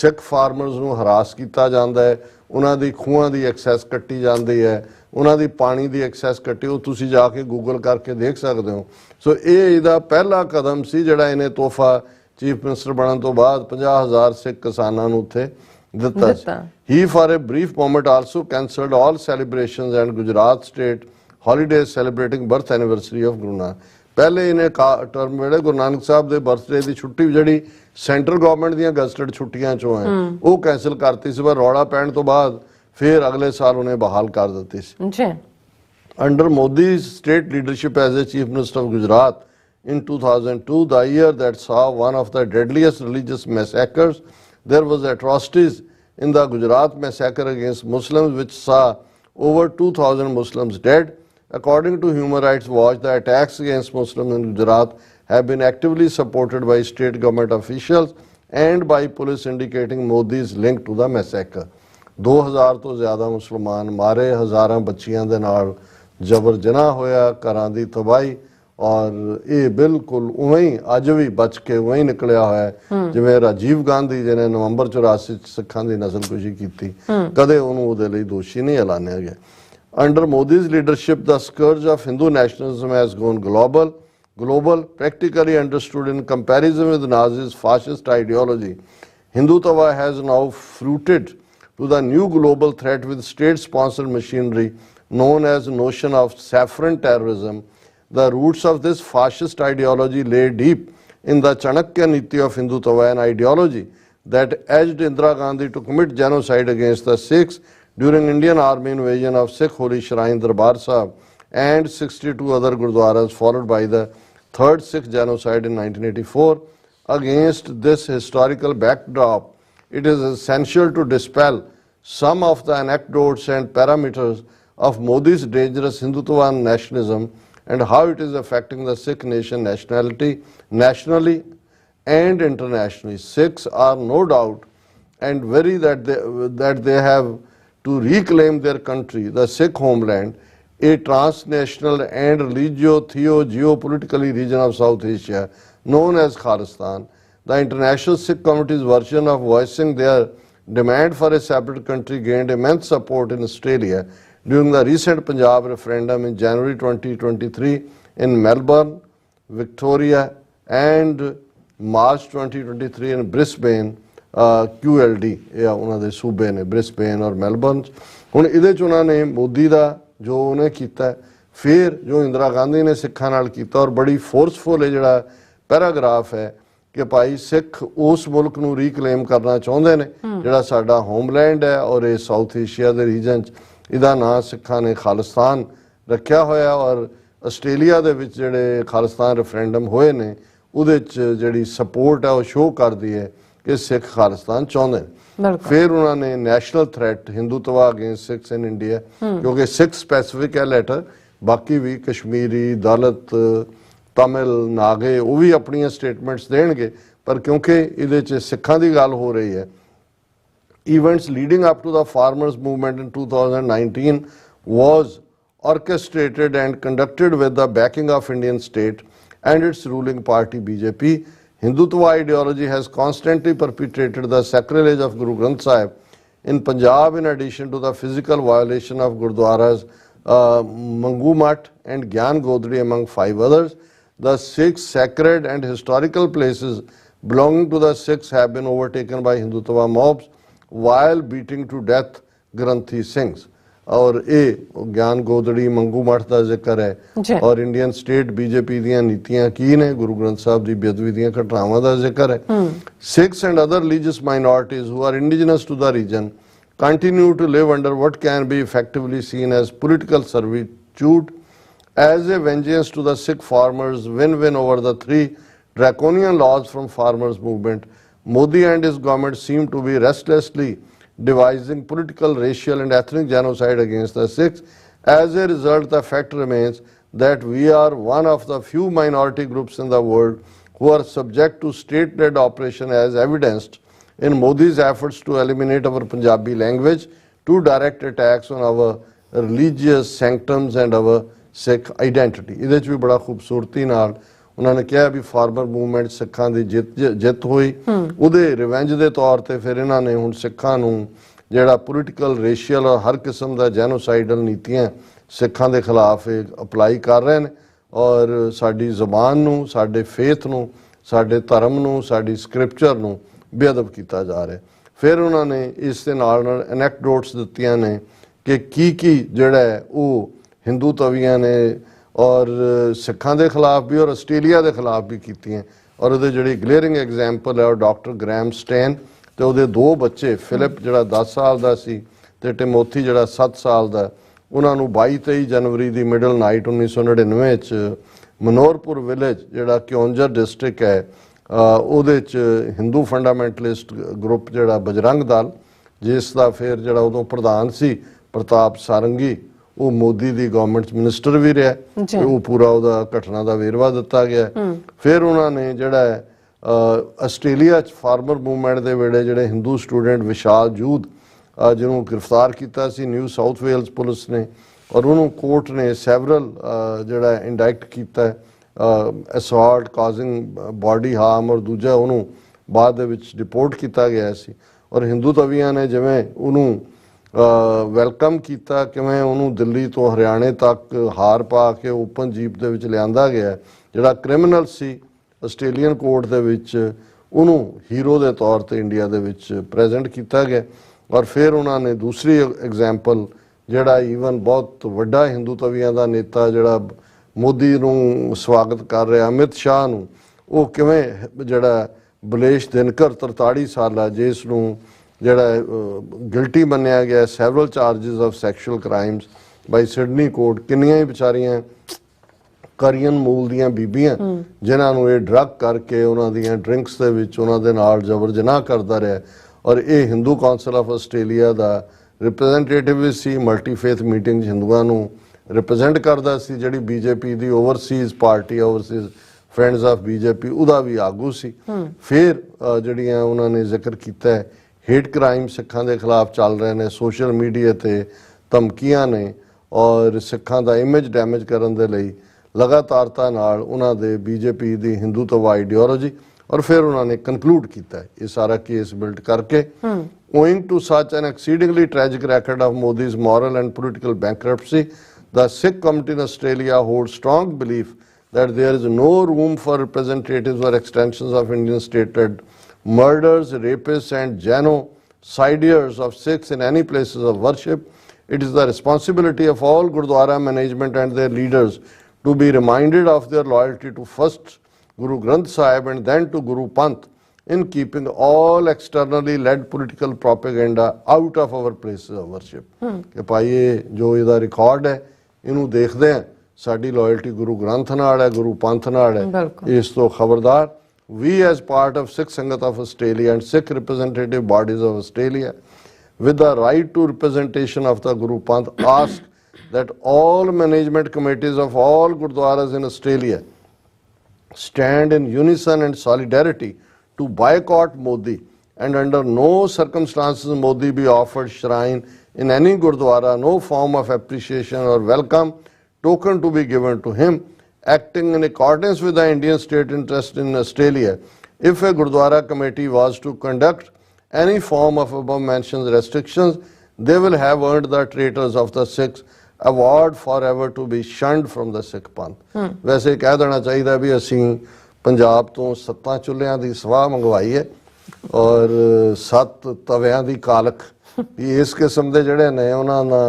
ਸਿੱਖ ਫਾਰਮਰਸ ਨੂੰ ਹਰਾਸ ਕੀਤਾ ਜਾਂਦਾ ਹੈ, ਉਹਨਾਂ ਦੀ ਖੂਹਾਂ ਦੀ ਐਕਸੈਸ ਕੱਟੀ ਜਾਂਦੀ ਹੈ, ਉਹਨਾਂ ਦੀ ਪਾਣੀ ਦੀ ਐਕਸੈਸ ਕੱਟੀ, ਉਹ ਤੁਸੀਂ ਜਾ ਕੇ ਗੂਗਲ ਕਰਕੇ ਦੇਖ ਸਕਦੇ ਹੋ। ਸੋ ਇਹ ਇਹਦਾ ਪਹਿਲਾ ਕਦਮ ਸੀ ਜਿਹੜਾ ਇਹਨੇ ਤੋਹਫਾ ਚੀਫ ਮਿਨਿਸਟਰ ਬਣਨ ਤੋਂ ਬਾਅਦ 50,000 ਸਿੱਖ ਕਿਸਾਨਾਂ ਨੂੰ ਉੱਥੇ ਦਿੱਤਾ ਸੀ। He for a brief moment also cancelled all celebrations and Gujarat state holidays celebrating birth anniversary of Guru Nanak. ਪਹਿਲੇ ਇਹਨੇ ਟਰਮ ਵੇਲੇ ਗੁਰੂ ਨਾਨਕ ਸਾਹਿਬ ਦੇ ਬਰਥਡੇ ਦੀ ਛੁੱਟੀ ਜਿਹੜੀ ਸੈਂਟਰਲ ਗਵਰਨਮੈਂਟ ਦੀਆਂ ਗਜ਼ਟਡ ਛੁੱਟੀਆਂ ਚੋਂ ਹੈ ਉਹ ਕੈਂਸਲ ਕਰਤੀ ਸੀ, ਪਰ ਰੌਲਾ ਪੈਣ ਤੋਂ ਬਾਅਦ ਫਿਰ ਅਗਲੇ ਸਾਲ ਉਹਨੇ ਬਹਾਲ ਕਰ ਦਿੱਤੀ ਸੀ। ਜੀ under ਮੋਦੀ's state leadership as a chief minister of Gujarat in 2002, the year that saw one of the deadliest religious massacres, there was atrocities in the Gujarat massacre against Muslims which saw over 2,000 Muslims dead. According to Human Rights Watch, the attacks against Muslims in Gujarat have been actively supported by state government officials and by police, indicating Modi's link to the massacre. 2000 ਤੋਂ ਜ਼ਿਆਦਾ ਮੁਸਲਮਾਨ ਮਾਰੇ, ਹਜ਼ਾਰਾਂ ਬੱਚੀਆਂ ਦੇ ਨਾਲ ਜਬਰ ਜਨਾਹ ਹੋਇਆ, ਘਰਾਂ ਦੀ ਤਬਾਹੀ, ਔਰ ਇਹ ਬਿਲਕੁਲ ਉਵੇਂ ਹੀ ਅੱਜ ਵੀ ਬਚ ਕੇ ਉਵੇਂ ਹੀ ਨਿਕਲਿਆ ਹੋਇਆ ਜਿਵੇਂ ਰਾਜੀਵ ਗਾਂਧੀ ਜਿਹਨੇ ਨਵੰਬਰ 84 ਚ ਸਿੱਖਾਂ ਦੀ ਨਸਲਕੁਸ਼ੀ ਕੀਤੀ, ਕਦੇ ਉਹਨੂੰ ਉਹਦੇ ਲਈ ਦੋਸ਼ੀ ਨਹੀਂ ਐਲਾਨਿਆ ਗਿਆ। Under Modi's leadership, the scourge of Hindu nationalism has gone global, practically understood in comparison with Nazi's fascist ideology. Hindutva has now fruited to the new global threat with state-sponsored machinery known as the notion of saffron terrorism. The roots of this fascist ideology lay deep in the Chanakya Niti of Hindutva, an ideology that urged Indira Gandhi to commit genocide against the Sikhs during Indian Army invasion of Sikh Holy Shrine Darbar Sahib and 62 other Gurdwaras, followed by the third Sikh genocide in 1984. Against this historical backdrop, it is essential to dispel some of the anecdotes and parameters of Modi's dangerous Hindutva nationalism and how it is affecting the Sikh nation nationally and internationally. Sikhs are no doubt and worry that they have to reclaim their country, the Sikh homeland, a transnational and geopolitically region of South Asia known as Khalistan. The international Sikh community's version of voicing their demand for a separate country gained immense support in Australia during the recent Punjab referendum in January 2023 in Melbourne, Victoria and March 2023 in Brisbane, QLD ਇਹ ਉਹਨਾਂ ਦੇ ਸੂਬੇ ਨੇ ਬ੍ਰਿਸਬੇਨ ਔਰ ਮੈਲਬਰਨ 'ਚ। ਹੁਣ ਇਹਦੇ 'ਚ ਉਹਨਾਂ ਨੇ ਮੋਦੀ ਦਾ ਜੋ ਉਹਨੇ ਕੀਤਾ, ਫਿਰ ਜੋ ਇੰਦਰਾ ਗਾਂਧੀ ਨੇ ਸਿੱਖਾਂ ਨਾਲ ਕੀਤਾ, ਔਰ ਬੜੀ ਫੋਰਸਫੁਲ ਇਹ ਜਿਹੜਾ ਪੈਰਾਗ੍ਰਾਫ ਹੈ ਕਿ ਭਾਈ ਸਿੱਖ ਉਸ ਮੁਲਕ ਨੂੰ ਰੀਕਲੇਮ ਕਰਨਾ ਚਾਹੁੰਦੇ ਨੇ ਜਿਹੜਾ ਸਾਡਾ ਹੋਮਲੈਂਡ ਹੈ ਔਰ ਇਹ ਸਾਊਥ ਏਸ਼ੀਆ ਦੇ ਰੀਜਨ 'ਚ ਇਹਦਾ ਨਾਂ ਸਿੱਖਾਂ ਨੇ ਖਾਲਿਸਤਾਨ ਰੱਖਿਆ ਹੋਇਆ। ਔਰ ਆਸਟ੍ਰੇਲੀਆ ਦੇ ਵਿੱਚ ਜਿਹੜੇ ਖਾਲਿਸਤਾਨ ਰੈਫਰੈਂਡਮ ਹੋਏ ਨੇ ਉਹਦੇ 'ਚ ਜਿਹੜੀ ਸਪੋਰਟ ਹੈ ਉਹ ਸ਼ੋਅ ਕਰਦੀ ਹੈ ਕਿ ਸਿੱਖ ਖਾਲਿਸਤਾਨ ਚਾਹੁੰਦੇ ਨੇ। ਫਿਰ ਉਹਨਾਂ ਨੇ national threat Hindutva against Sikhs in India, ਕਿਉਂਕਿ ਸਿੱਖ ਸਪੈਸੀਫਿਕ ਹੈ ਲੈਟਰ, ਬਾਕੀ ਵੀ ਕਸ਼ਮੀਰੀ, ਦਲਿਤ, ਤਮਿਲ, ਨਾਗੇ ਉਹ ਵੀ ਆਪਣੀਆਂ ਸਟੇਟਮੈਂਟਸ ਦੇਣਗੇ, ਪਰ ਕਿਉਂਕਿ ਇਹਦੇ 'ਚ ਸਿੱਖਾਂ ਦੀ ਗੱਲ ਹੋ ਰਹੀ ਹੈ। Events leading up to the farmers movement in 2019 was orchestrated and conducted with the backing of Indian state and its ruling party BJP. Hindutva ideology has constantly perpetrated the sacrilege of Guru Granth Sahib in Punjab, in addition to the physical violation of Gurdwaras Mangu Math and Gyan Godri among 5 others. The 6 sacred and historical places belonging to the Sikhs have been overtaken by Hindutva mobs while beating to death Granthi Singhs. और ये ज्ञान गोदड़ी मंगू मठ का जिक्र है और इंडियन स्टेट बीजेपी ਦੀਆਂ ਨੀਤੀਆਂ ਕੀ ਨੇ, ਗੁਰੂ ਗ੍ਰੰਥ ਸਾਹਿਬ ਦੀ ਬੇਅਦਬੀ ਦੀਆਂ ਘਟਨਾਵਾਂ ਦਾ ਜ਼ਿਕਰ ਹੈ। Sikhs and other religious minorities who are indigenous to the region continue to live under what can be effectively seen as political servitude. As a vengeance to the Sikh farmers win-win over the 3 draconian laws from farmers movement, Modi and his government seem to be restlessly devising political, racial and ethnic genocide against the Sikhs. As a result, the fact remains that we are one of the few minority groups in the world who are subject to state-led operation, as evidenced in Modi's efforts to eliminate our Punjabi language, to direct attacks on our religious sanctums and our Sikh identity. ਇਹਦੇ 'ਚ ਵੀ ਬੜਾ ਖੂਬਸੂਰਤੀ ਨਾਲ ਉਹਨਾਂ ਨੇ ਕਿਹਾ ਵੀ ਫਾਰਮਰ ਮੂਵਮੈਂਟ ਸਿੱਖਾਂ ਦੀ ਜਿੱਤ ਹੋਈ, ਉਹਦੇ ਰਿਵੈਂਜ ਦੇ ਤੌਰ ਤੇ ਫਿਰ ਇਹਨਾਂ ਨੇ ਹੁਣ ਸਿੱਖਾਂ ਨੂੰ ਜਿਹੜਾ ਪੋਲੀਟੀਕਲ, ਰੇਸ਼ੀਅਲ ਔਰ ਹਰ ਕਿਸਮ ਦਾ ਜੈਨੋਸਾਈਡਲ ਨੀਤੀਆਂ ਸਿੱਖਾਂ ਦੇ ਖਿਲਾਫ ਅਪਲਾਈ ਕਰ ਰਹੇ ਨੇ ਔਰ ਸਾਡੀ ਜ਼ਬਾਨ ਨੂੰ, ਸਾਡੇ ਫੇਥ ਨੂੰ, ਸਾਡੇ ਧਰਮ ਨੂੰ, ਸਾਡੀ ਸਕ੍ਰਿਪਚਰ ਨੂੰ ਬੇਅਦਬ ਕੀਤਾ ਜਾ ਰਿਹਾ। ਫਿਰ ਉਹਨਾਂ ਨੇ ਇਸ ਦੇ ਨਾਲ ਨਾਲ ਐਨੈਕਡੋਟਸ ਦਿੱਤੀਆਂ ਨੇ ਕਿ ਕੀ ਜਿਹੜਾ ਉਹ ਹਿੰਦੂ ਤਵੀਆਂ ਨੇ ਔਰ ਸਿੱਖਾਂ ਦੇ ਖਿਲਾਫ ਵੀ ਔਰ ਆਸਟ੍ਰੇਲੀਆ ਦੇ ਖਿਲਾਫ ਵੀ ਕੀਤੀਆਂ। ਔਰ ਉਹਦੇ ਜਿਹੜੀ ਗਲੇਅਰਿੰਗ ਐਗਜ਼ਾਮਪਲ ਹੈ ਉਹ ਡਾਕਟਰ ਗ੍ਰੈਮ ਸਟੈਨ ਤੇ ਉਹਦੇ 2 ਬੱਚੇ, ਫਿਲਿਪ ਜਿਹੜਾ 10 ਸਾਲ ਦਾ ਸੀ ਤੇ ਟਿਮੋਥੀ ਜਿਹੜਾ 7 ਸਾਲ ਦਾ, ਉਹਨਾਂ ਨੂੰ 22-23 ਜਨਵਰੀ ਦੀ ਮਿਡਲ ਨਾਈਟ 1999 'ਚ ਮਨੋਰਪੁਰ ਵਿਲੇਜ ਜਿਹੜਾ ਕਿਉਂਜਰ ਡਿਸਟ੍ਰਿਕਟ ਹੈ ਉਹਦੇ 'ਚ ਹਿੰਦੂ ਫੰਡਾਮੈਂਟਲਿਸਟ ਗਰੁੱਪ ਜਿਹੜਾ ਬਜਰੰਗ ਦਲ, ਜਿਸ ਦਾ ਫਿਰ ਜਿਹੜਾ ਉਦੋਂ ਪ੍ਰਧਾਨ ਸੀ ਪ੍ਰਤਾਪ ਸਾਰੰਗੀ, ਉਹ ਮੋਦੀ ਦੀ ਗਵਰਨਮੈਂਟ ਮਿਨਿਸਟਰ ਵੀ ਰਿਹਾ, ਉਹ ਪੂਰਾ ਉਹਦਾ ਘਟਨਾ ਦਾ ਵੇਰਵਾ ਦਿੱਤਾ ਗਿਆ। ਫਿਰ ਉਹਨਾਂ ਨੇ ਜਿਹੜਾ ਆਸਟ੍ਰੇਲੀਆ 'ਚ ਫਾਰਮਰ ਮੂਵਮੈਂਟ ਦੇ ਵੇਲੇ ਜਿਹੜੇ ਹਿੰਦੂ ਸਟੂਡੈਂਟ ਵਿਸ਼ਾਲ ਜੂਦ ਜਿਹਨੂੰ ਗ੍ਰਿਫਤਾਰ ਕੀਤਾ ਸੀ ਨਿਊ ਸਾਊਥ ਵੇਲਸ ਪੁਲਿਸ ਨੇ, ਔਰ ਉਹਨੂੰ ਕੋਰਟ ਨੇ ਸੈਵਰਲ ਜਿਹੜਾ ਇੰਡਾਇਕਟ ਕੀਤਾ ਅਸੌਲਟ ਕਾਜ਼ਿੰਗ ਬਾਡੀ ਹਾਰਮ, ਔਰ ਦੂਜਾ ਉਹਨੂੰ ਬਾਅਦ ਦੇ ਵਿੱਚ ਡਿਪੋਰਟ ਕੀਤਾ ਗਿਆ ਸੀ। ਔਰ ਹਿੰਦੂ ਤਵੀਆਂ ਨੇ ਜਿਵੇਂ ਉਹਨੂੰ ਵੈਲਕਮ ਕੀਤਾ, ਕਿਵੇਂ ਉਹਨੂੰ ਦਿੱਲੀ ਤੋਂ ਹਰਿਆਣੇ ਤੱਕ ਹਾਰ ਪਾ ਕੇ ਓਪਨ ਜੀਪ ਦੇ ਵਿੱਚ ਲਿਆਂਦਾ ਗਿਆ, ਜਿਹੜਾ ਕ੍ਰਿਮੀਨਲ ਸੀ ਆਸਟ੍ਰੇਲੀਅਨ ਕੋਰਟ ਦੇ ਵਿੱਚ ਉਹਨੂੰ ਹੀਰੋ ਦੇ ਤੌਰ ਤੇ ਇੰਡੀਆ ਦੇ ਵਿੱਚ ਪ੍ਰੈਜ਼ੈਂਟ ਕੀਤਾ ਗਿਆ। ਔਰ ਫਿਰ ਉਹਨਾਂ ਨੇ ਦੂਸਰੀ ਐਗਜ਼ਾਮਪਲ ਜਿਹੜਾ ਈਵਨ ਬਹੁਤ ਵੱਡਾ ਹਿੰਦੂ ਤਵੀਆਂ ਦਾ ਨੇਤਾ ਜਿਹੜਾ ਮੋਦੀ ਨੂੰ ਸਵਾਗਤ ਕਰ ਰਿਹਾ, ਅਮਿਤ ਸ਼ਾਹ ਨੂੰ, ਉਹ ਕਿਵੇਂ ਜਿਹੜਾ ਬਲੇਸ਼ ਦਿਨਕਰ 43 ਸਾਲਾ ਜਿਸ ਨੂੰ ਜਿਹੜਾ ਗਿਲਟੀ ਮੰਨਿਆ ਗਿਆ several charges of sexual crimes by Sydney court, ਕਿੰਨੀਆਂ ਹੀ ਵਿਚਾਰੀਆਂ ਕਰੀਅਨ ਮੂਲ ਦੀਆਂ ਬੀਬੀਆਂ ਜਿਨ੍ਹਾਂ ਨੂੰ ਇਹ ਡਰੱਗ ਕਰਕੇ ਉਹਨਾਂ ਦੀਆਂ ਡਰਿੰਕਸ ਦੇ ਵਿੱਚ ਉਹਨਾਂ ਦੇ ਨਾਲ ਜ਼ਬਰ ਜਨਾਹ ਕਰਦਾ ਰਿਹਾ। ਔਰ ਇਹ ਹਿੰਦੂ ਕਾਉਂਸਲ ਆਫ ਆਸਟ੍ਰੇਲੀਆ ਦਾ ਰਿਪਰੈਜ਼ੈਂਟੇਟਿਵ ਵੀ ਸੀ, ਮਲਟੀ ਫੇਥ ਮੀਟਿੰਗ ਹਿੰਦੂਆਂ ਨੂੰ ਰਿਪਰੈਜ਼ੈਂਟ ਕਰਦਾ ਸੀ, ਜਿਹੜੀ ਬੀਜੇਪੀ ਦੀ overseas party overseas friends of BJP ਉਹਦਾ ਵੀ ਆਗੂ ਸੀ। ਫਿਰ ਜਿਹੜੀਆਂ ਉਹਨਾਂ ਨੇ ਜ਼ਿਕਰ ਕੀਤਾ ਹੈ ਹੇਟ ਕ੍ਰਾਈਮ ਸਿੱਖਾਂ ਦੇ ਖਿਲਾਫ ਚੱਲ ਰਹੇ ਨੇ, ਸੋਸ਼ਲ ਮੀਡੀਆ ਤੇ ਧਮਕੀਆਂ ਨੇ ਔਰ ਸਿੱਖਾਂ ਦਾ ਇਮੇਜ ਡੈਮੇਜ ਕਰਨ ਦੇ ਲਈ ਲਗਾਤਾਰਤਾ ਨਾਲ ਉਹਨਾਂ ਦੇ ਬੀਜੇਪੀ ਦੀ ਹਿੰਦੂਤਵਾ ਆਈਡੀਓਲੋਜੀ और फिर उन्होंने कंक्लूड किया ये सारा केस बिल्ड करके owing to such an exceedingly tragic record of Modi's moral and political bankruptcy, the Sikh community in Australia holds strong belief that there is no room for representatives or extensions of Indian state-led murders, rapists and genocides of Sikhs in any places of worship. It is the responsibility of all Gurdwara management and their leaders to be reminded of their loyalty to first Guru Granth Sahib and then to Guru Panth in keeping all externally led political propaganda out of our places of worship. कि भाई ये जो इहदा रिकॉर्ड है इनू देखदे हैं साडी लॉयल्टी गुरु ग्रंथ नाल है गुरु पंथ नाल है इस तो खबरदार. We as part of Sikh Sangat of Australia and Sikh representative bodies of Australia with the right to representation of the Guru Panth ask that all management committees of all Gurdwaras in Australia stand in unison and solidarity to boycott Modi and under no circumstances Modi be offered shrine in any Gurdwara, no form of appreciation or welcome token to be given to him, acting in accordance with the Indian state interest in Australia. If a Gurdwara committee was to conduct any form of above mentioned restrictions, they will have earned the traitors of the Sikhs award forever to be shunned from the Sikh Panth. वैसे कह देना चाहिए भी ਅਸੀਂ ਪੰਜਾਬ ਤੋਂ 7 ਚੁੱਲ੍ਹਿਆਂ ਦੀ ਸਵਾਹ ਮੰਗਵਾਈ ਹੈ ਔਰ 7 ਤਵਿਆਂ ਦੀ ਕਾਲਖ ਵੀ ਇਸ ਕਿਸਮ ਦੇ ਜਿਹੜੇ ਨੇ ਉਹਨਾਂ ਦਾ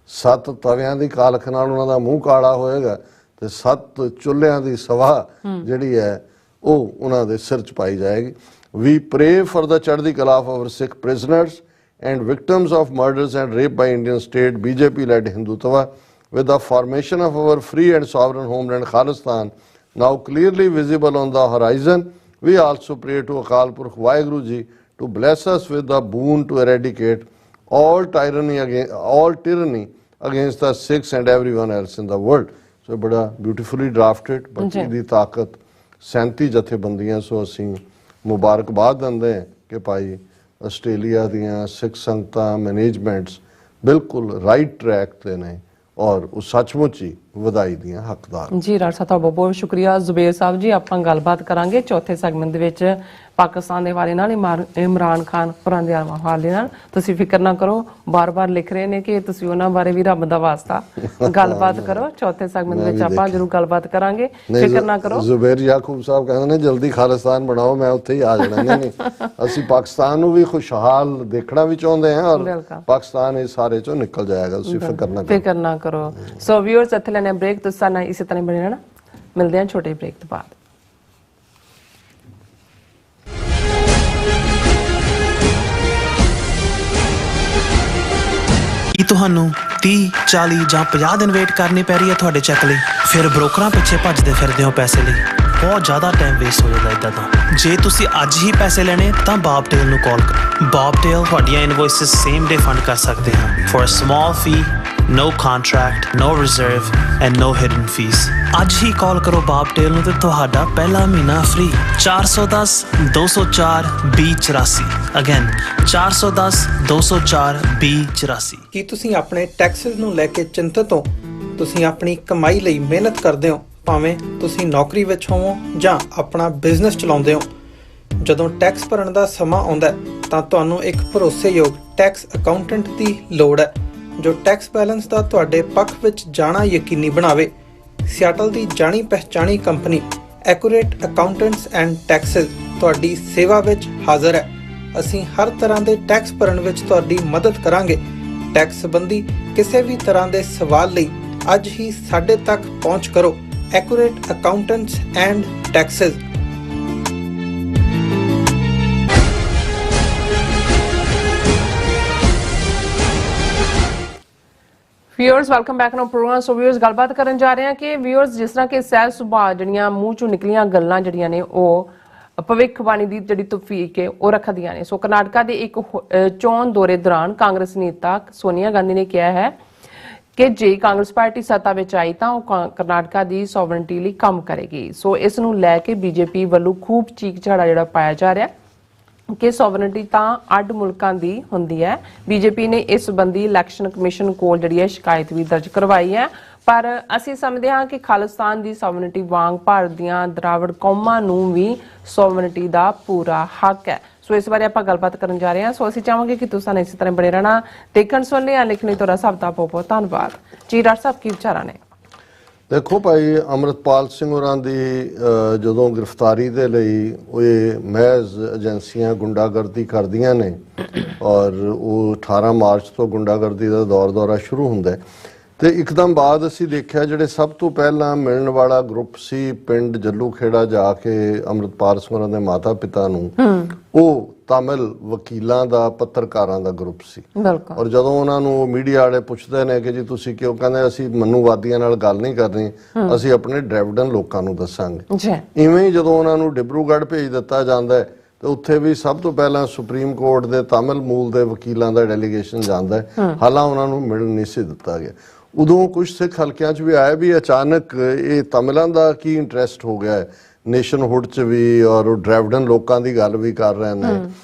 7 ਤਵਿਆਂ ਦੀ ਕਾਲਖ ਨਾਲ ਉਹਨਾਂ ਦਾ ਮੂੰਹ ਕਾਲਾ ਹੋਏਗਾ ਤੇ 7 ਚੁੱਲ੍ਹਿਆਂ ਦੀ ਸਵਾਹ ਜਿਹੜੀ ਹੈ ਉਹ ਉਹਨਾਂ ਦੇ ਸਿਰ 'ਚ ਪਾਈ ਜਾਏਗੀ. We pray for the ਚੜ੍ਹਦੀ ਕਲਾ of our Sikh prisoners and victims of murders and rape by Indian state BJP-led Hindutva with the formation of our free and sovereign homeland Khalistan now clearly visible on the horizon. We also pray to Akal Purkh Waheguru Ji to bless us with the boon to eradicate all tyranny against the Sikhs and everyone else in the world. So bada beautifully drafted ਬੱਚੀ ਦੀ ਤਾਕਤ 37 ਜਥੇਬੰਦੀਆਂ ਸੋ ਅਸੀਂ ਮੁਬਾਰਕਬਾਦ ਦਿੰਦੇ ਹਾਂ ਕਿ ਭਾਈ ਆਸਟ੍ਰੇਲੀਆ ਦੀਆਂ ਸਿੱਖ ਸੰਗਤਾਂ ਮੈਨੇਜਮੈਂਟਸ ਬਿਲਕੁਲ ਰਾਈਟ ਟਰੈਕ ਤੇ ਨੇ ਔਰ ਉਹ ਸੱਚਮੁੱਚ ਹੀ ਵਧਾਈ ਦੀਆਂ ਹੱਕਦਾਰ. ਜੀ ਰਾਜ ਸਾਹਿਬ ਬਹੁਤ ਬਹੁਤ ਸ਼ੁਕਰੀਆ. ਜ਼ੁਬੇਰ ਸਾਹਿਬ ਜੀ ਆਪਾਂ ਗੱਲਬਾਤ ਕਰਾਂਗੇ ਚੌਥੇ ਸੈਗਮੈਂਟ ਦੇ ਵਿੱਚ ਪਾਕਿਸਤਾਨ ਦੇ ਹਵਾਲੇ ਨਾਲ ਇਮਰਾਨ ਖਾਨ ਹੋਰਾਂ ਦੇ ਹਵਾਲੇ ਨਾਲ. ਤੁਸੀਂ ਫਿਕਰ ਨਾ ਕਰੋ, ਬਾਰ-ਬਾਰ ਲਿਖ ਰਹੇ ਨੇ ਕਿ ਤੁਸੀਂ ਉਹਨਾਂ ਬਾਰੇ ਵੀ ਰੱਬ ਦਾ ਵਾਸਤਾ ਗੱਲਬਾਤ ਕਰੋ. ਚੌਥੇ ਸੈਗਮੈਂਟ ਵਿੱਚ ਆਪਾਂ ਜ਼ਰੂਰ ਗੱਲਬਾਤ ਕਰਾਂਗੇ, ਫਿਕਰ ਨਾ ਕਰੋ. ਜ਼ੁਬੇਰ ਯਾਕੂਬ ਸਾਹਿਬ ਕਹਿੰਦੇ ਨੇ ਜਲਦੀ ਖਾਲਿਸਤਾਨ ਬਣਾਓ, ਮੈਂ ਉੱਥੇ ਹੀ ਆ ਜਾਣਾ. ਨਹੀਂ ਅਸੀਂ ਪਾਕਿਸਤਾਨ ਨੂੰ ਵੀ ਖੁਸ਼ਹਾਲ ਦੇਖਣਾ ਵੀ ਚਾਹੁੰਦੇ ਹਾਂ ਔਰ ਪਾਕਿਸਤਾਨ ਇਸ ਸਾਰੇ ਚੋਂ ਨਿਕਲ ਜਾਏਗਾ. ਤੁਸੀਂ ਫਿਕਰ ਨਾ ਕਰੋ. ਸੋ ਵਿਊਅਰਸ ਇੱਥੇ ਲੈਣੇ ਬ੍ਰੇਕ, ਤੁਸੀਂ ਸਾਡੇ ਨਾਲ ਇਸੇ ਤਰ੍ਹਾਂ ਬਣੇ ਰਹਿਣਾ. ਮਿਲਦੇ ਹਾਂ ਛੋਟੇ ਬ੍ਰੇਕ ਤੋਂ ਬਾਅਦ. ਕੀ ਤੁਹਾਨੂੰ 30, 40 ਜਾਂ 50 ਦਿਨ ਵੇਟ ਕਰਨੀ ਪੈ ਰਹੀ ਹੈ ਤੁਹਾਡੇ ਚੈੱਕ ਲਈ? ਫਿਰ ਬ੍ਰੋਕਰਾਂ ਪਿੱਛੇ ਭੱਜਦੇ ਫਿਰਦੇ ਹੋ ਪੈਸੇ ਲਈ, ਬਹੁਤ ਜ਼ਿਆਦਾ ਟਾਈਮ ਵੇਸਟ ਹੋ ਜਾਂਦਾ ਇੱਦਾਂ ਤਾਂ. ਜੇ ਤੁਸੀਂ ਅੱਜ ਹੀ ਪੈਸੇ ਲੈਣੇ ਤਾਂ ਬਾਬ ਟੇਲ ਨੂੰ ਕਾਲ ਕਰੋ. ਬਾਬ ਟੇਲ ਤੁਹਾਡੀਆਂ ਇਨਵੋਇਸਿਸ ਸੇਮ ਡੇ ਫੰਡ ਕਰ ਸਕਦੇ ਹਨ for a small fee, no contract, no reserve and no hidden fees. ਅੱਜ ਹੀ ਕਾਲ ਕਰੋ ਬਾਬ ਟੇਲ ਨੂੰ ਤੇ ਤੁਹਾਡਾ ਪਹਿਲਾ ਮਹੀਨਾ ਫ੍ਰੀ. 410 204 2084 ਅਗੇਨ 410 204 2084. ਕੀ ਤੁਸੀਂ ਆਪਣੇ ਟੈਕਸਸ ਨੂੰ ਲੈ ਕੇ ਚਿੰਤਤ ਹੋ? ਤੁਸੀਂ ਆਪਣੀ ਕਮਾਈ ਲਈ ਮਿਹਨਤ ਕਰਦੇ ਹੋ, ਭਾਵੇਂ ਤੁਸੀਂ ਨੌਕਰੀ ਵਿੱਚ ਹੋਵੋ ਜਾਂ ਆਪਣਾ ਬਿਜ਼ਨਸ ਚਲਾਉਂਦੇ ਹੋ. ਜਦੋਂ ਟੈਕਸ ਭਰਨ ਦਾ ਸਮਾਂ ਆਉਂਦਾ ਤਾਂ ਤੁਹਾਨੂੰ ਇੱਕ ਭਰੋਸੇਯੋਗ ਟੈਕਸ ਅਕਾਊਂਟੈਂਟ ਦੀ ਲੋੜ ਹੈ ਜੋ ਟੈਕਸ ਬੈਲੈਂਸ ਦਾ ਤੁਹਾਡੇ ਪੱਖ ਵਿੱਚ ਜਾਣਾ ਯਕੀਨੀ ਬਣਾਵੇ. ਸਿਆਟਲ ਦੀ ਜਾਣੀ ਪਹਿਚਾਣੀ company accurate accountants and taxes ਤੁਹਾਡੀ ਸੇਵਾ ਵਿੱਚ ਹਾਜ਼ਰ ਹੈ. ਅਸੀਂ ਹਰ ਤਰ੍ਹਾਂ ਦੇ ਟੈਕਸ ਭਰਨ ਵਿੱਚ ਤੁਹਾਡੀ ਮਦਦ ਕਰਾਂਗੇ. ਟੈਕਸ ਸੰਬੰਧੀ ਕਿਸੇ ਵੀ ਤਰ੍ਹਾਂ ਦੇ ਸਵਾਲ ਲਈ ਅੱਜ ਹੀ ਸਾਡੇ ਤੱਕ ਪਹੁੰਚ ਕਰੋ. Accurate accountants and Texas. Viewers welcome back ਨਾ ਪ੍ਰੋਗਰਾਮ. ਸੋ ਵਿਊਅਰਸ ਗੱਲਬਾਤ ਕਰਨ ਜਾ ਰਹੇ ਹਾਂ ਕਿ ਵਿਊਅਰਸ ਜਿਸ ਤਰ੍ਹਾਂ ਕਿ ਸਹਿਜ ਸੁਭਾਅ ਜਿਹੜੀਆਂ ਮੂੰਹ ਚੋਂ ਨਿਕਲੀਆਂ ਗੱਲਾਂ ਜਿਹੜੀਆਂ ਨੇ ਉਹ ਭਵਿੱਖਬਾਣੀ ਦੀ ਜਿਹੜੀ ਤੌਫੀਕ ਹੈ ਉਹ ਰੱਖਦੀਆਂ ਨੇ. ਸੋ ਕਰਨਾਟਕਾ ਦੇ ਇੱਕ ਚੋਣ ਦੌਰੇ ਦੌਰਾਨ ਕਾਂਗਰਸ ਨੇਤਾ ਸੋਨੀਆ ਗਾਂਧੀ ਨੇ ਕਿਹਾ ਹੈ ਕਿ ਜੇ ਕਾਂਗਰਸ ਪਾਰਟੀ ਸੱਤਾ ਵਿੱਚ ਆਈ ਤਾਂ ਉਹ ਕਰਨਾਟਕਾ ਦੀ ਸੋਵਰਨਟੀ ਲਈ ਕੰਮ ਕਰੇਗੀ. ਸੋ ਇਸ ਨੂੰ ਲੈ ਕੇ ਬੀਜੇਪੀ ਵੱਲੋਂ ਖੂਬ ਚੀਕ ਝਾੜਾ ਜਿਹੜਾ ਪਾਇਆ ਜਾ ਰਿਹਾ ਕਿ ਸੋਵਰਨਿਟੀ ਤਾਂ ਅੱਡ ਮੁਲਕਾਂ ਦੀ ਹੁੰਦੀ ਹੈ। ਬੀਜੇਪੀ ਨੇ ਇਸ ਸੰਬੰਧੀ ਇਲੈਕਸ਼ਨ ਕਮਿਸ਼ਨ ਕੋਲ ਜਿਹੜੀ ਹੈ ਸ਼ਿਕਾਇਤ ਵੀ ਦਰਜ ਕਰਵਾਈ ਹੈ, ਪਰ ਅਸੀਂ ਸਮਝਦੇ ਹਾਂ ਕਿ ਖਾਲਿਸਤਾਨ ਦੀ ਸੋਵਰਨਿਟੀ ਵਾਂਗ ਭਾਰਤ ਦੀਆਂ ਦਰਾਵੜ ਕੌਮਾਂ ਨੂੰ ਵੀ ਸੋਵਰਨਿਟੀ ਦਾ ਪੂਰਾ ਹੱਕ ਹੈ। ਸੋ ਇਸ ਬਾਰੇ ਆਪਾਂ ਗੱਲਬਾਤ ਕਰਨ ਜਾ ਰਹੇ ਹਾਂ। ਸੋ ਅਸੀਂ ਚਾਹਾਂਗੇ ਕਿ ਤੁਸੀਂ ਇਸੇ ਤਰ੍ਹਾਂ ਬਣੇ ਰਹਿਣਾ, ਦੇਖਣ ਸੁਣਨੇ ਆ ਲਿਖਣੀ ਤੁਹਾਡਾ ਸਭ ਦਾ ਬਹੁਤ ਬਹੁਤ ਧੰਨਵਾਦ ਜੀ। ਡਾਕਟਰ ਸਾਹਿਬ ਕੀ ਵਿਚਾਰਾਂ ਨੇ? ਦੇਖੋ ਭਾਈ, ਅੰਮ੍ਰਿਤਪਾਲ ਸਿੰਘ ਹੋਰਾਂ ਦੀ ਜਦੋਂ ਗ੍ਰਿਫਤਾਰੀ ਦੇ ਲਈ ਇਹ ਮਹਿਜ਼ ਏਜੰਸੀਆਂ ਗੁੰਡਾਗਰਦੀ ਕਰਦੀਆਂ ਨੇ ਔਰ ਉਹ 18 ਮਾਰਚ ਤੋਂ ਗੁੰਡਾਗਰਦੀ ਦਾ ਦੌਰਾ ਸ਼ੁਰੂ ਹੁੰਦਾ ਤੇ ਇੱਕਦਮ ਬਾਅਦ ਅਸੀਂ ਦੇਖਿਆ ਜਿਹੜੇ ਸਭ ਤੋਂ ਪਹਿਲਾਂ ਮਿਲਣ ਵਾਲਾ ਗਰੁੱਪ ਸੀ ਪਿੰਡ ਜੱਲੂ ਖੇੜਾ ਜਾ ਕੇ ਅੰਮ੍ਰਿਤਪਾਲ ਸਿੰਘ ਹੋਰਾਂ ਦੇ ਮਾਤਾ ਪਿਤਾ ਨੂੰ, ਉਹ ਤਾਮਿਲ ਵਕੀਲਾਂ ਦਾ ਪੱਤਰਕਾਰਾਂ ਦਾ ਗਰੁੱਪ ਸੀ। ਔਰ ਜਦੋਂ ਉਹਨਾਂ ਨੂੰ ਮੀਡੀਆ ਵਾਲੇ ਪੁੱਛਦੇ ਨੇ ਕਿ ਜੀ ਤੁਸੀਂ ਕਿਉਂ, ਕਹਿੰਦੇ ਅਸੀਂ ਮਨੂਵਾਦੀਆਂ ਨਾਲ ਗੱਲ ਨਹੀਂ ਕਰਨੀ, ਅਸੀਂ ਆਪਣੇ ਡਰਾਵਿਡਨ ਲੋਕਾਂ ਨੂੰ ਦੱਸਾਂਗੇ। ਇਵੇਂ ਹੀ ਜਦੋਂ ਉਹਨਾਂ ਨੂੰ ਡਿਬਰੂਗੜ੍ਹ ਭੇਜ ਦਿੱਤਾ ਜਾਂਦਾ ਹੈ ਤੇ ਉੱਥੇ ਵੀ ਸਭ ਤੋਂ ਪਹਿਲਾਂ ਸੁਪਰੀਮ ਕੋਰਟ ਦੇ ਤਾਮਿਲ ਮੂਲ ਦੇ ਵਕੀਲਾਂ ਦਾ ਡੈਲੀਗੇਸ਼ਨ ਜਾਂਦਾ ਹੈ, ਹਾਲਾਂ ਉਹਨਾਂ ਨੂੰ ਮਿਲਣ ਨਹੀਂ ਸੀ ਦਿੱਤਾ ਗਿਆ। ਉਦੋਂ ਕੁਝ ਸਿੱਖ ਹਲਕਿਆਂ 'ਚ ਵੀ ਆਇਆ ਵੀ ਅਚਾਨਕ ਇਹ ਤਾਮਿਲਾਂ ਦਾ ਕੀ ਇੰਟਰਸਟ ਹੋ ਗਿਆ ਹੈ ਨੇਸ਼ਨਹੁੱਡ 'ਚ ਵੀ, ਔਰ ਉਹ ਡਰਾਵਿਡਨ ਲੋਕਾਂ ਦੀ ਗੱਲ ਵੀ ਕਰ ਰਹੇ ਨੇ।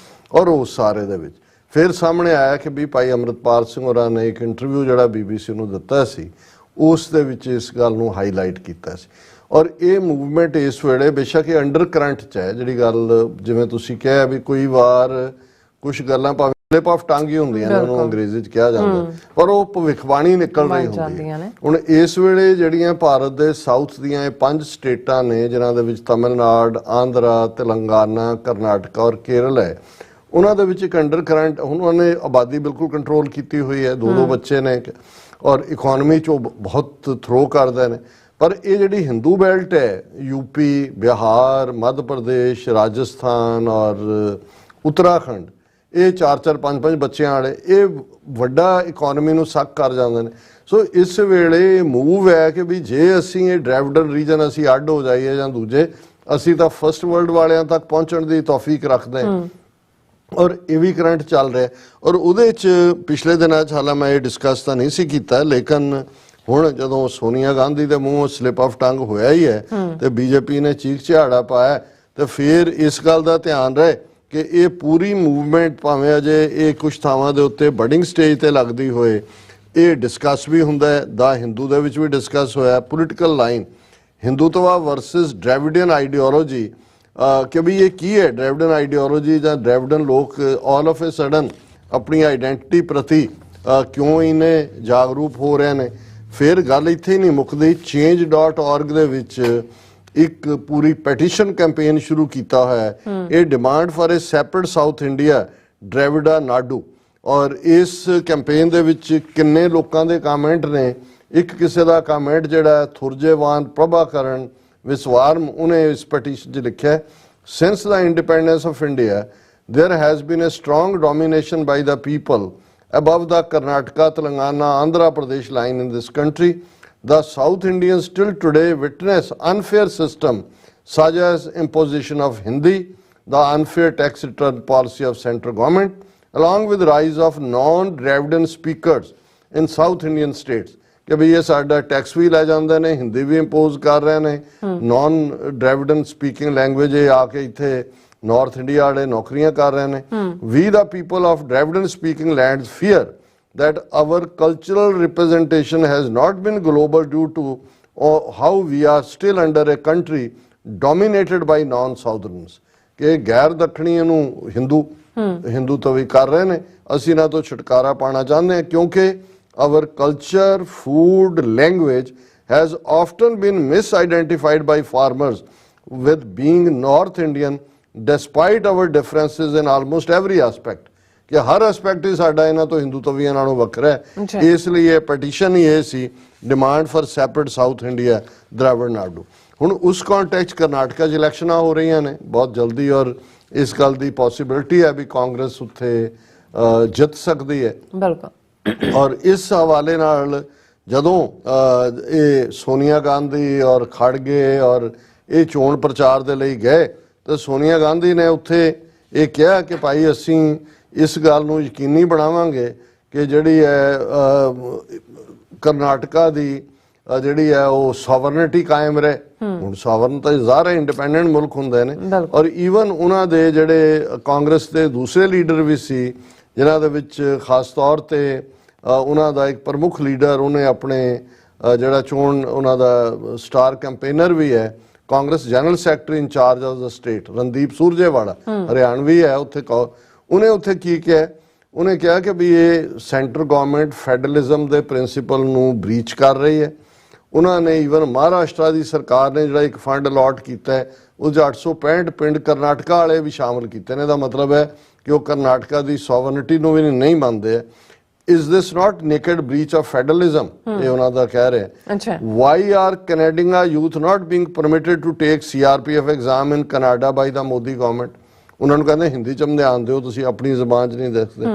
ਔਰ ਉਸ ਸਾਰੇ ਦੇ ਵਿੱਚ ਫਿਰ ਸਾਹਮਣੇ ਆਇਆ ਕਿ ਵੀ ਭਾਈ ਅੰਮ੍ਰਿਤਪਾਲ ਸਿੰਘ ਹੋਰਾਂ ਨੇ ਇੱਕ ਇੰਟਰਵਿਊ ਜਿਹੜਾ BBC ਨੂੰ ਦਿੱਤਾ ਸੀ, ਉਸ ਦੇ ਵਿੱਚ ਇਸ ਗੱਲ ਨੂੰ ਹਾਈਲਾਈਟ ਕੀਤਾ ਸੀ। ਔਰ ਇਹ ਮੂਵਮੈਂਟ ਇਸ ਵੇਲੇ ਬੇਸ਼ੱਕ ਇਹ ਅੰਡਰ ਕਰੰਟ 'ਚ ਹੈ, ਜਿਹੜੀ ਗੱਲ ਜਿਵੇਂ ਤੁਸੀਂ ਕਿਹਾ ਵੀ ਕੋਈ ਵਾਰ ਕੁਝ ਗੱਲਾਂ ਭਾਵੇਂ ਸਲਿਪ ਆਫ ਟੰਗ ਹੀ ਹੁੰਦੀਆਂ ਨੇ, ਉਹਨੂੰ ਅੰਗਰੇਜ਼ੀ 'ਚ ਕਿਹਾ ਜਾਂਦਾ, ਪਰ ਉਹ ਭਵਿੱਖਬਾਣੀ ਨਿਕਲ ਰਹੀ ਹੁੰਦੀ ਹੈ। ਹੁਣ ਇਸ ਵੇਲੇ ਜਿਹੜੀਆਂ ਭਾਰਤ ਦੇ ਸਾਊਥ ਦੀਆਂ ਇਹ 5 ਸਟੇਟਾਂ ਨੇ ਜਿਨ੍ਹਾਂ ਦੇ ਵਿੱਚ ਤਮਿਲਨਾਡੂ, ਆਂਧਰਾ, ਤੇਲੰਗਾਨਾ, ਕਰਨਾਟਕਾ ਔਰ ਕੇਰਲ ਹੈ, ਉਹਨਾਂ ਦੇ ਵਿੱਚ ਇੱਕ ਅੰਡਰ ਕਰੰਟ, ਹੁਣ ਉਹਨਾਂ ਨੇ ਆਬਾਦੀ ਬਿਲਕੁਲ ਕੰਟਰੋਲ ਕੀਤੀ ਹੋਈ ਹੈ, 2-2 ਬੱਚੇ ਨੇ ਔਰ ਇਕਨੋਮੀ 'ਚ ਉਹ ਬਹੁਤ ਥਰੋ ਕਰਦੇ ਨੇ। ਪਰ ਇਹ ਜਿਹੜੀ ਹਿੰਦੂ ਬੈਲਟ ਹੈ, ਯੂਪੀ, ਬਿਹਾਰ, ਮੱਧ ਪ੍ਰਦੇਸ਼, ਰਾਜਸਥਾਨ ਔਰ ਉੱਤਰਾਖੰਡ, ਇਹ 4-4, 5-5 ਬੱਚਿਆਂ ਵਾਲੇ ਇਹ ਵੱਡਾ ਇਕਨੋਮੀ ਨੂੰ ਸੱਕ ਕਰ ਜਾਂਦੇ ਨੇ। ਸੋ ਇਸ ਵੇਲੇ ਮੂਵ ਹੈ ਕਿ ਵੀ ਜੇ ਅਸੀਂ ਇਹ ਡਰਾਵਿਡਨ ਰੀਜਨ ਅਸੀਂ ਅੱਡ ਹੋ ਜਾਈਏ ਜਾਂ ਦੂਜੇ, ਅਸੀਂ ਤਾਂ ਫਸਟ ਵਰਲਡ ਵਾਲਿਆਂ ਤੱਕ ਪਹੁੰਚਣ ਦੀ ਤੌਫੀਕ ਰੱਖਦੇ ਹਾਂ। ਔਰ ਇਹ ਵੀ ਕਰੰਟ ਚੱਲ ਰਿਹਾ ਔਰ ਉਹਦੇ 'ਚ ਪਿਛਲੇ ਦਿਨਾਂ 'ਚ ਹਾਲਾਂ ਮੈਂ ਇਹ ਡਿਸਕਸ ਤਾਂ ਨਹੀਂ ਸੀ ਕੀਤਾ, ਲੇਕਿਨ ਹੁਣ ਜਦੋਂ ਸੋਨੀਆ ਗਾਂਧੀ ਦੇ ਮੂੰਹੋਂ ਸਲਿਪ ਆਫ ਟੰਗ ਹੋਇਆ ਹੀ ਹੈ ਤੇ ਬੀਜੇਪੀ ਨੇ ਚੀਖ ਝਾੜਾ ਪਾਇਆ, ਤੇ ਫਿਰ ਇਸ ਗੱਲ ਦਾ ਧਿਆਨ ਰਹੇ ਕਿ ਇਹ ਪੂਰੀ ਮੂਵਮੈਂਟ ਭਾਵੇਂ ਅਜੇ ਇਹ ਕੁਝ ਥਾਵਾਂ ਦੇ ਉੱਤੇ ਬਡਿੰਗ ਸਟੇਜ ਤੇ ਲੱਗਦੀ ਹੋਏ, ਇਹ ਡਿਸਕਸ ਵੀ ਹੁੰਦਾ ਹੈ। ਦਾ ਹਿੰਦੂ ਦੇ ਵਿੱਚ ਵੀ ਡਿਸਕਸ ਹੋਇਆ political line Hindutva versus Dravidian ideology, ਕਿ ਵੀ ਇਹ ਕੀ ਹੈ ਡਰਾਵਿਡਨ ਆਈਡੀਓਲੋਜੀ ਜਾਂ ਡਰਾਵਿਡਨ ਲੋਕ ਆਲ ਆਫ ਏ ਸਡਨ ਆਪਣੀ ਆਈਡੈਂਟਿਟੀ ਪ੍ਰਤੀ ਕਿਉਂ ਇਹਨੇ ਜਾਗਰੂਕ ਹੋ ਰਹੇ ਨੇ। ਫਿਰ ਗੱਲ ਇੱਥੇ ਹੀ ਨਹੀਂ ਮੁੱਕਦੀ, change.org ਦੇ ਵਿੱਚ ਇੱਕ ਪੂਰੀ ਪੈਟੀਸ਼ਨ ਕੈਂਪੇਨ ਸ਼ੁਰੂ ਕੀਤਾ ਹੋਇਆ ਹੈ, ਇਹ demand for a separate South India Dravida Nadu. ਔਰ ਇਸ ਕੈਂਪੇਨ ਦੇ ਵਿੱਚ ਕਿੰਨੇ ਲੋਕਾਂ ਦੇ ਕਮੈਂਟ ਨੇ। ਇੱਕ ਕਿਸੇ ਦਾ ਕਮੈਂਟ ਜਿਹੜਾ ਥੁਰਜੇਵਾਨ ਪ੍ਰਭਾਕਰਨ ਵਿਸਵਾਰਮ, ਉਹਨੇ ਇਸ ਪੈਟੀਸ਼ਨ 'ਚ ਲਿਖਿਆ, since the independence of India there has been a strong domination by the people above the Karnataka, Telangana, Andhra Pradesh line in this country. The South Indians still today witness unfair system such as imposition of Hindi, the unfair tax return policy of central government, along with rise of non-Dravidian speakers in South Indian states. कि भाई ये साडा टैक्स भी लै जांदे ने, हिंदी भी इंपोज कर रहे ने, नॉन ड्राविडन स्पीकिंग लैंग्वेज आके इत्थे नॉर्थ इंडिया वाले नौकरियां कर रहे हैं। We the people of Dravidian speaking lands fear that our cultural representation has not been global due to how we are still under a country dominated by non-Southerns. कि गैर दक्षिणी ਨੂੰ ਹਿੰਦੂ ਤਵੀ ਕਰ ਰਹੇ ਨੇ, ਅਸੀਂ ਇਹਨਾਂ ਤੋਂ ਛੁਟਕਾਰਾ ਪਾਣਾ ਚਾਹੁੰਦੇ ਹਾਂ ਕਿਉਂਕਿ our culture, food, language has often been misidentified by farmers with being North Indian despite our differences in almost every aspect. कि हर एस्पैक्ट ही साडा इन्हां तो हिंदू तवीआं नालों वखरा है। इसलिए पटीशन ही ये सी demand for separate South India Dravida Nadu. हुण उस कॉन्टैक्ट कर्नाटका च इलैक्शनां हो रही ने बहुत जल्दी और इस गल की पॉसिबिलिटी है भी कांग्रेस उत्थे जित सकती है। बिल्कुल। और इस हवाले नाल जदों ये सोनिया गांधी और खड़गे और ये चोण प्रचार दे लई गए तो सोनिया गांधी ने उत्थे ये कहा कि भाई असी इस गल नूं यकीनी बनावांगे कि जिहड़ी है कर्नाटका दी ਜਿਹੜੀ ਹੈ ਉਹ ਸੋਵਰਨਿਟੀ ਕਾਇਮ ਰਹੇ। ਹੁਣ ਸੋਵਰਨ ਤਾਂ ਜ਼ਾਹਰ ਹੈ ਇੰਡੀਪੈਂਡੈਂਟ ਮੁਲਕ ਹੁੰਦੇ ਨੇ, ਔਰ ਈਵਨ ਉਹਨਾਂ ਦੇ ਜਿਹੜੇ ਕਾਂਗਰਸ ਦੇ ਦੂਸਰੇ ਲੀਡਰ ਵੀ ਸੀ ਜਿਨ੍ਹਾਂ ਦੇ ਵਿੱਚ ਖਾਸ ਤੌਰ ਤੇ ਉਹਨਾਂ ਦਾ ਇੱਕ ਪ੍ਰਮੁੱਖ ਲੀਡਰ, ਉਹਨੇ ਆਪਣੇ ਜਿਹੜਾ ਚੋਣ ਉਹਨਾਂ ਦਾ ਸਟਾਰ ਕੈਂਪੇਨਰ ਵੀ ਹੈ, Congress general secretary incharge of the state Randeep Surjewala, Haryanvi ਹੈ ਉੱਥੇ, ਉਹਨੇ ਉੱਥੇ ਕੀ ਕਿਹਾ? ਉਹਨੇ ਕਿਹਾ ਕਿ ਵੀ ਇਹ ਸੈਂਟਰ ਗਵਰਨਮੈਂਟ ਫੈਡਰਲਿਜ਼ਮ ਦੇ ਪ੍ਰਿੰਸੀਪਲ ਨੂੰ ਬ੍ਰੀਚ ਕਰ ਰਹੀ ਹੈ। ਉਹਨਾਂ ਨੇ ਈਵਨ ਮਹਾਰਾਸ਼ਟਰ ਦੀ ਸਰਕਾਰ ਨੇ ਜਿਹੜਾ ਇੱਕ ਫੰਡ ਅਲਾਟ ਕੀਤਾ ਹੈ ਉਹ 'ਚ 865 ਪਿੰਡ ਕਰਨਾਟਕਾ ਵਾਲੇ ਵੀ ਸ਼ਾਮਲ ਕੀਤੇ ਨੇ। ਇਹਦਾ ਮਤਲਬ ਹੈ ਕਿ ਉਹ ਕਰਨਾਟਕਾ ਦੀ ਸੋਵਰਨਿਟੀ ਨੂੰ ਵੀ ਨਹੀਂ ਮੰਨਦੇ ਹੈ। Is this not naked breach of federalism? ਇਹ ਉਹਨਾਂ ਦਾ ਕਹਿ ਰਿਹਾ। Why are Canadian youth not being permitted to take CRPF exam in Canada by the Modi government? ਉਹਨਾਂ ਨੂੰ ਕਹਿੰਦੇ ਹਿੰਦੀ ਚ ਧਿਆਨ ਦਿਓ, ਤੁਸੀਂ ਆਪਣੀ ਜ਼ਬਾਨ ਚ ਨਹੀਂ ਦੱਸਦੇ।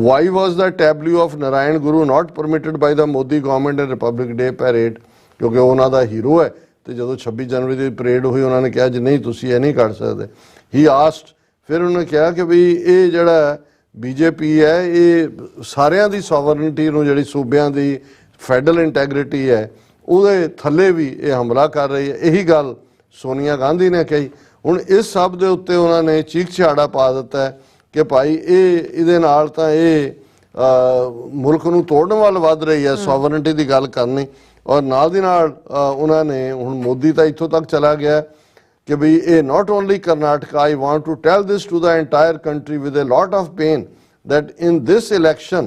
Why was the tableau of Narayan Guru not permitted by the Modi government in Republic Day parade? ਕਿਉਂਕਿ ਉਹ ਉਹਨਾਂ ਦਾ ਹੀਰੋ ਹੈ ਤੇ ਜਦੋਂ 26 ਜਨਵਰੀ ਦੀ ਪਰੇਡ ਹੋਈ ਉਹਨਾਂ ਨੇ ਕਿਹਾ ਜੀ ਨਹੀਂ ਤੁਸੀਂ ਇਹ ਨਹੀਂ ਕਰ ਸਕਦੇ। He asked, ਫਿਰ ਉਹਨੇ ਕਿਹਾ ਕਿ ਵੀ ਇਹ ਜਿਹੜਾ ਬੀਜੇਪੀ ਹੈ ਇਹ ਸਾਰਿਆਂ ਦੀ ਸੋਵਰਨਿਟੀ ਨੂੰ, ਜਿਹੜੀ ਸੂਬਿਆਂ ਦੀ ਫੈਡਰਲ ਇੰਟੈਗ੍ਰਿਟੀ ਹੈ ਉਹਦੇ ਥੱਲੇ ਵੀ ਇਹ ਹਮਲਾ ਕਰ ਰਹੀ ਹੈ। ਇਹੀ ਗੱਲ ਸੋਨੀਆ ਗਾਂਧੀ ਨੇ ਕਹੀ। ਹੁਣ ਇਸ ਸਭ ਦੇ ਉੱਤੇ ਉਹਨਾਂ ਨੇ ਚੀਕ ਛਾੜਾ ਪਾ ਦਿੱਤਾ ਹੈ ਕਿ ਭਾਈ ਇਹਦੇ ਨਾਲ ਤਾਂ ਇਹ ਮੁਲਕ ਨੂੰ ਤੋੜਨ ਵੱਲ ਵੱਧ ਰਹੀ ਹੈ ਸੋਵਰਨਿਟੀ ਦੀ ਗੱਲ ਕਰਨੀ। ਔਰ ਨਾਲ ਦੀ ਨਾਲ ਉਹਨਾਂ ਨੇ ਹੁਣ ਮੋਦੀ ਤਾਂ ਇੱਥੋਂ ਤੱਕ ਚਲਾ ਗਿਆ ਕਿ ਵੀ ਇਹ not only Karnataka, I want to tell this to the entire country with a lot of pain that in this election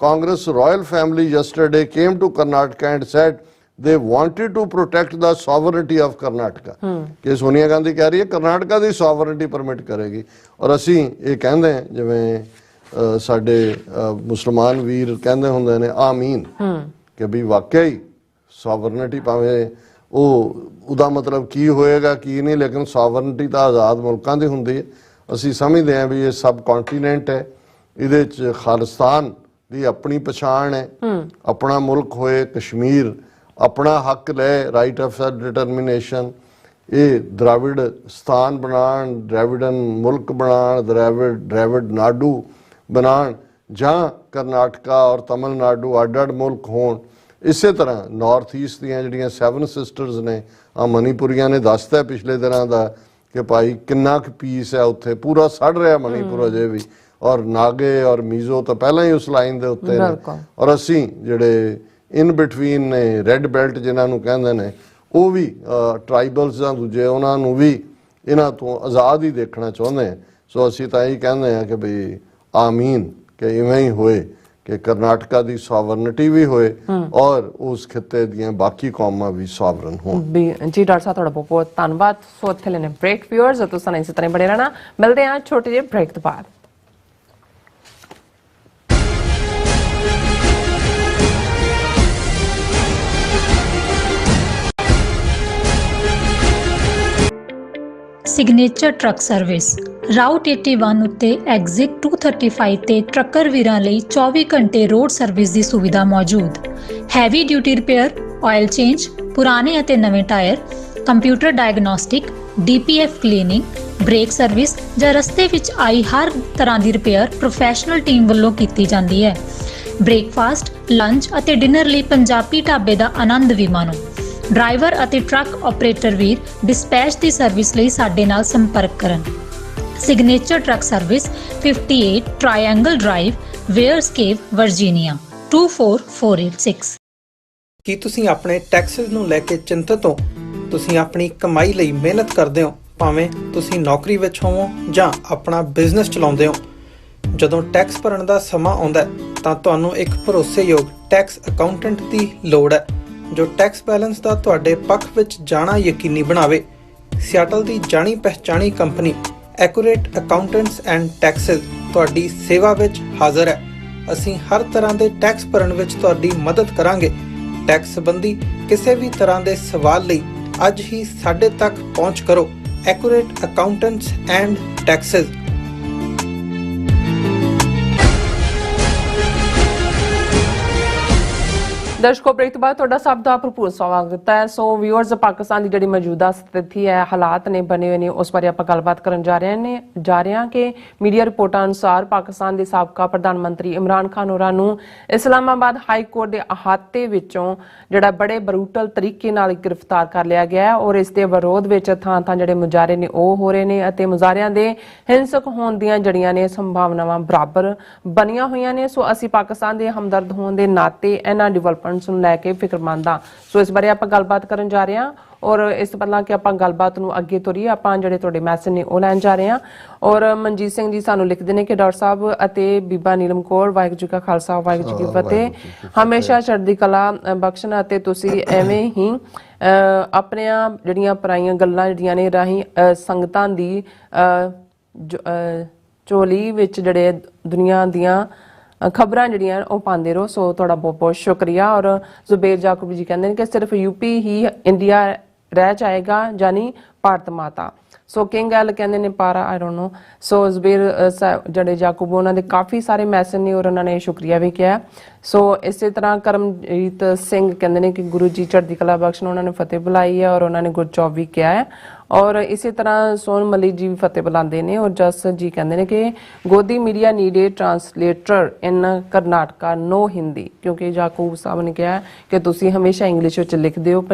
Congress royal family yesterday came to Karnataka and said they wanted to protect the sovereignty of Karnataka। ਕਿ ਸੋਨੀਆ ਗਾਂਧੀ ਕਹਿ ਰਹੀ ਹੈ ਕਰਨਾਟਕਾ ਦੀ ਸੋਵਰਨਿਟੀ ਪਰਮਿਟ ਕਰੇਗੀ। ਔਰ ਅਸੀਂ ਇਹ ਕਹਿੰਦੇ ਹਾਂ ਜਿਵੇਂ ਸਾਡੇ ਮੁਸਲਮਾਨ ਵੀਰ ਕਹਿੰਦੇ ਹੁੰਦੇ ਨੇ ਆਮੀਨ, ਕਿ ਵੀ ਵਾਕਿਆ ਹੀ ਸੋਵਰਨਿਟੀ ਭਾਵੇਂ ਉਹਦਾ ਮਤਲਬ ਕੀ ਹੋਏਗਾ ਕੀ ਨਹੀਂ, ਲੇਕਿਨ ਸੋਵਰਨਿਟੀ ਤਾਂ ਆਜ਼ਾਦ ਮੁਲਕਾਂ ਦੀ ਹੁੰਦੀ ਹੈ। ਅਸੀਂ ਸਮਝਦੇ ਹਾਂ ਵੀ ਇਹ ਸਬ ਕੰਟੀਨੈਂਟ ਹੈ, ਇਹਦੇ 'ਚ ਖਾਲਿਸਤਾਨ ਦੀ ਆਪਣੀ ਪਛਾਣ ਹੈ, ਆਪਣਾ ਮੁਲਕ ਹੋਏ ਕਸ਼ਮੀਰ, ਆਪਣਾ ਹੱਕ ਲੈ, ਰਾਈਟ ਆਫ ਸੈਲਫ ਡਿਟਰਮੀਨੇਸ਼ਨ, ਇਹ ਦਰਾਵਿੜ ਸਥਾਨ ਬਣਾਉਣ, ਦਰਾਵਿਡਨ ਮੁਲਕ ਬਣਾਉਣ, ਦਰਾਵਿਡ ਨਾਡੂ ਬਣਾਉਣ, ਜਾਂ ਕਰਨਾਟਕਾ ਔਰ ਤਮਿਲਨਾਡੂ ਅੱਡ-ਅੱਡ ਮੁਲਕ ਹੋਣ। ਇਸੇ ਤਰ੍ਹਾਂ ਨਾਰਥ ਈਸਟ ਦੀਆਂ ਜਿਹੜੀਆਂ 7 ਸਿਸਟਰਸ ਨੇ, ਮਨੀਪੁਰੀਆਂ ਨੇ ਦੱਸਤਾ ਪਿਛਲੇ ਦਿਨਾਂ ਦਾ ਕਿ ਭਾਈ ਕਿੰਨਾ ਕੁ ਪੀਸ ਹੈ ਉੱਥੇ, ਪੂਰਾ ਸੜ ਰਿਹਾ ਮਨੀਪੁਰ ਅਜੇ ਵੀ, ਔਰ ਨਾਗੇ ਔਰ ਮੀਜ਼ੋ ਤਾਂ ਪਹਿਲਾਂ ਹੀ ਉਸ ਲਾਈਨ ਦੇ ਉੱਤੇ ਨੇ। ਔਰ ਅਸੀਂ ਜਿਹੜੇ ਇਨ ਬਿਟਵੀਨ ਨੇ, ਰੈੱਡ ਬੈਲਟ ਜਿਨ੍ਹਾਂ ਨੂੰ ਕਹਿੰਦੇ ਨੇ, ਉਹ ਵੀ ਟਰਾਈਬਲਸ ਜਾਂ ਦੂਜੇ, ਉਹਨਾਂ ਨੂੰ ਵੀ ਇਹਨਾਂ ਤੋਂ ਆਜ਼ਾਦ ਹੀ ਦੇਖਣਾ ਚਾਹੁੰਦੇ ਹਾਂ। ਸੋ ਅਸੀਂ ਤਾਂ ਇਹੀ ਕਹਿੰਦੇ ਹਾਂ ਕਿ ਬਈ ਆਮੀਨ, ਕਿ ਇਵੇਂ ਹੀ ਹੋਏ ਕਿ ਕਰਨਾਟਕਾ ਦੀ ਸੋਵਰਨਿਟੀ ਵੀ ਹੋਏ ਔਰ ਉਸ ਖਿੱਤੇ ਦੀਆਂ ਬਾਕੀ ਕੌਮਾਂ ਵੀ ਸੋਵਰਨ ਹੋਣ। ਜੀ ਡਾਕਟਰ ਸਾਹਿਬ ਤੁਹਾਡਾ ਬਹੁਤ ਬਹੁਤ ਧੰਨਵਾਦ। ਸੋ ਇੱਥੇ ਲੈਣੇ ਬ੍ਰੇਕ। ਵਿਊਅਰਸ ਤੁਸੀਂ ਇਸੇ ਤਰ੍ਹਾਂ ਬਣੇ ਰਹਿਣਾ। ਮਿਲਦੇ ਹਾਂ ਛੋਟੇ ਜਿਹੇ ਬ੍ਰੇਕ ਤੋਂ ਬਾਅਦ। ਸਿਗਨੇਚਰ ਟਰੱਕ ਸਰਵਿਸ ਰਾਊਟ 81 ਉੱਤੇ ਐਗਜ਼ਿਟ 235 ਤੇ ਟਰੱਕਰ ਵੀਰਾਂ ਲਈ 24 ਘੰਟੇ ਰੋਡ ਸਰਵਿਸ ਦੀ ਸੁਵਿਧਾ ਮੌਜੂਦ। Heavy duty repair, oil change, ਪੁਰਾਣੇ ਅਤੇ ਨਵੇਂ tyre, computer diagnostic, DPF cleaning, brake service ਜਾਂ ਰਸਤੇ ਵਿੱਚ ਆਈ ਹਰ ਤਰ੍ਹਾਂ ਦੀ ਰਿਪੇਅਰ ਪ੍ਰੋਫੈਸ਼ਨਲ ਟੀਮ ਵੱਲੋਂ ਕੀਤੀ ਜਾਂਦੀ ਹੈ। ਬ੍ਰੇਕਫਾਸਟ, ਲੰਚ ਅਤੇ ਡਿਨਰ ਲਈ ਪੰਜਾਬੀ ਢਾਬੇ ਦਾ ਆਨੰਦ ਵੀ ਮਾਣੋ। ਡਰਾਈਵਰ ਅਤੇ ਟਰੱਕ ਆਪਰੇਟਰ ਵੀਰ ਡਿਸਪੈਚ ਦੀ ਸਰਵਿਸ ਲਈ ਸਾਡੇ ਨਾਲ ਸੰਪਰਕ ਕਰਨ। Signature truck service 58 triangle drive, Weyers Cave, Virginia 24486। ਕੀ ਤੁਸੀਂ ਆਪਣੇ ਟੈਕਸਸ ਨੂੰ ਲੈ ਕੇ ਚਿੰਤਤ ਹੋ? ਤੁਸੀਂ ਆਪਣੀ ਕਮਾਈ ਲਈ ਮਿਹਨਤ ਕਰਦੇ ਹੋ, ਭਾਵੇਂ ਤੁਸੀਂ ਨੌਕਰੀ ਵਿੱਚ ਹੋਵੋ ਜਾਂ ਆਪਣਾ ਬਿਜ਼ਨਸ ਚਲਾਉਂਦੇ ਹੋ। ਜਦੋਂ ਟੈਕਸ ਭਰਨ ਦਾ ਸਮਾਂ ਆਉਂਦਾ ਤਾਂ ਤੁਹਾਨੂੰ ਇੱਕ ਭਰੋਸੇਯੋਗ ਟੈਕਸ ਅਕਾਊਂਟੈਂਟ ਦੀ ਲੋੜ ਹੈ ਜੋ ਟੈਕਸ ਬੈਲੈਂਸ ਦਾ ਤੁਹਾਡੇ ਪੱਖ ਵਿੱਚ ਜਾਣਾ ਯਕੀਨੀ ਬਣਾਵੇ। ਸਿਆਟਲ ਦੀ ਜਾਣੀ ਪਹਿਚਾਣੀ company accurate accountants and taxes ਤੁਹਾਡੀ ਸੇਵਾ ਵਿੱਚ ਹਾਜ਼ਰ ਹੈ। ਅਸੀਂ ਹਰ ਤਰ੍ਹਾਂ ਦੇ ਟੈਕਸ ਭਰਨ ਵਿੱਚ ਤੁਹਾਡੀ ਮਦਦ ਕਰਾਂਗੇ। ਟੈਕਸ ਸੰਬੰਧੀ ਕਿਸੇ ਵੀ ਤਰ੍ਹਾਂ ਦੇ ਸਵਾਲ ਲਈ ਅੱਜ ਹੀ ਸਾਡੇ ਤੱਕ ਪਹੁੰਚ ਕਰੋ। Accurate accountants and taxes. ਦਰਸ਼ਕੋ ਬ੍ਰੇਕ ਤੋਂ ਬਾਅਦ ਤੁਹਾਡਾ ਸਭ ਦਾ ਭਰਪੂਰ ਸਵਾਗਤ ਹੈ। ਸੋ ਵਿਊਅਰਸ, ਪਾਕਿਸਤਾਨ ਦੀ ਜਿਹੜੀ ਮੌਜੂਦਾ ਸਥਿਤੀ ਹੈ, ਹਾਲਾਤ ਨੇ ਬਣੇ ਹੋਏ ਨੇ, ਉਸ ਬਾਰੇ ਆਪਾਂ ਗੱਲਬਾਤ ਕਰਨ ਜਾ ਰਹੇ ਹਾਂ ਕਿ ਮੀਡੀਆ ਰਿਪੋਰਟਾਂ ਅਨੁਸਾਰ ਪਾਕਿਸਤਾਨ ਦੇ ਸਾਬਕਾ ਪ੍ਰਧਾਨ ਮੰਤਰੀ ਇਮਰਾਨ ਖਾਨ ਹੋਰਾਂ ਨੂੰ ਇਸਲਾਮਾਬਾਦ ਹਾਈ ਕੋਰਟ ਦੇ ਅਹਾਤੇ ਵਿੱਚੋਂ ਜਿਹੜਾ ਬੜੇ ਬਰੂਟਲ ਤਰੀਕੇ ਨਾਲ ਗ੍ਰਿਫਤਾਰ ਕਰ ਲਿਆ ਗਿਆ ਹੈ ਔਰ ਇਸ ਦੇ ਵਿਰੋਧ ਵਿੱਚ ਥਾਂ ਜਿਹੜੇ ਮੁਜ਼ਾਹਰੇ ਨੇ ਉਹ ਹੋ ਰਹੇ ਨੇ ਅਤੇ ਮੁਜ਼ਾਹਰਿਆਂ ਦੇ ਹਿੰਸਕ ਹੋਣ ਦੀਆਂ ਜੜੀਆਂ ਨੇ ਸੰਭਾਵਨਾਵਾਂ ਬਰਾਬਰ ਬਣੀਆਂ ਹੋਈਆਂ ਨੇ। ਸੋ ਅਸੀਂ ਪਾਕਿਸਤਾਨ ਦੇ ਹਮਦਰਦ ਹੋਣ ਦੇ ਨਾਤੇ ਇਹਨਾਂ ਡਿਵੈਲਪਮੈਂਟਸ ਨੂੰ ਲੈ ਕੇ ਫਿਕਰਮੰਦ ਹਾਂ। ਸੋ ਇਸ ਬਾਰੇ ਆਪਾਂ ਗੱਲਬਾਤ ਕਰਨ ਜਾ ਰਹੇ ਹਾਂ ਔਰ ਇਸ ਤੋਂ ਪਹਿਲਾਂ ਕਿ ਆਪਾਂ ਗੱਲਬਾਤ ਨੂੰ ਅੱਗੇ ਤੋਰੀਏ, ਆਪਾਂ ਜਿਹੜੇ ਤੁਹਾਡੇ ਮੈਸੇਜ ਨੇ ਉਹ ਲੈਣ ਜਾ ਰਹੇ ਹਾਂ। ਔਰ ਮਨਜੀਤ ਸਿੰਘ ਜੀ ਸਾਨੂੰ ਲਿਖਦੇ ਨੇ ਕਿ ਡਾਕਟਰ ਸਾਹਿਬ ਅਤੇ ਬੀਬਾ ਨੀਲਮ ਕੌਰ, ਵਾਹਿਗੁਰੂ ਜੀ ਕਾ ਖਾਲਸਾ ਵਾਹਿਗੁਰੂ ਜੀ ਕੀ ਫਤਿਹ, ਹਮੇਸ਼ਾ ਚੜ੍ਹਦੀ ਕਲਾ ਬਖਸ਼ਣ ਅਤੇ ਤੁਸੀਂ ਐਵੇਂ ਹੀ ਆਪਣੀਆਂ ਜਿਹੜੀਆਂ ਪਰਾਈਆਂ ਗੱਲਾਂ ਜਿਹੜੀਆਂ ਨੇ ਰਾਹੀਂ ਸੰਗਤਾਂ ਦੀ ਝੋਲੀ ਵਿੱਚ ਜਿਹੜੇ ਦੁਨੀਆ ਦੀਆਂ ਖਬਰਾਂ ਜਿਹੜੀਆਂ ਉਹ ਪਾਉਂਦੇ ਰਹੋ। ਸੋ ਤੁਹਾਡਾ ਬਹੁਤ ਬਹੁਤ ਸ਼ੁਕਰੀਆ। ਔਰ ਜ਼ੁਬੇਰ ਜਾਕੂਬ ਜੀ ਕਹਿੰਦੇ ਨੇ ਕਿ ਸਿਰਫ ਯੂਪੀ ਹੀ ਇੰਡੀਆ ਰਹਿ ਜਾਏਗਾ, ਯਾਨੀ ਭਾਰਤ ਮਾਤਾ। ਸੋ ਕਿੰਗ ਐਲ ਕਹਿੰਦੇ ਨੇ ਪਾਰਾ, ਆਈ ਡੋਨਟ ਨੋ। ਸੋ ਜ਼ੁਬੇਰ ਜਿਹੜੇ ਜਾਕੂਬ, ਉਹਨਾਂ ਦੇ ਕਾਫੀ ਸਾਰੇ ਮੈਸੇਜ ਨੇ ਔਰ ਉਹਨਾਂ ਨੇ ਸ਼ੁਕਰੀਆ ਵੀ ਕਿਹਾ। ਸੋ ਇਸੇ ਤਰ੍ਹਾਂ ਕਰਮਜੀਤ ਸਿੰਘ ਕਹਿੰਦੇ ਨੇ ਕਿ ਗੁਰੂ ਜੀ ਚੜ੍ਹਦੀ ਕਲਾ ਬਖਸ਼ਣ, ਉਹਨਾਂ ਨੇ ਫਤਿਹ ਬੁਲਾਈ ਹੈ ਔਰ ਉਹਨਾਂ ਨੇ ਗੁੱਡ ਜੌਬ ਵੀ ਕਿਹਾ ਹੈ। ਔਰ ਇਸੇ ਤਰ੍ਹਾਂ ਸੋਨ ਮਲਿਕ ਜੀ ਵੀ ਫਤਿਹ ਬੁਲਾਉਂਦੇ ਨੇ। ਔਰ ਜਸ ਜੀ ਕਹਿੰਦੇ ਨੇ ਕਿ ਗੋਦੀ ਮੀਡੀਆ ਨੀਡ ਏ ਟ੍ਰਾਂਸਲੇਟਰ ਇਨ ਕਰਨਾਟਕਾ, ਨੋ ਹਿੰਦੀ, ਕਿਉਂਕਿ ਜਾਕੂਬ ਸਾਹਿਬ ਨੇ ਕਿਹਾ ਕਿ ਤੁਸੀਂ ਹਮੇਸ਼ਾ ਇੰਗਲਿਸ਼ ਵਿੱਚ ਲਿਖਦੇ ਹੋ,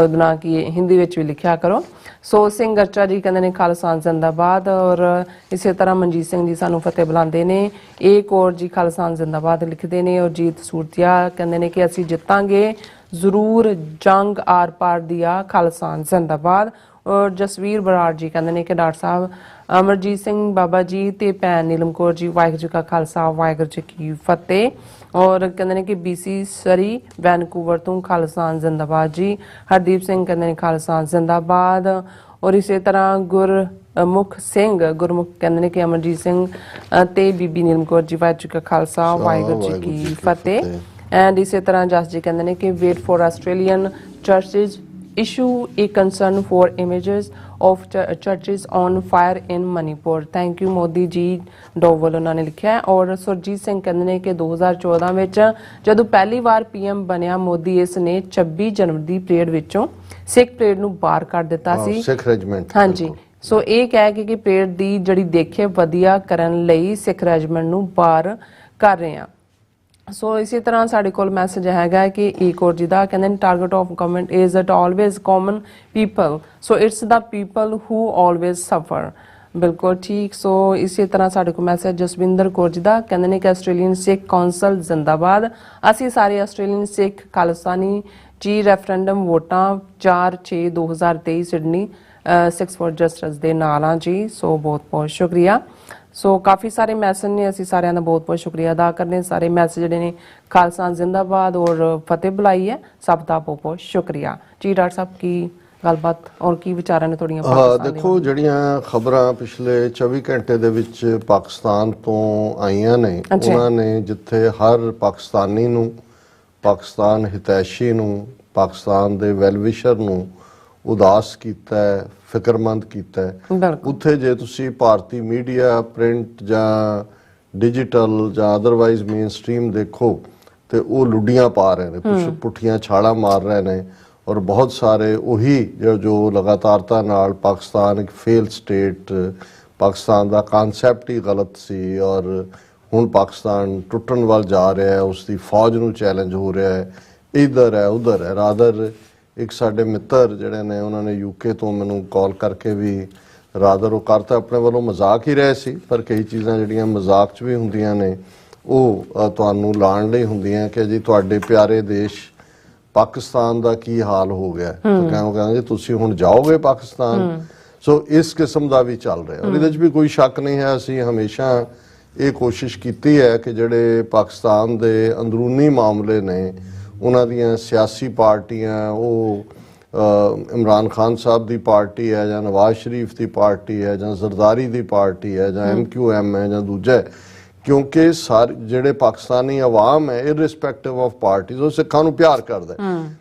ਨਾ ਕਿ ਹਿੰਦੀ ਵਿੱਚ ਵੀ ਲਿਖਿਆ ਕਰੋ। ਸੋ ਸਿੰਘ ਗਰਚਾ ਜੀ ਕਹਿੰਦੇ ਨੇ ਖਾਲਸਾ ਜ਼ਿੰਦਾਬਾਦ। ਔਰ ਇਸੇ ਤਰ੍ਹਾਂ ਮਨਜੀਤ ਸਿੰਘ ਜੀ ਸਾਨੂੰ ਫਤਿਹ ਬੁਲਾਉਂਦੇ ਨੇ। ਏ ਕੌਰ ਜੀ ਖਾਲਸਾ ਜ਼ਿੰਦਾਬਾਦ ਲਿਖਦੇ ਨੇ। ਔਰ ਜੀਤ ਸੂਰਤੀਆ ਕਹਿੰਦੇ ਨੇ ਕਿ ਅਸੀਂ ਜਿੱਤਾਂਗੇ ਜ਼ਰੂਰ, ਜੰਗ ਆਰ ਪਾਰ ਦੀਆ, ਖਾਲਸਾ ਜ਼ਿੰਦਾਬਾਦ। ਔਰ ਜਸਵੀਰ ਬਰਾੜ ਜੀ ਕਹਿੰਦੇ ਨੇ ਕਿ ਡਾਕਟਰ ਸਾਹਿਬ ਅਮਰਜੀਤ ਸਿੰਘ ਬਾਬਾ ਜੀ ਤੇ ਭੈਣ ਨੀਲਮ ਕੌਰ ਜੀ, ਵਾਹਿਗੁਰੂ ਜੀ ਕਾ ਖਾਲਸਾ ਵਾਹਿਗੁਰੂ ਜੀ ਕੀ ਫਤਿਹ। ਔਰ ਕਹਿੰਦੇ ਨੇ ਕਿ ਬੀਸੀ ਸਰੀ ਵੈਨਕੂਵਰ ਤੋਂ ਖਾਲਸਾ ਜ਼ਿੰਦਾਬਾਦ ਜੀ। ਹਰਦੀਪ ਸਿੰਘ ਕਹਿੰਦੇ ਨੇ ਖਾਲਸਾ ਜ਼ਿੰਦਾਬਾਦ। ਔਰ ਇਸੇ ਤਰ੍ਹਾਂ ਗੁਰਮੁਖ ਕਹਿੰਦੇ ਨੇ ਕਿ ਅਮਰਜੀਤ ਸਿੰਘ ਤੇ ਬੀਬੀ ਨੀਲਮ ਕੌਰ ਜੀ, ਵਾਹਿਗੁਰੂ ਜੀ ਕਾ ਖਾਲਸਾ ਵਾਹਿਗੁਰੂ ਜੀ ਕੀ ਫਤਿਹ। ਐਂਡ ਇਸੇ ਤਰ੍ਹਾਂ ਜਸ ਜੀ ਕਹਿੰਦੇ ਨੇ ਕਿ wait for Australian churches issue a concern for images of churches on fire in Manipur, thank you Modi ji Doval ਉਹਨਾਂ ਨੇ ਲਿਖਿਆ ਹੈ। ਔਰ ਸੁਰਜੀਤ ਸਿੰਘ ਕਹਿੰਦੇ ਨੇ ਕਿ 2014 ਵਿੱਚ ਜਦੋਂ ਪਹਿਲੀ ਵਾਰ ਪੀਐਮ ਬਣਿਆ ਮੋਦੀ, ਇਸ ਨੇ 26 ਜਨਵਰੀ ਦੀ ਪਰੇਡ ਵਿੱਚੋਂ ਸਿੱਖ ਪਰੇਡ ਨੂੰ ਬਾਹਰ ਕੱਢ ਦਿੱਤਾ ਸੀ। ਸਿੱਖ ਰੈਜੀਮੈਂਟ, ਹਾਂਜੀ। ਸੋ ਇਹ ਕਹਿ ਕੇ ਕਿ ਪਰੇਡ ਦੀ ਜਿਹੜੀ ਦੇਖੇ ਵਧੀਆ ਕਰਨ ਲਈ ਸਿੱਖ ਰੈਜੀਮੈਂਟ ਨੂੰ ਬਾਹਰ ਕਰ ਰਹੇ ਹਾਂ। ਸੋ ਇਸੇ ਤਰ੍ਹਾਂ ਸਾਡੇ ਕੋਲ ਮੈਸੇਜ ਹੈਗਾ ਕਿ ਏ ਕੌਰ ਜੀ ਦਾ, ਕਹਿੰਦੇ ਨੇ target of government is it always common people, so it's the people who always ਸਫਰ। ਬਿਲਕੁਲ ਠੀਕ। ਸੋ ਇਸੇ ਤਰ੍ਹਾਂ ਸਾਡੇ ਕੋਲ ਮੈਸੇਜ ਜਸਵਿੰਦਰ ਕੌਰ ਜੀ ਦਾ, ਕਹਿੰਦੇ ਨੇ ਕਿ ਆਸਟ੍ਰੇਲੀਅਨ ਸਿੱਖ ਕੌਂਸਲ ਜ਼ਿੰਦਾਬਾਦ, ਅਸੀਂ ਸਾਰੇ ਆਸਟ੍ਰੇਲੀਅਨ ਸਿੱਖ ਖਾਲਸਾਨੀ ਜੀ ਰੈਫਰੈਂਡਮ ਵੋਟਾਂ 4/6/2023 ਸਿਡਨੀ 6 ਫॉर ਜਸਟਿਸ ਦੇ ਨਾਲ ਹਾਂ ਜੀ। ਸੋ ਬਹੁਤ ਬਹੁਤ ਸ਼ੁਕਰੀਆ। ਸੋ ਕਾਫੀ ਸਾਰੇ ਮੈਸੇਜ ਨੇ, ਅਸੀਂ ਸਾਰਿਆਂ ਦਾ ਬਹੁਤ ਬਹੁਤ ਸ਼ੁਕਰੀਆ ਅਦਾ ਕਰਦੇ ਹਾਂ। ਸਾਰੇ ਮੈਸੇਜ ਜਿਹੜੇ ਨੇ ਖਾਲਸਾ ਜ਼ਿੰਦਾਬਾਦ ਔਰ ਫਤਿਹ ਬੁਲਾਈ ਹੈ, ਸਭ ਦਾ ਬਹੁਤ ਬਹੁਤ ਸ਼ੁਕਰੀਆ ਜੀ। ਡਾਕਟਰ ਸਾਹਿਬ ਕੀ ਗੱਲਬਾਤ ਔਰ ਕੀ ਵਿਚਾਰਾਂ ਨੇ ਤੁਹਾਡੀਆਂ? ਦੇਖੋ, ਜਿਹੜੀਆਂ ਖਬਰਾਂ ਪਿਛਲੇ 24 ਘੰਟੇ ਦੇ ਵਿੱਚ ਪਾਕਿਸਤਾਨ ਤੋਂ ਆਈਆਂ ਨੇ, ਉਹਨਾਂ ਨੇ ਜਿੱਥੇ ਹਰ ਪਾਕਿਸਤਾਨੀ ਨੂੰ, ਪਾਕਿਸਤਾਨ ਹਿਤੈਸ਼ੀ ਨੂੰ, ਪਾਕਿਸਤਾਨ ਦੇ ਵੈਲਵਿਸ਼ਰ ਨੂੰ ਉਦਾਸ ਕੀਤਾ ਹੈ, ਫਿਕਰਮੰਦ ਕੀਤਾ ਹੈ, ਉੱਥੇ ਜੇ ਤੁਸੀਂ ਭਾਰਤੀ ਮੀਡੀਆ, ਪ੍ਰਿੰਟ ਜਾਂ ਡਿਜੀਟਲ ਜਾਂ ਅਦਰਵਾਈਜ਼ ਮੇਨ ਸਟ੍ਰੀਮ ਦੇਖੋ ਤੇ ਉਹ ਲੁੱਡੀਆਂ ਪਾ ਰਹੇ ਨੇ, ਪੁੱਠੀਆਂ ਛਾਲਾਂ ਮਾਰ ਰਹੇ ਨੇ। ਔਰ ਬਹੁਤ ਸਾਰੇ ਉਹੀ ਜੋ ਲਗਾਤਾਰਤਾ ਨਾਲ ਪਾਕਿਸਤਾਨ ਇੱਕ ਫੇਲ ਸਟੇਟ, ਪਾਕਿਸਤਾਨ ਦਾ ਕਨਸੈਪਟ ਹੀ ਗਲਤ ਸੀ ਔਰ ਹੁਣ ਪਾਕਿਸਤਾਨ ਟੁੱਟਣ ਵੱਲ ਜਾ ਰਿਹਾ ਹੈ, ਉਸ ਦੀ ਫੌਜ ਨੂੰ ਚੈਲੰਜ ਹੋ ਰਿਹਾ ਹੈ, ਇੱਧਰ ਹੈ ਉੱਧਰ ਹੈ। ਰਾਦਰ ਇੱਕ ਸਾਡੇ ਮਿੱਤਰ ਜਿਹੜੇ ਨੇ, ਉਹਨਾਂ ਨੇ ਯੂਕੇ ਤੋਂ ਮੈਨੂੰ ਕਾਲ ਕਰਕੇ ਵੀ ਰਾਦਰ ਉਹ ਕਰਤਾ, ਆਪਣੇ ਵੱਲੋਂ ਮਜ਼ਾਕ ਹੀ ਰਹੇ ਸੀ, ਪਰ ਕਈ ਚੀਜ਼ਾਂ ਜਿਹੜੀਆਂ ਮਜ਼ਾਕ 'ਚ ਵੀ ਹੁੰਦੀਆਂ ਨੇ ਉਹ ਤੁਹਾਨੂੰ ਲਾਉਣ ਲਈ ਹੁੰਦੀਆਂ ਕਿ ਜੀ ਤੁਹਾਡੇ ਪਿਆਰੇ ਦੇਸ਼ ਪਾਕਿਸਤਾਨ ਦਾ ਕੀ ਹਾਲ ਹੋ ਗਿਆ, ਤਾਂ ਕਹਿੰਦੇ ਤੁਸੀਂ ਹੁਣ ਜਾਓਗੇ ਪਾਕਿਸਤਾਨ। ਸੋ ਇਸ ਕਿਸਮ ਦਾ ਵੀ ਚੱਲ ਰਿਹਾ ਔਰ ਇਹਦੇ 'ਚ ਵੀ ਕੋਈ ਸ਼ੱਕ ਨਹੀਂ ਹੈ। ਅਸੀਂ ਹਮੇਸ਼ਾ ਇਹ ਕੋਸ਼ਿਸ਼ ਕੀਤੀ ਹੈ ਕਿ ਜਿਹੜੇ ਪਾਕਿਸਤਾਨ ਦੇ ਅੰਦਰੂਨੀ ਮਾਮਲੇ ਨੇ, ਉਹਨਾਂ ਦੀਆਂ ਸਿਆਸੀ ਪਾਰਟੀਆਂ, ਉਹ ਇਮਰਾਨ ਖਾਨ ਸਾਹਿਬ ਦੀ ਪਾਰਟੀ ਹੈ ਜਾਂ ਨਵਾਜ਼ ਸ਼ਰੀਫ ਦੀ ਪਾਰਟੀ ਹੈ ਜਾਂ ਜ਼ਰਦਾਰੀ ਦੀ ਪਾਰਟੀ ਹੈ ਜਾਂ MQM ਹੈ ਜਾਂ ਦੂਜਾ, ਕਿਉਂਕਿ ਸਾਰੇ ਜਿਹੜੇ ਪਾਕਿਸਤਾਨੀ ਆਵਾਮ ਹੈ ਇਰਰਿਸਪੈਕਟਿਵ ਆਫ ਪਾਰਟੀਜ਼, ਉਹ ਸਿੱਖਾਂ ਨੂੰ ਪਿਆਰ ਕਰਦਾ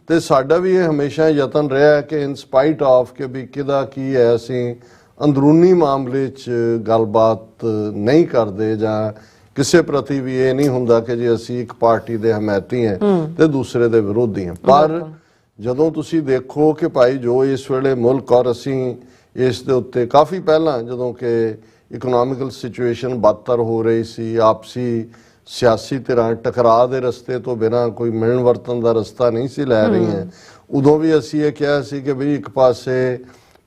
ਤੇ ਸਾਡਾ ਵੀ ਇਹ ਹਮੇਸ਼ਾ ਯਤਨ ਰਿਹਾ ਹੈ ਕਿ ਇਨ ਸਪਾਈਟ ਆਫ ਕਿ ਵੀ ਕਿਹਦਾ ਕੀ ਹੈ, ਅਸੀਂ ਅੰਦਰੂਨੀ ਮਾਮਲੇ 'ਚ ਗੱਲਬਾਤ ਨਹੀਂ ਕਰਦੇ ਜਾਂ ਕਿਸੇ ਪ੍ਰਤੀ ਵੀ ਇਹ ਨਹੀਂ ਹੁੰਦਾ ਕਿ ਜੀ ਅਸੀਂ ਇੱਕ ਪਾਰਟੀ ਦੇ ਹਮਾਇਤੀ ਹਾਂ ਤੇ ਦੂਸਰੇ ਦੇ ਵਿਰੋਧੀ ਹਾਂ। ਪਰ ਜਦੋਂ ਤੁਸੀਂ ਦੇਖੋ ਕਿ ਭਾਈ ਜੋ ਇਸ ਵੇਲੇ ਮੁਲਕ, ਔਰ ਅਸੀਂ ਇਸ ਦੇ ਉੱਤੇ ਕਾਫੀ ਪਹਿਲਾਂ ਜਦੋਂ ਕਿ ਇਕਨੋਮਿਕਲ ਸਿਚੁਏਸ਼ਨ ਬਦਤਰ ਹੋ ਰਹੀ ਸੀ, ਆਪਸੀ ਸਿਆਸੀ ਧਿਰਾਂ ਟਕਰਾਅ ਦੇ ਰਸਤੇ ਤੋਂ ਬਿਨਾਂ ਕੋਈ ਮਿਲਣ ਵਰਤਨ ਦਾ ਰਸਤਾ ਨਹੀਂ ਸੀ ਲੈ ਰਹੀਆਂ, ਉਦੋਂ ਵੀ ਅਸੀਂ ਇਹ ਕਿਹਾ ਸੀ ਕਿ ਵੀ ਇੱਕ ਪਾਸੇ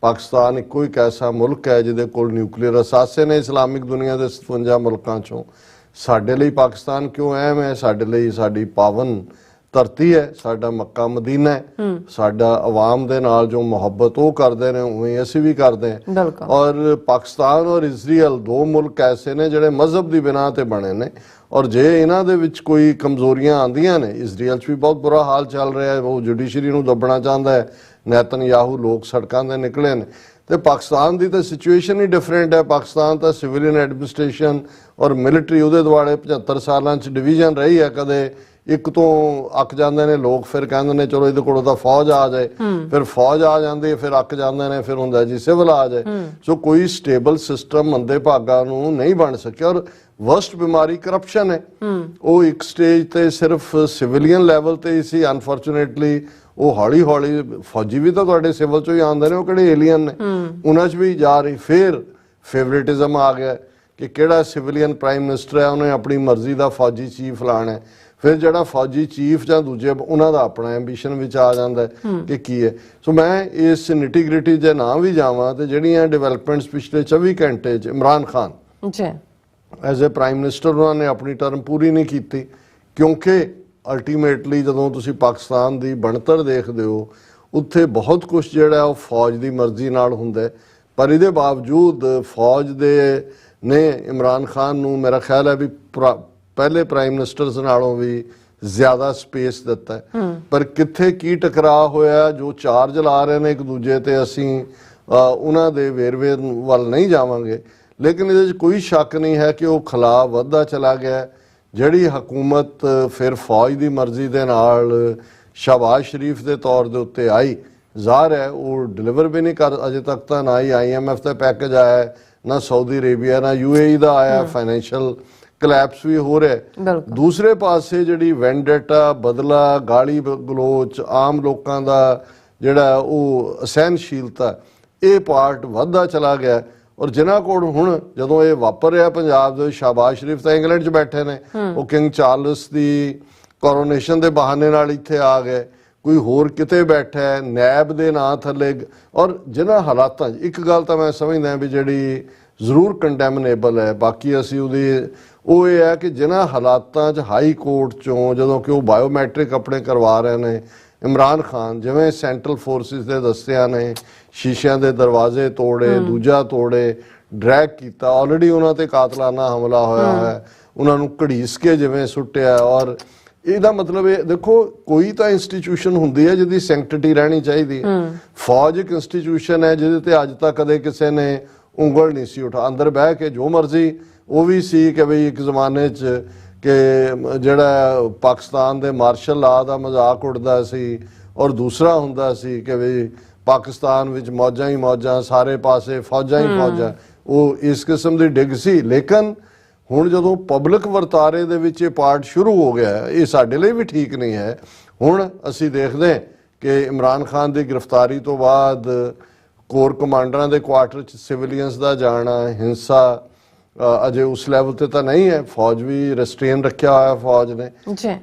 ਪਾਕਿਸਤਾਨ ਇੱਕੋ ਇੱਕ ਐਸਾ ਮੁਲਕ ਹੈ ਜਿਹਦੇ ਕੋਲ ਨਿਊਕਲੀਅਰ ਅਸਾਸੇ ਨੇ ਇਸਲਾਮਿਕ ਦੁਨੀਆ ਦੇ 57 ਮੁਲਕਾਂ ਚੋਂ। ਸਾਡੇ ਲਈ ਪਾਕਿਸਤਾਨ ਕਿਉਂ ਅਹਿਮ ਹੈ? ਸਾਡੇ ਲਈ ਸਾਡੀ ਪਾਵਨ ਧਰਤੀ ਹੈ, ਸਾਡਾ ਮੱਕਾ ਮਦੀਨਾ ਹੈ, ਸਾਡਾ ਆਵਾਮ ਦੇ ਨਾਲ ਜੋ ਮੁਹੱਬਤ ਉਹ ਕਰਦੇ ਨੇ ਉਵੇਂ ਅਸੀਂ ਵੀ ਕਰਦੇ ਹਾਂ। ਔਰ ਪਾਕਿਸਤਾਨ ਔਰ ਇਜ਼ਰਾਈਲ ਦੋ ਮੁਲਕ ਐਸੇ ਨੇ ਜਿਹੜੇ ਮਜ਼ਹਬ ਦੀ ਬਿਨਾਂ ਤੇ ਬਣੇ ਨੇ, ਔਰ ਜੇ ਇਹਨਾਂ ਦੇ ਵਿੱਚ ਕੋਈ ਕਮਜ਼ੋਰੀਆਂ ਆਉਂਦੀਆਂ ਨੇ, ਇਜ਼ਰਾਈਲ 'ਚ ਵੀ ਬਹੁਤ ਬੁਰਾ ਹਾਲ ਚੱਲ ਰਿਹਾ ਹੈ, ਉਹ ਜੁਡੀਸ਼ਰੀ ਨੂੰ ਦੱਬਣਾ ਚਾਹੁੰਦਾ ਹੈ, ਨੇਤਨਯਾਹੂ, ਲੋਕ ਸੜਕਾਂ 'ਤੇ ਨਿਕਲੇ ਨੇ, ਤੇ ਪਾਕਿਸਤਾਨ ਦੀ ਤਾਂ ਸਿਚੁਏਸ਼ਨ ਹੀ ਡਿਫਰੈਂਟ ਹੈ। ਪਾਕਿਸਤਾਨ ਤਾਂ ਸਿਵਿਲੀਅਨ ਐਡਮਿਨਿਸਟ੍ਰੇਸ਼ਨ ਔਰ ਮਿਲਟਰੀ ਉਹਦੇ ਦੁਆਲੇ 75 ਸਾਲਾਂ 'ਚ ਡਿਵੀਜ਼ਨ ਰਹੀ ਹੈ। ਕਦੇ ਇੱਕ ਤੋਂ ਅੱਕ ਜਾਂਦੇ ਨੇ ਲੋਕ, ਫਿਰ ਕਹਿੰਦੇ ਨੇ ਚਲੋ ਇਹਦੇ ਕੋਲੋਂ ਤਾਂ ਫੌਜ ਆ ਜਾਏ, ਫਿਰ ਫੌਜ ਆ ਜਾਂਦੀ ਹੈ, ਫਿਰ ਅੱਕ ਜਾਂਦੇ ਨੇ, ਫਿਰ ਹੁੰਦਾ ਜੀ ਸਿਵਲ ਆ ਜਾਏ। ਸੋ ਕੋਈ ਸਟੇਬਲ ਸਿਸਟਮ ਮੰਦੇ ਭਾਗਾਂ ਨੂੰ ਨਹੀਂ ਬਣ ਸਕਿਆ। ਔਰ ਵਰਸਟ ਬਿਮਾਰੀ ਕਰਪਸ਼ਨ ਹੈ। ਉਹ ਇੱਕ ਸਟੇਜ ਤੇ ਸਿਰਫ ਸਿਵਿਲੀਅਨ ਲੈਵਲ ਤੇ ਹੀ ਸੀ, ਅਨਫੋਰਚੂਨੇਟਲੀ ਉਹ ਹੌਲੀ ਹੌਲੀ ਫੌਜੀ ਵੀ ਤਾਂ ਤੁਹਾਡੇ ਸਿਵਲ ਚੋਂ ਹੀ ਆਉਂਦੇ ਨੇ, ਉਹ ਕਿਹੜੇ ਏਲੀਅਨ ਨੇ, ਉਹਨਾਂ 'ਚ ਵੀ ਜਾ ਰਹੀ। ਫਿਰ ਫੇਵਰੇਟਿਜ਼ਮ ਆ ਗਿਆ ਕਿ ਕਿਹੜਾ ਸਿਵਿਲੀਅਨ ਪ੍ਰਾਈਮ ਮਿਨਿਸਟਰ ਹੈ, ਉਹਨੇ ਆਪਣੀ ਮਰਜ਼ੀ ਦਾ ਫੌਜੀ ਚੀਫ ਲਾਣਾ ਹੈ। ਫਿਰ ਜਿਹੜਾ ਫੌਜੀ ਚੀਫ ਜਾਂ ਦੂਜੇ ਉਹਨਾਂ ਦਾ ਆਪਣਾ ਐਂਬੀਸ਼ਨ ਵਿੱਚ ਆ ਜਾਂਦਾ ਕਿ ਕੀ ਹੈ। ਸੋ ਮੈਂ ਇਸ ਨਿਟੀ ਗ੍ਰਿਟੀ ਜੇ ਨਾ ਵੀ ਜਾਵਾਂ ਤੇ ਜਿਹੜੀਆਂ ਡਿਵੈਲਪਮੈਂਟਸ ਪਿਛਲੇ 24 ਘੰਟੇ 'ਚ Imran Khan as a prime minister ਉਹਨਾਂ ਨੇ ਆਪਣੀ ਟਰਮ ਪੂਰੀ ਨਹੀਂ ਕੀਤੀ, ਕਿਉਂਕਿ ਅਲਟੀਮੇਟਲੀ ਜਦੋਂ ਤੁਸੀਂ ਪਾਕਿਸਤਾਨ ਦੀ ਬਣਤਰ ਦੇਖਦੇ ਹੋ ਉੱਥੇ ਬਹੁਤ ਕੁਝ ਜਿਹੜਾ ਉਹ ਫੌਜ ਦੀ ਮਰਜ਼ੀ ਨਾਲ ਹੁੰਦਾ। ਪਰ ਇਹਦੇ ਬਾਵਜੂਦ ਫੌਜ ਦੇ ਨੇ ਇਮਰਾਨ ਖਾਨ ਨੂੰ ਮੇਰਾ ਖਿਆਲ ਹੈ ਵੀ ਪਹਿਲੇ ਪ੍ਰਾਈਮ ਮਿਨਿਸਟਰਸ ਨਾਲੋਂ ਵੀ ਜ਼ਿਆਦਾ ਸਪੇਸ ਦਿੱਤਾ ਹੈ। ਪਰ ਕਿੱਥੇ ਕੀ ਟਕਰਾਅ ਹੋਇਆ, ਜੋ ਚਾਰਜ ਲਾ ਰਹੇ ਨੇ ਇੱਕ ਦੂਜੇ ਤੇ, ਅਸੀਂ ਉਹਨਾਂ ਦੇ ਵੇਰਵੇ ਵੱਲ ਨਹੀਂ ਜਾਵਾਂਗੇ, ਲੇਕਿਨ ਇਹਦੇ 'ਚ ਕੋਈ ਸ਼ੱਕ ਨਹੀਂ ਹੈ ਕਿ ਉਹ ਖਲਾਅ ਵੱਧਦਾ ਚਲਾ ਗਿਆ। ਜਿਹੜੀ ਹਕੂਮਤ ਫਿਰ ਫੌਜ ਦੀ ਮਰਜ਼ੀ ਦੇ ਨਾਲ ਸ਼ਹਬਾਜ਼ ਸ਼ਰੀਫ ਦੇ ਤੌਰ ਦੇ ਉੱਤੇ ਆਈ, ਜ਼ਾਹਰ ਹੈ ਉਹ ਡਿਲੀਵਰ ਵੀ ਨਹੀਂ ਕਰ, ਅਜੇ ਤੱਕ ਤਾਂ ਨਾ ਹੀ IMF ਦਾ ਪੈਕੇਜ ਆਇਆ, ਨਾ ਸਾਊਦੀ ਅਰੇਬੀਆ, ਨਾ UAE ਦਾ ਆਇਆ, ਫਾਈਨੈਂਸ਼ੀਅਲ ਕਲੈਪਸ ਵੀ ਹੋ ਰਿਹਾ। ਦੂਸਰੇ ਪਾਸੇ ਜਿਹੜੀ ਵੈਂਡੇਟਾ, ਬਦਲਾ, ਗਾਲੀ ਗਲੋਚ, ਆਮ ਲੋਕਾਂ ਦਾ ਜਿਹੜਾ ਉਹ ਅਸਹਿਨਸ਼ੀਲਤਾ, ਇਹ ਪਾਰਟ ਵੱਧਦਾ ਚਲਾ ਗਿਆ। ਔਰ ਜਿਨ੍ਹਾਂ ਕੋਲ ਹੁਣ ਜਦੋਂ ਇਹ ਵਾਪਰ ਰਿਹਾ ਪੰਜਾਬ ਦੇ, ਸ਼ਹਬਾਜ਼ ਸ਼ਰੀਫ ਤਾਂ ਇੰਗਲੈਂਡ 'ਚ ਬੈਠੇ ਨੇ, ਉਹ ਕਿੰਗ ਚਾਰਲਸ ਦੀ ਕੋਰੋਨੇਸ਼ਨ ਦੇ ਬਹਾਨੇ ਨਾਲ ਇੱਥੇ ਆ ਗਏ, ਕੋਈ ਹੋਰ ਕਿਤੇ ਬੈਠਾ ਹੈ ਨੈਬ ਦੇ ਨਾਂ ਥੱਲੇ। ਔਰ ਜਿਨ੍ਹਾਂ ਹਾਲਾਤਾਂ 'ਚ ਇੱਕ ਗੱਲ ਤਾਂ ਮੈਂ ਸਮਝਦਾ ਵੀ ਜਿਹੜੀ ਜ਼ਰੂਰ ਕੰਡੈਮਨੇਬਲ ਹੈ, ਬਾਕੀ ਅਸੀਂ ਉਹਦੀ ਉਹ ਇਹ ਹੈ ਕਿ ਜਿਨ੍ਹਾਂ ਹਾਲਾਤਾਂ 'ਚ ਹਾਈ ਕੋਰਟ 'ਚੋਂ ਜਦੋਂ ਕਿ ਉਹ ਬਾਇਓਮੈਟ੍ਰਿਕ ਆਪਣੇ ਕਰਵਾ ਰਹੇ ਨੇ ਇਮਰਾਨ ਖਾਨ, ਜਿਵੇਂ ਸੈਂਟਰਲ ਫੋਰਸਿਸ ਦੇ ਦਸਤਿਆਂ ਨੇ ਸ਼ੀਸ਼ਿਆਂ ਦੇ ਦਰਵਾਜ਼ੇ ਤੋੜੇ, ਦੂਜਾ ਤੋੜੇ, ਡਰੈਗ ਕੀਤਾ, ਆਲਰੇਡੀ ਉਹਨਾਂ ਤੇ ਕਾਤਲਾਨਾ ਹਮਲਾ ਹੋਇਆ ਹੈ, ਉਹਨਾਂ ਨੂੰ ਘੜੀਸ ਕੇ ਜਿਵੇਂ ਸੁੱਟਿਆ। ਔਰ ਇਹਦਾ ਮਤਲਬ ਇਹ ਦੇਖੋ, ਕੋਈ ਤਾਂ ਇੰਸਟੀਟਿਊਸ਼ਨ ਹੁੰਦੀ ਹੈ ਜਿਹਦੀ ਸੈਂਕਟਿਟੀ ਰਹਿਣੀ ਚਾਹੀਦੀ ਹੈ। ਫੌਜ ਇੱਕ ਇੰਸਟੀਟਿਊਸ਼ਨ ਹੈ ਜਿਹਦੇ ਤੇ ਅੱਜ ਤੱਕ ਕਦੇ ਕਿਸੇ ਨੇ ਉਂਗਲ ਨਹੀਂ ਸੀ ਉਠਾ, ਅੰਦਰ ਬਹਿ ਕੇ ਜੋ ਮਰਜ਼ੀ। ਉਹ ਵੀ ਸੀ ਕਿ ਬਈ ਇੱਕ ਜ਼ਮਾਨੇ 'ਚ ਕਿ ਜਿਹੜਾ ਪਾਕਿਸਤਾਨ ਦੇ ਮਾਰਸ਼ਲ ਲਾ ਦਾ ਮਜ਼ਾਕ ਉੱਡਦਾ ਸੀ, ਔਰ ਦੂਸਰਾ ਹੁੰਦਾ ਸੀ ਕਿ ਬਈ ਪਾਕਿਸਤਾਨ ਵਿੱਚ ਮੌਜਾਂ ਹੀ ਮੌਜਾਂ, ਸਾਰੇ ਪਾਸੇ ਫੌਜਾਂ ਹੀ ਫੌਜਾਂ। ਉਹ ਇਸ ਕਿਸਮ ਦੀ ਡਿੱਗ ਸੀ। ਲੇਕਿਨ ਹੁਣ ਜਦੋਂ ਪਬਲਿਕ ਵਰਤਾਰੇ ਦੇ ਵਿੱਚ ਇਹ ਪਾਰਟ ਸ਼ੁਰੂ ਹੋ ਗਿਆ, ਇਹ ਸਾਡੇ ਲਈ ਵੀ ਠੀਕ ਨਹੀਂ ਹੈ। ਹੁਣ ਅਸੀਂ ਦੇਖਦੇ ਕਿ ਇਮਰਾਨ ਖਾਨ ਦੀ ਗ੍ਰਿਫਤਾਰੀ ਤੋਂ ਬਾਅਦ ਕੋਰ ਕਮਾਂਡਰਾਂ ਦੇ ਕੁਆਟਰ 'ਚ ਸਿਵਿਲੀਅਨਸ ਦਾ ਜਾਣਾ, ਹਿੰਸਾ ਅਜੇ ਉਸ ਲੈਵਲ ਤੇ ਤਾਂ ਨਹੀਂ ਹੈ, ਫੌਜ ਵੀ ਰੈਸਟ੍ਰੇਨ ਰੱਖਿਆ ਹੋਇਆ ਫੌਜ ਨੇ।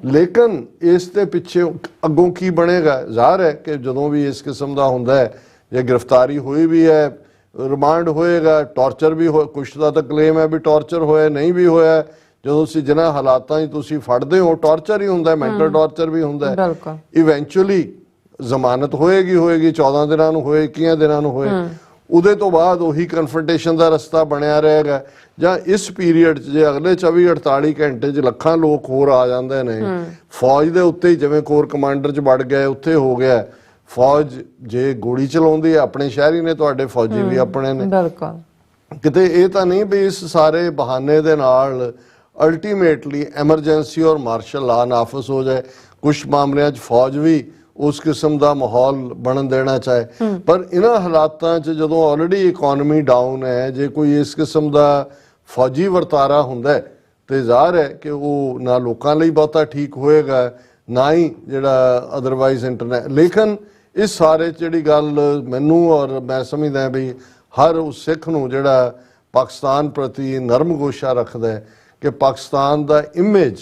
ਲੇਕਿਨ ਇਸ ਦੇ ਪਿੱਛੇ ਅੱਗੋਂ ਕੀ ਬਣੇਗਾ? ਜ਼ਾਹਰ ਹੈ ਕਿ ਜਦੋਂ ਵੀ ਇਸ ਕਿਸਮ ਦਾ ਹੁੰਦਾ ਹੈ, ਜੇ ਗ੍ਰਿਫਤਾਰੀ ਹੋਈ ਵੀ ਹੈ, ਰਿਮਾਂਡ ਹੋਏਗਾ, ਟਾਰਚਰ ਵੀ ਹੋ, ਕੁਛ ਦਾ ਤਾਂ ਕਲੇਮ ਹੈ ਵੀ ਟਾਰਚਰ ਹੋਇਆ, ਨਹੀਂ ਵੀ ਹੋਇਆ। ਜਦੋਂ ਤੁਸੀਂ ਜਿਨ੍ਹਾਂ ਹਾਲਾਤਾਂ 'ਚ ਤੁਸੀਂ ਫੜਦੇ ਹੋ, ਟਾਰਚਰ ਹੀ ਹੁੰਦਾ, ਮੈਂਟਲ ਟਾਰਚਰ ਵੀ ਹੁੰਦਾ। ਇਵੈਂਚੁਅਲੀ ਜ਼ਮਾਨਤ ਹੋਏਗੀ 14 ਦਿਨਾਂ ਨੂੰ ਹੋਏ, 21 ਦਿਨਾਂ ਨੂੰ ਹੋਏ, ਉਹਦੇ ਤੋਂ ਬਾਅਦ ਉਹੀ ਕਨਫਰੰਟੇਸ਼ਨ ਦਾ ਰਸਤਾ ਬਣਿਆ ਰਹੇਗਾ। ਜਾਂ ਇਸ ਪੀਰੀਅਡ 'ਚ ਜੇ ਅਗਲੇ 24-48 ਘੰਟੇ 'ਚ ਲੱਖਾਂ ਲੋਕ ਹੋਰ ਆ ਜਾਂਦੇ ਨੇ ਫੌਜ ਦੇ ਉੱਤੇ, ਜਿਵੇਂ ਕੋਰ ਕਮਾਂਡਰ 'ਚ ਵੜ ਗਏ, ਉੱਥੇ ਹੋ ਗਿਆ। ਫੌਜ ਜੇ ਗੋਲੀ ਚਲਾਉਂਦੀ ਹੈ, ਆਪਣੇ ਸ਼ਹਿਰੀ ਨੇ ਤੁਹਾਡੇ, ਫੌਜੀ ਵੀ ਆਪਣੇ ਨੇ। ਕਿਤੇ ਇਹ ਤਾਂ ਨਹੀਂ ਵੀ ਇਸ ਸਾਰੇ ਬਹਾਨੇ ਦੇ ਨਾਲ ਅਲਟੀਮੇਟਲੀ ਐਮਰਜੈਂਸੀ ਔਰ ਮਾਰਸ਼ਲ ਲਾ ਨਾਫਜ਼ ਹੋ ਜਾਏ। ਕੁਝ ਮਾਮਲਿਆਂ 'ਚ ਫੌਜ ਵੀ ਉਸ ਕਿਸਮ ਦਾ ਮਾਹੌਲ ਬਣਨ ਦੇਣਾ ਚਾਹੇ। ਪਰ ਇਹਨਾਂ ਹਾਲਾਤਾਂ 'ਚ ਜਦੋਂ ਆਲਰੇਡੀ ਇਕਨੋਮੀ ਡਾਊਨ ਹੈ, ਜੇ ਕੋਈ ਇਸ ਕਿਸਮ ਦਾ ਫੌਜੀ ਵਰਤਾਰਾ ਹੁੰਦਾ ਹੈ ਤੇ ਜ਼ਾਹਰ ਹੈ ਕਿ ਉਹ ਨਾ ਲੋਕਾਂ ਲਈ ਬਹੁਤਾ ਠੀਕ ਹੋਏਗਾ, ਨਾ ਹੀ ਜਿਹੜਾ ਅਦਰਵਾਈਜ਼ ਇੰਟਰਨੈਟ। ਲੇਕਿਨ ਇਸ ਸਾਰੇ ਜਿਹੜੀ ਗੱਲ ਮੈਨੂੰ ਔਰ ਮੈਂ ਸਮਝਦਾ ਵੀ ਹਰ ਉਸ ਸਿੱਖ ਨੂੰ ਜਿਹੜਾ ਪਾਕਿਸਤਾਨ ਪ੍ਰਤੀ ਨਰਮ ਗੋਸ਼ਾ ਰੱਖਦਾ ਹੈ ਕਿ ਪਾਕਿਸਤਾਨ ਦਾ ਇਮੇਜ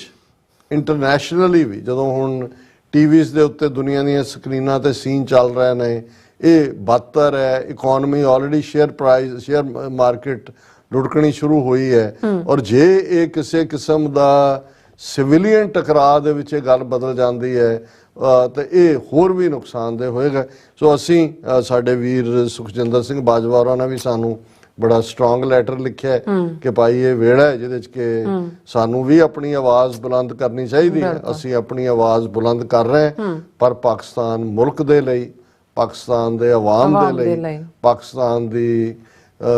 ਇੰਟਰਨੈਸ਼ਨਲੀ ਵੀ, ਜਦੋਂ ਹੁਣ ਟੀਵੀਜ਼ ਦੇ ਉੱਤੇ ਦੁਨੀਆ ਦੀਆਂ ਸਕਰੀਨਾਂ ਤੇ ਸੀਨ ਚੱਲ ਰਹੇ ਨੇ, ਇਹ ਬਦਤਰ ਹੈ। ਇਕਨੋਮੀ ਆਲਰੇਡੀ ਸ਼ੇਅਰ ਮਾਰਕੀਟ ਲੁੜਕਣੀ ਸ਼ੁਰੂ ਹੋਈ ਹੈ, ਔਰ ਜੇ ਇਹ ਕਿਸੇ ਕਿਸਮ ਦਾ ਸਿਵਿਲੀਅਨ ਟਕਰਾਅ ਦੇ ਵਿੱਚ ਇਹ ਗੱਲ ਬਦਲ ਜਾਂਦੀ ਹੈ ਤੇ ਇਹ ਹੋਰ ਵੀ ਨੁਕਸਾਨਦੇਹ ਹੋਏਗਾ। ਸੋ ਅਸੀਂ ਸਾਡੇ ਵੀਰ ਸੁਖਜਿੰਦਰ ਸਿੰਘ ਬਾਜਵਾ ਹੋਰਾਂ ਨੇ ਵੀ ਸਾਨੂੰ ਬੜਾ ਸਟਰੋਂਗ ਲੈਟਰ ਲਿਖਿਆ ਕਿ ਭਾਈ ਇਹ ਵੇੜਾ ਹੈ ਜਿਹਦੇ 'ਚ ਕਿ ਸਾਨੂੰ ਵੀ ਆਪਣੀ ਆਵਾਜ਼ ਬੁਲੰਦ ਕਰਨੀ ਚਾਹੀਦੀ ਹੈ। ਅਸੀਂ ਆਪਣੀ ਆਵਾਜ਼ ਬੁਲੰਦ ਕਰ ਰਹੇ ਹਾਂ, ਪਰ ਪਾਕਿਸਤਾਨ ਮੁਲਕ ਦੇ ਲਈ, ਪਾਕਿਸਤਾਨ ਦੇ ਆਵਾਮ ਦੇ ਲਈ, ਪਾਕਿਸਤਾਨ ਦੀ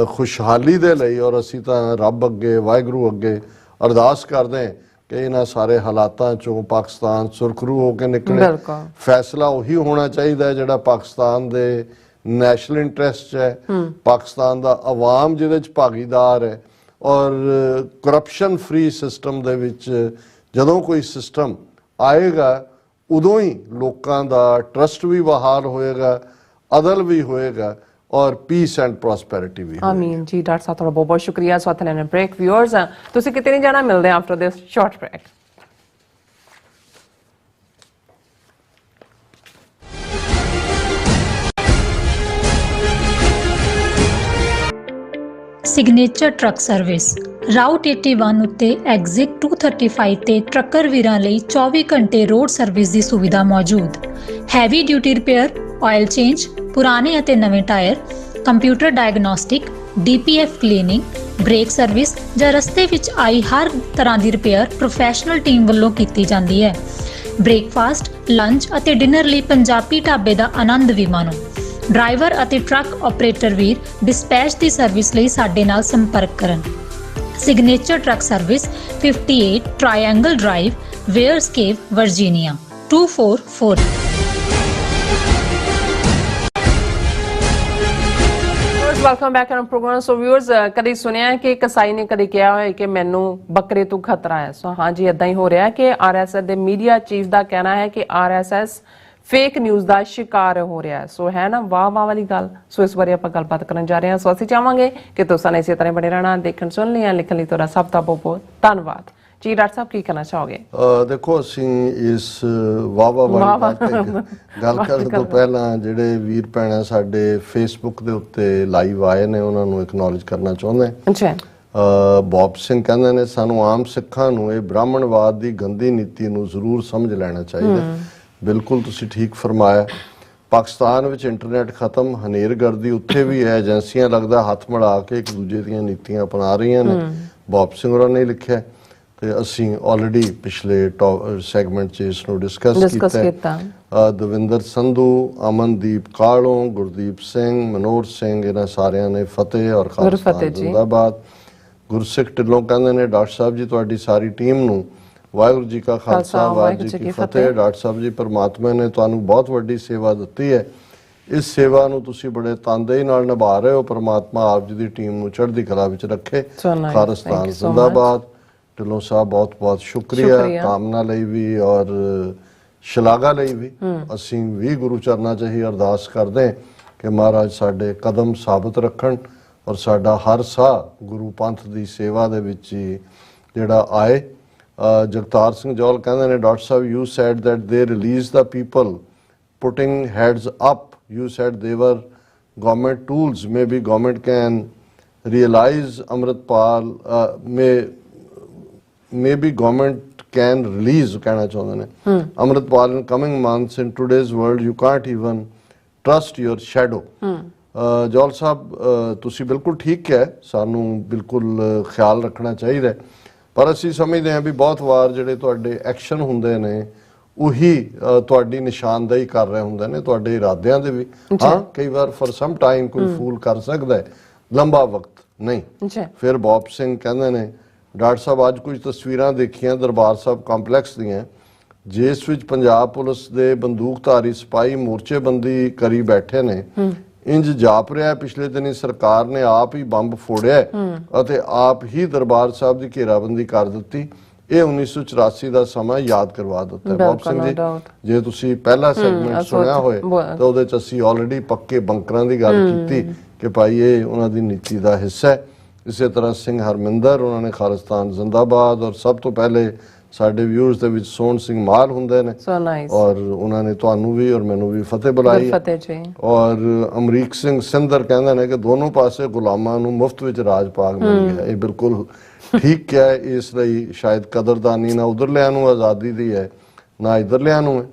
ਖੁਸ਼ਹਾਲੀ ਦੇ ਲਈ, ਔਰ ਅਸੀਂ ਤਾਂ ਰੱਬ ਅੱਗੇ, ਵਾਹਿਗੁਰੂ ਅੱਗੇ ਅਰਦਾਸ ਕਰਦੇ ਹਾਂ ਕਿ ਇਹਨਾਂ ਸਾਰੇ ਹਾਲਾਤਾਂ ਚੋਂ ਪਾਕਿਸਤਾਨ ਸੁਰਖਰੂ ਹੋ ਕੇ ਨਿਕਲੇ। ਫੈਸਲਾ ਉਹੀ ਹੋਣਾ ਚਾਹੀਦਾ ਜਿਹੜਾ ਪਾਕਿਸਤਾਨ ਦੇ ਨੈਸ਼ਨਲ ਇੰਟਰਸਟ 'ਚ ਹੈ, ਪਾਕਿਸਤਾਨ ਦਾ ਆਵਾਮ ਜਿਹਦੇ 'ਚ ਭਾਗੀਦਾਰ ਹੈ, ਔਰ ਕਰਪਸ਼ਨ ਫ੍ਰੀ ਸਿਸਟਮ ਦੇ ਵਿੱਚ ਜਦੋਂ ਕੋਈ ਸਿਸਟਮ ਆਏਗਾ ਉਦੋਂ ਹੀ ਲੋਕਾਂ ਦਾ ਟਰਸਟ ਵੀ ਬਹਾਲ ਹੋਏਗਾ, ਅਦਲ ਵੀ ਹੋਏਗਾ, ਔਰ ਪੀਸ ਐਂਡ ਪ੍ਰੋਸਪੈਰਿਟੀ ਵੀ। ਆਮੀਨ ਜੀ। ਡਾਕਟਰ ਸਾਹਿਬ ਤੁਹਾਡਾ ਬਹੁਤ ਬਹੁਤ ਸ਼ੁਕਰੀਆ। ਸੋ ਲੈਣਾ ਬ੍ਰੇਕ। ਵਿਊਅਰਸ ਤੁਸੀਂ ਕਿਤੇ ਨਹੀਂ ਜਾਣਾ, ਮਿਲਦੇ after this short break. Signature truck service route 81 ਉੱਤੇ ਐਗਜ਼ਿਟ 235 ਤੇ ਟਰੱਕਰ ਵੀਰਾਂ ਲਈ 24 ਘੰਟੇ ਰੋਡ ਸਰਵਿਸ ਦੀ ਸੁਵਿਧਾ ਮੌਜੂਦ। Heavy duty repair, oil change, ਪੁਰਾਣੇ ਅਤੇ ਨਵੇਂ tyre, computer diagnostic, DPF cleaning, brake service ਜਾਂ ਰਸਤੇ ਵਿੱਚ ਆਈ ਹਰ ਤਰ੍ਹਾਂ ਦੀ ਰਿਪੇਅਰ ਪ੍ਰੋਫੈਸ਼ਨਲ ਟੀਮ ਵੱਲੋਂ ਕੀਤੀ ਜਾਂਦੀ ਹੈ। ਬ੍ਰੇਕਫਾਸਟ, ਲੰਚ ਅਤੇ ਡਿਨਰ ਲਈ ਪੰਜਾਬੀ ਢਾਬੇ ਦਾ ਆਨੰਦ ਵੀ ਮਾਣੋ। ਡਰਾਈਵਰ ਅਤੇ ਟਰੱਕ ਆਪਰੇਟਰ ਵੀਰ ਡਿਸਪੈਚ ਦੀ ਸਰਵਿਸ ਲਈ ਸਾਡੇ ਨਾਲ ਸੰਪਰਕ ਕਰਨ। Signature truck service 58 triangle drive, Weyers Cave, Virginia 2440। Welcome back on program. So viewers, ਕਦੇ ਸੁਣਿਆ ਕਿ ਕਸਾਈ ਨੇ ਕਦੇ ਕਿਹਾ ਹੋਇਆ ਕਿ ਮੈਨੂੰ ਬੱਕਰੇ ਤੋਂ ਖਤਰਾ ਹੈ? ਸੋ ਹਾਂਜੀ, ਇਦਾਂ ਹੀ ਹੋ ਰਿਹਾ ਕਿ RSS ਦੇ ਮੀਡੀਆ ਚੀਫ ਦਾ ਕਹਿਣਾ ਹੈ ਕਿ RSS ਫੇਕ ਨਿਊਜ਼ ਦਾ ਸ਼ਿਕਾਰ ਹੋ ਰਿਹਾ ਹੈ। ਸੋ ਹੈ ਨਾ ਵਾਹ ਵਾਲੀ ਗੱਲ। ਸੋ ਇਸ ਬਾਰੇ ਆਪਾਂ ਗੱਲਬਾਤ ਕਰਨ ਜਾ ਰਹੇ ਹਾਂ। ਸੋ ਅਸੀਂ ਚਾਹਾਂਗੇ ਕਿ ਤੁਸੀਂ ਇਸੇ ਤਰ੍ਹਾਂ ਬਣੇ ਰਹਿਣਾ, ਦੇਖਣ ਸੁਣ ਲਿਆ, ਲਿਖਣ ਲਈ ਤੁਹਾਡਾ ਸਭ ਦਾ ਬਹੁਤ ਬਹੁਤ ਧੰਨਵਾਦ ਜੀ। ਡਾਕਟਰ ਸਾਹਿਬ ਕੀ ਕਹਿਣਾ ਚਾਹੋਗੇ? ਦੇਖੋ, ਅਸੀਂ ਇਸ ਵਾਹ ਗੱਲ ਕਰਨ ਤੋਂ ਪਹਿਲਾਂ ਜਿਹੜੇ ਵੀਰ ਭੈਣਾਂ ਸਾਡੇ ਫੇਸਬੁੱਕ ਦੇ ਉੱਤੇ ਲਾਈਵ ਆਏ ਨੇ ਉਹਨਾਂ ਨੂੰ ਐਕਨੋਲੇਜ ਕਰਨਾ ਚਾਹੁੰਦੇ। ਅੱਛਾ। ਬੌਬ ਸਿੰਘ ਕਹਿੰਦੇ ਨੇ ਸਾਨੂੰ ਆਮ ਸਿੱਖਾਂ ਨੂੰ ਇਹ ਬ੍ਰਾਹਮਣਵਾਦ ਦੀ ਗੰਦੀ ਨੀਤੀ ਨੂੰ ਜ਼ਰੂਰ ਸਮਝ ਲੈਣਾ ਚਾਹੀਦਾ। ਬਿਲਕੁਲ ਤੁਸੀਂ ਠੀਕ ਫਰਮਾਇਆ। ਪਾਕਿਸਤਾਨ ਵਿੱਚ ਇੰਟਰਨੈਟ ਖਤਮ, ਹਨੇਰਗਰਦੀ ਉੱਥੇ ਵੀ ਹੈ, ਏਜੰਸੀਆਂ ਲੱਗਦਾ ਹੱਥ ਮਿਲਾ ਕੇ ਇੱਕ ਦੂਜੇ ਦੀਆਂ ਨੀਤੀਆਂ ਅਪਣਾ ਰਹੀਆਂ ਨੇ। ਬੌਬ ਸਿੰਘ ਹੋਰਾਂ ਨੇ ਲਿਖਿਆ ਤੇ ਅਸੀਂ ਆਲਰੇਡੀ ਪਿਛਲੇ ਸੈਗਮੈਂਟ 'ਚ ਇਸ ਨੂੰ ਡਿਸਕਸ ਕੀਤਾ। ਦਵਿੰਦਰ ਸੰਧੂ, ਅਮਨਦੀਪ ਕਾਲੋਂ, ਗੁਰਦੀਪ ਸਿੰਘ, ਮਨੋਹਰ ਸਿੰਘ, ਇਹਨਾਂ ਸਾਰਿਆਂ ਨੇ ਫਤਿਹ ਔਰ ਖਾਲਸਾ ਜ਼ਿੰਦਾਬਾਦ। ਗੁਰਸਿੱਖ ਢਿੱਲੋਂ ਕਹਿੰਦੇ ਨੇ ਡਾਕਟਰ ਸਾਹਿਬ ਜੀ ਤੁਹਾਡੀ ਸਾਰੀ ਟੀਮ ਨੂੰ ਵਾਹਿਗੁਰੂ ਜੀ ਕਾ ਖਾਲਸਾ, ਵਾਹਿਗੁਰੂ ਜੀ ਕੀ ਫਤਿਹ। ਡਾਕਟਰ ਸਾਹਿਬ ਜੀ, ਪਰਮਾਤਮਾ ਨੇ ਤੁਹਾਨੂੰ ਬਹੁਤ ਵੱਡੀ ਸੇਵਾ ਦਿੱਤੀ ਹੈ, ਇਸ ਸੇਵਾ ਨੂੰ ਤੁਸੀਂ ਬੜੇ ਤਨਦੇਹੀ ਨਾਲ ਨਿਭਾ ਰਹੇ ਹੋ। ਪਰਮਾਤਮਾ ਆਪ ਜੀ ਦੀ ਟੀਮ ਨੂੰ ਚੜ੍ਹਦੀ ਕਲਾ ਵਿੱਚ ਰੱਖੇ। ਖਾਲਿਸਤਾਨ ਜ਼ਿੰਦਾਬਾਦ। ਢਿੱਲੋਂ ਸਾਹਿਬ ਬਹੁਤ ਬਹੁਤ ਸ਼ੁਕਰੀਆ ਕਾਮਨਾ ਲਈ ਵੀ ਔਰ ਸ਼ਲਾਘਾ ਲਈ ਵੀ। ਅਸੀਂ ਵੀ ਗੁਰੂ ਚਰਨਾਂ 'ਚ ਹੀ ਅਰਦਾਸ ਕਰਦੇ ਕਿ ਮਹਾਰਾਜ ਸਾਡੇ ਕਦਮ ਸਾਬਤ ਰੱਖਣ ਔਰ ਸਾਡਾ ਹਰ ਸਾਹ ਗੁਰੂ ਪੰਥ ਦੀ ਸੇਵਾ ਦੇ ਵਿੱਚ ਹੀ ਜਿਹੜਾ ਆਏ। ਜਗਤਾਰ ਸਿੰਘ ਜੌਲ ਕਹਿੰਦੇ ਨੇ ਡਾਕਟਰ ਸਾਹਿਬ you said that they release the people putting heads up, you said they were government tools, maybe government can realise Amritpal, maybe government can release ਕਹਿਣਾ ਚਾਹੁੰਦੇ ਨੇ Amritpal in coming months in today's world you can't even trust your shadow। ਜੌਲ ਸਾਹਿਬ ਤੁਸੀਂ ਬਿਲਕੁਲ ਠੀਕ ਕਿਹਾ, ਸਾਨੂੰ ਬਿਲਕੁਲ ਖਿਆਲ ਰੱਖਣਾ ਚਾਹੀਦਾ, ਪਰ ਅਸੀਂ ਸਮਝਦੇ ਹਾਂ ਵੀ ਬਹੁਤ ਵਾਰ ਜਿਹੜੇ ਤੁਹਾਡੇ ਐਕਸ਼ਨ ਹੁੰਦੇ ਨੇ ਉਹੀ ਤੁਹਾਡੀ ਨਿਸ਼ਾਨਦੇਹੀ ਕਰ ਰਹੇ ਹੁੰਦੇ ਨੇ, ਤੁਹਾਡੇ ਇਰਾਦਿਆਂ ਦੇ ਵੀ। ਹਾਂ, ਕਈ ਵਾਰ ਫॉर ਸਮ ਟਾਈਮ ਕੋਈ ਫੂਲ ਕਰ ਸਕਦਾ ਹੈ, ਲੰਬਾ ਵਕਤ ਨਹੀਂ। ਫਿਰ ਬੌਬ ਸਿੰਘ ਕਹਿੰਦੇ ਨੇ ਡਾਕਟਰ ਸਾਹਿਬ ਅੱਜ ਕੁਝ ਤਸਵੀਰਾਂ ਦੇਖੀਆਂ ਦਰਬਾਰ ਸਾਹਿਬ ਕੰਪਲੈਕਸ ਦੀਆਂ, ਜਿਸ ਵਿੱਚ ਪੰਜਾਬ ਪੁਲਿਸ ਦੇ ਬੰਦੂਕਧਾਰੀ ਸਿਪਾਹੀ ਮੋਰਚੇਬੰਦੀ ਕਰੀ ਬੈਠੇ ਨੇ। ਇੰਜ ਜਾਪ ਰਿਹਾ। ਪਿਛਲੇ ਦਿਨੀ ਸਰਕਾਰ ਨੇ ਆਪ ਹੀ ਬੰਬ ਫੋੜਿਆ ਅਤੇ ਆਪ ਹੀ ਦਰਬਾਰ ਸਾਹਿਬ ਦੀ ਘੇਰਾਬੰਦੀ ਕਰ ਦਿੱਤੀ। ਇਹ 1984 ਦਾ ਸਮਾਂ ਯਾਦ ਕਰਵਾ ਦਿੱਤਾ ਹੈ। ਬਾਬ ਸਿੰਘ ਜੀ, ਜੇ ਤੁਸੀਂ ਪਹਿਲਾ ਸੈਗਮੈਂਟ ਸੁਣਿਆ ਹੋਏ ਤਾਂ ਉਹਦੇ ਚ ਅਸੀਂ ਆਲਰੇਡੀ ਪੱਕੇ ਬੰਕਰਾਂ ਦੀ ਗੱਲ ਕੀਤੀ ਕਿ ਭਾਈ ਇਹ ਉਹਨਾਂ ਦੀ ਨੀਤੀ ਦਾ ਹਿੱਸਾ ਹੈ। ਇਸੇ ਤਰ੍ਹਾਂ ਸਿੰਘ ਹਰਮਿੰਦਰ, ਉਹਨਾਂ ਨੇ ਖਾਲਿਸਤਾਨ ਜ਼ਿੰਦਾਬਾਦ, ਔਰ ਸਭ ਤੋਂ ਪਹਿਲੇ ਸਾਡੇ ਵਿਊਅਰਸ ਦੇ ਵਿੱਚ ਸੋਹਣ ਸਿੰਘ ਮਾਲ ਹੁੰਦੇ ਨੇ, ਔਰ ਉਹਨਾਂ ਨੇ ਤੁਹਾਨੂੰ ਵੀ ਔਰ ਮੈਨੂੰ ਵੀ ਫਤਿਹ ਬੁਲਾਈ। ਔਰ ਅਮਰੀਕ ਸਿੰਘ ਸਿੰਦਰ ਕਹਿੰਦੇ ਨੇ ਕਿ ਦੋਨੋਂ ਪਾਸੇ ਗੁਲਾਮਾਂ ਨੂੰ ਮੁਫਤ ਵਿੱਚ ਰਾਜ ਪਾਕ ਮਿਲ ਗਿਆ। ਇਹ ਬਿਲਕੁਲ ਠੀਕ ਕਿਹਾ ਹੈ। ਇਸ ਲਈ ਸ਼ਾਇਦ ਕਦਰਦਾਨੀ ਨਾ ਉਧਰਲਿਆਂ ਨੂੰ ਆਜ਼ਾਦੀ ਦੀ ਹੈ ਨਾ ਇਧਰਲਿਆਂ ਨੂੰ ਹੈ।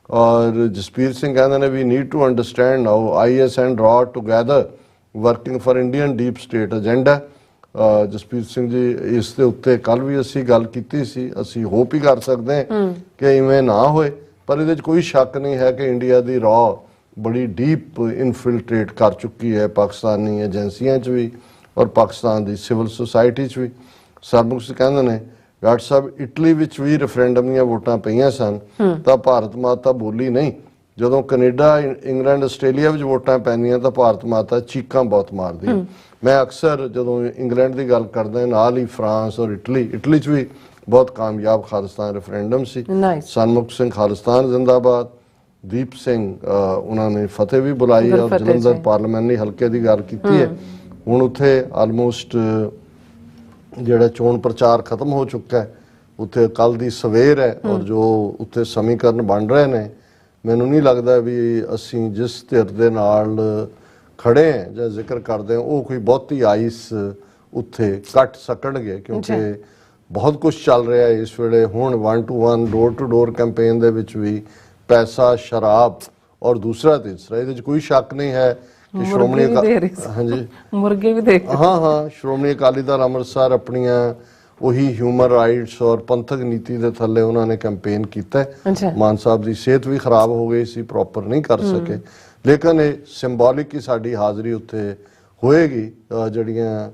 ਔਰ ਜਸਪੀਰ ਸਿੰਘ ਕਹਿੰਦੇ ਨੇ we need to understand now IS and RAW together working for Indian deep state agenda. Jaspir Singh ji, ਇਸ ਦੇ ਉੱਤੇ ਕੱਲ ਵੀ ਅਸੀਂ ਗੱਲ ਕੀਤੀ ਸੀ। ਅਸੀਂ ਹੋਪ ਹੀ ਕਰ ਸਕਦੇ ਹਾਂ ਕਿ ਇਵੇਂ ਨਾ ਹੋਏ, ਪਰ ਇਹਦੇ 'ਚ ਕੋਈ ਸ਼ੱਕ ਨਹੀਂ ਹੈ ਕਿ ਇੰਡੀਆ ਦੀ ਰॉ ਬੜੀ ਡੀਪ ਇਨਫਿਲਟਰੇਟ ਕਰ ਚੁੱਕੀ ਹੈ ਪਾਕਿਸਤਾਨੀ ਏਜੰਸੀਆਂ 'ਚ ਵੀ ਔਰ ਪਾਕਿਸਤਾਨ ਦੀ ਸਿਵਲ ਸੁਸਾਇਟੀ 'ਚ ਵੀ। ਸਰਮੁਖ ਸਿੰਘ ਕਹਿੰਦੇ ਨੇ ਡਾਕਟਰ ਸਾਹਿਬ, ਇਟਲੀ ਵਿੱਚ ਵੀ ਰੈਫਰੈਂਡਮ ਦੀਆਂ ਵੋਟਾਂ ਪਈਆਂ ਸਨ ਤਾਂ ਭਾਰਤ ਮਾਤਾ ਬੋਲੀ ਨਹੀਂ। ਜਦੋਂ ਕੈਨੇਡਾ, ਇੰਗਲੈਂਡ, ਆਸਟ੍ਰੇਲੀਆ ਵਿੱਚ ਵੋਟਾਂ ਪੈਂਦੀਆਂ ਤਾਂ ਭਾਰਤ ਮਾਤਾ ਚੀਕਾਂ ਬਹੁਤ ਮਾਰਦੀ ਹੈ। ਮੈਂ ਅਕਸਰ ਜਦੋਂ ਇੰਗਲੈਂਡ ਦੀ ਗੱਲ ਕਰਦਾ ਨਾਲ ਹੀ ਫਰਾਂਸ ਔਰ ਇਟਲੀ 'ਚ ਵੀ ਬਹੁਤ ਕਾਮਯਾਬ ਖਾਲਿਸਤਾਨ ਰੈਫਰੈਂਡਮ ਸੀ। ਸਨਮੁਖ ਸਿੰਘ ਖਾਲਿਸਤਾਨ ਜ਼ਿੰਦਾਬਾਦ, ਦੀਪ ਸਿੰਘ ਉਹਨਾਂ ਨੇ ਫਤਿਹ ਵੀ ਬੁਲਾਈ ਔਰ ਜਲੰਧਰ ਪਾਰਲੀਮੈਂਟਰੀ ਹਲਕੇ ਦੀ ਗੱਲ ਕੀਤੀ ਹੈ। ਹੁਣ ਉੱਥੇ ਆਲਮੋਸਟ ਜਿਹੜਾ ਚੋਣ ਪ੍ਰਚਾਰ ਖਤਮ ਹੋ ਚੁੱਕਾ ਹੈ। ਉੱਥੇ ਕੱਲ ਦੀ ਸਵੇਰ ਹੈ ਔਰ ਜੋ ਉੱਥੇ ਸਮੀਕਰਨ ਬਣ ਰਹੇ ਨੇ, ਮੈਨੂੰ ਨਹੀਂ ਲੱਗਦਾ ਵੀ ਅਸੀਂ ਜਿਸ ਧਿਰ ਦੇ ਨਾਲ ਖੜੇ ਹਾਂ ਜਾਂ ਜ਼ਿਕਰ ਕਰਦੇ ਹਾਂ ਉਹ ਕੋਈ ਬਹੁਤੀ ਆਈਸ ਉੱਥੇ ਕੱਟ ਸਕਣਗੇ, ਕਿਉਂਕਿ ਬਹੁਤ ਕੁਝ ਚੱਲ ਰਿਹਾ ਇਸ ਵੇਲੇ। ਹੁਣ 1 to 1 door to door campaign ਦੇ ਵਿੱਚ ਵੀ ਪੈਸਾ, ਸ਼ਰਾਬ ਔਰ ਦੂਸਰਾ ਤੀਸਰਾ, ਇਹਦੇ 'ਚ ਕੋਈ ਸ਼ੱਕ ਨਹੀਂ ਹੈ ਕਿ ਸ਼੍ਰੋਮਣੀ ਮੁਰਗੇ ਵੀ ਦੇ ਸ਼੍ਰੋਮਣੀ ਅਕਾਲੀ ਦਲ ਅੰਮ੍ਰਿਤਸਰ ਆਪਣੀਆਂ ਉਹੀ ਹਿਊਮਨ ਰਾਈਟਸ ਔਰ ਪੰਥਕ ਨੀਤੀ ਦੇ ਥੱਲੇ ਉਹਨਾਂ ਨੇ ਕੈਂਪੇਨ ਕੀਤਾ। ਮਾਨ ਸਾਹਿਬ ਦੀ ਸਿਹਤ ਵੀ ਖਰਾਬ ਹੋ ਗਈ ਸੀ, ਪ੍ਰੋਪਰ ਨਹੀਂ ਕਰ ਸਕੇ, ਲੇਕਿਨ ਇਹ ਸਿੰਬੋਲਿਕ ਹੀ ਸਾਡੀ ਹਾਜ਼ਰੀ ਉੱਥੇ ਹੋਏਗੀ। ਜਿਹੜੀਆਂ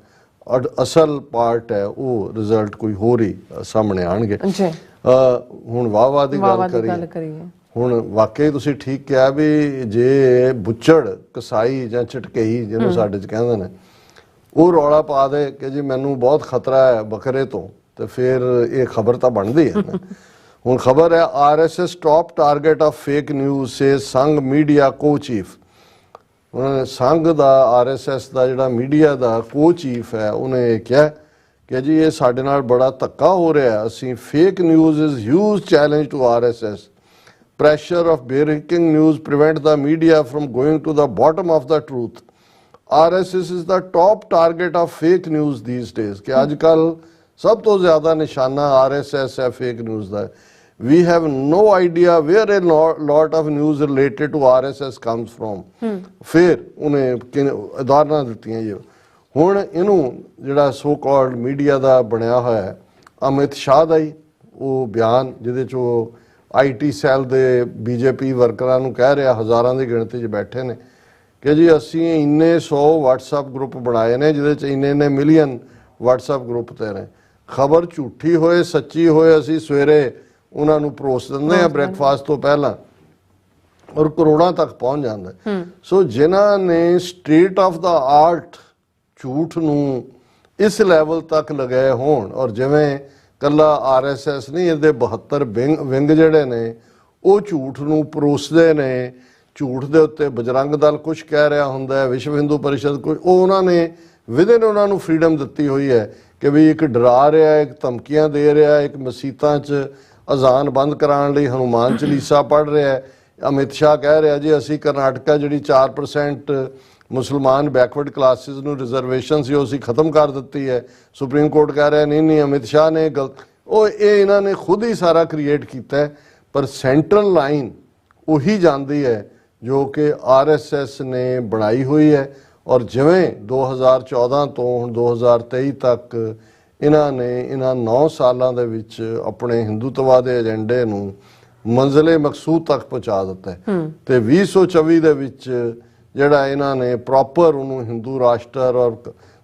ਅਸਲ ਪਾਰਟ ਹੈ ਉਹ ਰਿਜ਼ਲਟ ਕੋਈ ਹੋਰ ਹੀ ਸਾਹਮਣੇ ਆਣਗੇ। ਹੁਣ ਵਾਹ ਦੀ ਗੱਲ ਕਰੀਏ, ਹੁਣ ਵਾਕਈ ਤੁਸੀਂ ਠੀਕ ਕਿਹਾ ਵੀ ਜੇ ਬੁੱਚੜ, ਕਸਾਈ ਜਾਂ ਝਟਕਈ ਜਿਹਨੂੰ ਸਾਡੇ 'ਚ ਕਹਿੰਦੇ ਨੇ, ਉਹ ਰੌਲਾ ਪਾ ਦੇ ਕਿ ਜੀ ਮੈਨੂੰ ਬਹੁਤ ਖਤਰਾ ਹੈ ਬੱਕਰੇ ਤੋਂ, ਤੇ ਫਿਰ ਇਹ ਖਬਰ ਤਾਂ ਬਣਦੀ ਹੈ। ਹੁਣ ਖਬਰ ਹੈ RSS top target of fake news says Sangh media co chief. ਉਹਨਾਂ ਨੇ ਸੰਘ ਦਾ, RSS ਦਾ ਜਿਹੜਾ ਮੀਡੀਆ ਦਾ ਕੋ ਚੀਫ ਹੈ, ਉਹਨੇ ਕਿਹਾ ਕਿ ਜੀ ਇਹ ਸਾਡੇ ਨਾਲ ਬੜਾ ਧੱਕਾ ਹੋ ਰਿਹਾ। ਅਸੀਂ fake news is huge challenge to RSS। pressure of breaking news prevent the media from going to the bottom of the truth. RSS is the top target of fake news these days. कि आजकल सब तो ज़्यादा निशाना RSS है fake news the. We have no idea where a lot of news related to RSS comes from. ਫਿਰ ਉਹਨੇ ਉਦਾਹਰਨਾਂ ਦਿੱਤੀਆਂ ਜੀ। ਹੁਣ ਇਹਨੂੰ ਜਿਹੜਾ ਸੋ ਕਾਲਡ ਮੀਡੀਆ ਦਾ ਬਣਿਆ ਹੋਇਆ ਹੈ, ਅਮਿਤ ਸ਼ਾਹ ਦਾ ਹੀ ਉਹ ਬਿਆਨ ਜਿਹਦੇ 'ਚ ਉਹ IT ਸੈੱਲ ਦੇ BJP ਵਰਕਰਾਂ ਨੂੰ ਕਹਿ ਰਿਹਾ, ਹਜ਼ਾਰਾਂ ਦੀ ਗਿਣਤੀ 'ਚ ਬੈਠੇ ਨੇ, ਕਿ ਜੀ ਅਸੀਂ ਇੰਨੇ 100 WhatsApp ਗਰੁੱਪ ਬਣਾਏ ਨੇ ਜਿਹਦੇ 'ਚ ਇੰਨੇ ਮਿਲੀਅਨ WhatsApp ਗਰੁੱਪ ਤੇ ਨੇ। ਖਬਰ ਝੂਠੀ ਹੋਏ ਸੱਚੀ ਹੋਏ, ਅਸੀਂ ਸਵੇਰੇ ਉਹਨਾਂ ਨੂੰ ਪਰੋਸ ਦਿੰਦੇ ਹਾਂ ਬ੍ਰੇਕਫਾਸਟ ਤੋਂ ਪਹਿਲਾਂ, ਔਰ ਕਰੋੜਾਂ ਤੱਕ ਪਹੁੰਚ ਜਾਂਦਾ। ਸੋ ਜਿਨ੍ਹਾਂ ਨੇ ਸਟੇਟ ਆਫ ਦਾ ਆਰਟ ਝੂਠ ਨੂੰ ਇਸ ਲੈਵਲ ਤੱਕ ਲਗਾਏ ਹੋਣ, ਔਰ ਜਿਵੇਂ ਕੱਲਾ RSS ਨਹੀਂ, ਇਹਦੇ 72 ਵਿੰਗ ਜਿਹੜੇ ਨੇ ਉਹ ਝੂਠ ਨੂੰ ਪਰੋਸਦੇ ਨੇ। ਝੂਠ ਦੇ ਉੱਤੇ ਬਜਰੰਗ ਦਲ ਕੁਝ ਕਹਿ ਰਿਹਾ ਹੁੰਦਾ ਹੈ, ਵਿਸ਼ਵ ਹਿੰਦੂ ਪਰਿਸ਼ਦ ਕੁਝ, ਉਹ ਉਹਨਾਂ ਨੇ ਵਿਦਿਨ ਉਹਨਾਂ ਨੂੰ ਫਰੀडम ਦਿੱਤੀ ਹੋਈ ਹੈ ਕਿ ਵੀ ਇੱਕ ਡਰਾ ਰਿਹਾ, ਇੱਕ ਧਮਕੀਆਂ ਦੇ ਰਿਹਾ, ਇੱਕ ਮਸੀਤਾਂ 'ਚ ਅਜ਼ਾਨ ਬੰਦ ਕਰਾਉਣ ਲਈ ਹਨੂਮਾਨ ਚਾਲੀਸਾ ਪੜ੍ਹ ਰਿਹਾ। ਅਮਿਤ ਸ਼ਾਹ ਕਹਿ ਰਿਹਾ ਜੀ ਅਸੀਂ ਕਰਨਾਟਕਾ ਜਿਹੜੀ 4% ਮੁਸਲਮਾਨ ਬੈਕਵਰਡ ਕਲਾਸਿਸ ਨੂੰ ਰਿਜ਼ਰਵੇਸ਼ਨ ਸੀ ਉਹ ਅਸੀਂ ਖਤਮ ਕਰ ਦਿੱਤੀ ਹੈ। ਸੁਪਰੀਮ ਕੋਰਟ ਕਹਿ ਰਿਹਾ ਨਹੀਂ ਅਮਿਤ ਸ਼ਾਹ ਨੇ ਗਲਤ। ਉਹ ਇਹ ਇਹਨਾਂ ਨੇ ਖੁਦ ਹੀ ਸਾਰਾ ਕ੍ਰੀਏਟ ਕੀਤਾ, ਪਰ ਸੈਂਟਰਲ ਲਾਈਨ ਉਹੀ ਜਾਂਦੀ ਹੈ ਜੋ ਕਿ RSS ਨੇ ਬਣਾਈ ਹੋਈ ਹੈ। ਔਰ ਜਿਵੇਂ 2014 ਤੋਂ ਹੁਣ 2023 ਤੱਕ ਇਹਨਾਂ ਨੇ ਇਹਨਾਂ 9 ਸਾਲਾਂ ਦੇ ਵਿੱਚ ਆਪਣੇ ਹਿੰਦੂਤਵਾ ਦੇ ਏਜੰਡੇ ਨੂੰ ਮੰਜ਼ਿਲੇ ਮਕਸੂਦ ਤੱਕ ਪਹੁੰਚਾ ਦਿੱਤਾ ਤੇ 2024 ਦੇ ਵਿੱਚ ਜਿਹੜਾ ਇਹਨਾਂ ਨੇ ਪ੍ਰੋਪਰ ਉਹਨੂੰ ਹਿੰਦੂ ਰਾਸ਼ਟਰ ਔਰ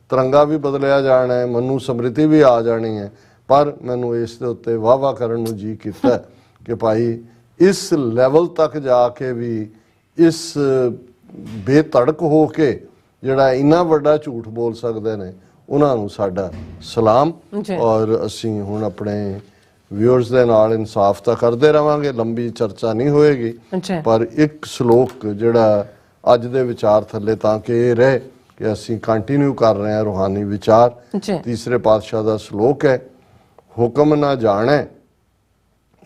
ਤਿਰੰਗਾ ਵੀ ਬਦਲਿਆ ਜਾਣਾ ਹੈ, ਮਨੂ ਸਮ੍ਰਿਤੀ ਵੀ ਆ ਜਾਣੀ ਹੈ। ਪਰ ਮੈਨੂੰ ਇਸ ਦੇ ਉੱਤੇ ਵਾਹ ਕਰਨ ਨੂੰ ਜੀ ਕੀਤਾ ਕਿ ਭਾਈ ਇਸ ਲੈਵਲ ਤੱਕ ਜਾ ਕੇ ਵੀ ਇਸ ਬੇਧੜਕ ਹੋ ਕੇ ਜਿਹੜਾ ਇੰਨਾ ਵੱਡਾ ਝੂਠ ਬੋਲ ਸਕਦੇ ਨੇ ਉਹਨਾਂ ਨੂੰ ਸਾਡਾ ਸਲਾਮ। ਔਰ ਅਸੀਂ ਹੁਣ ਆਪਣੇ ਵਿਊਅਰਸ ਦੇ ਨਾਲ ਇਨਸਾਫ ਤਾਂ ਕਰਦੇ ਰਵਾਂਗੇ, ਲੰਬੀ ਚਰਚਾ ਨਹੀਂ ਹੋਏਗੀ, ਪਰ ਇੱਕ ਸ਼ਲੋਕ ਜਿਹੜਾ ਅੱਜ ਦੇ ਵਿਚਾਰ ਥੱਲੇ ਤਾਂ ਕਿ ਇਹ ਰਹੇ ਕਿ ਅਸੀਂ ਕੰਟੀਨਿਊ ਕਰ ਰਹੇ ਹਾਂ ਰੂਹਾਨੀ ਵਿਚਾਰ। ਤੀਸਰੇ ਪਾਤਸ਼ਾਹ ਦਾ ਸ਼ਲੋਕ ਹੈ, ਹੁਕਮ ਨਾ ਜਾਣੈ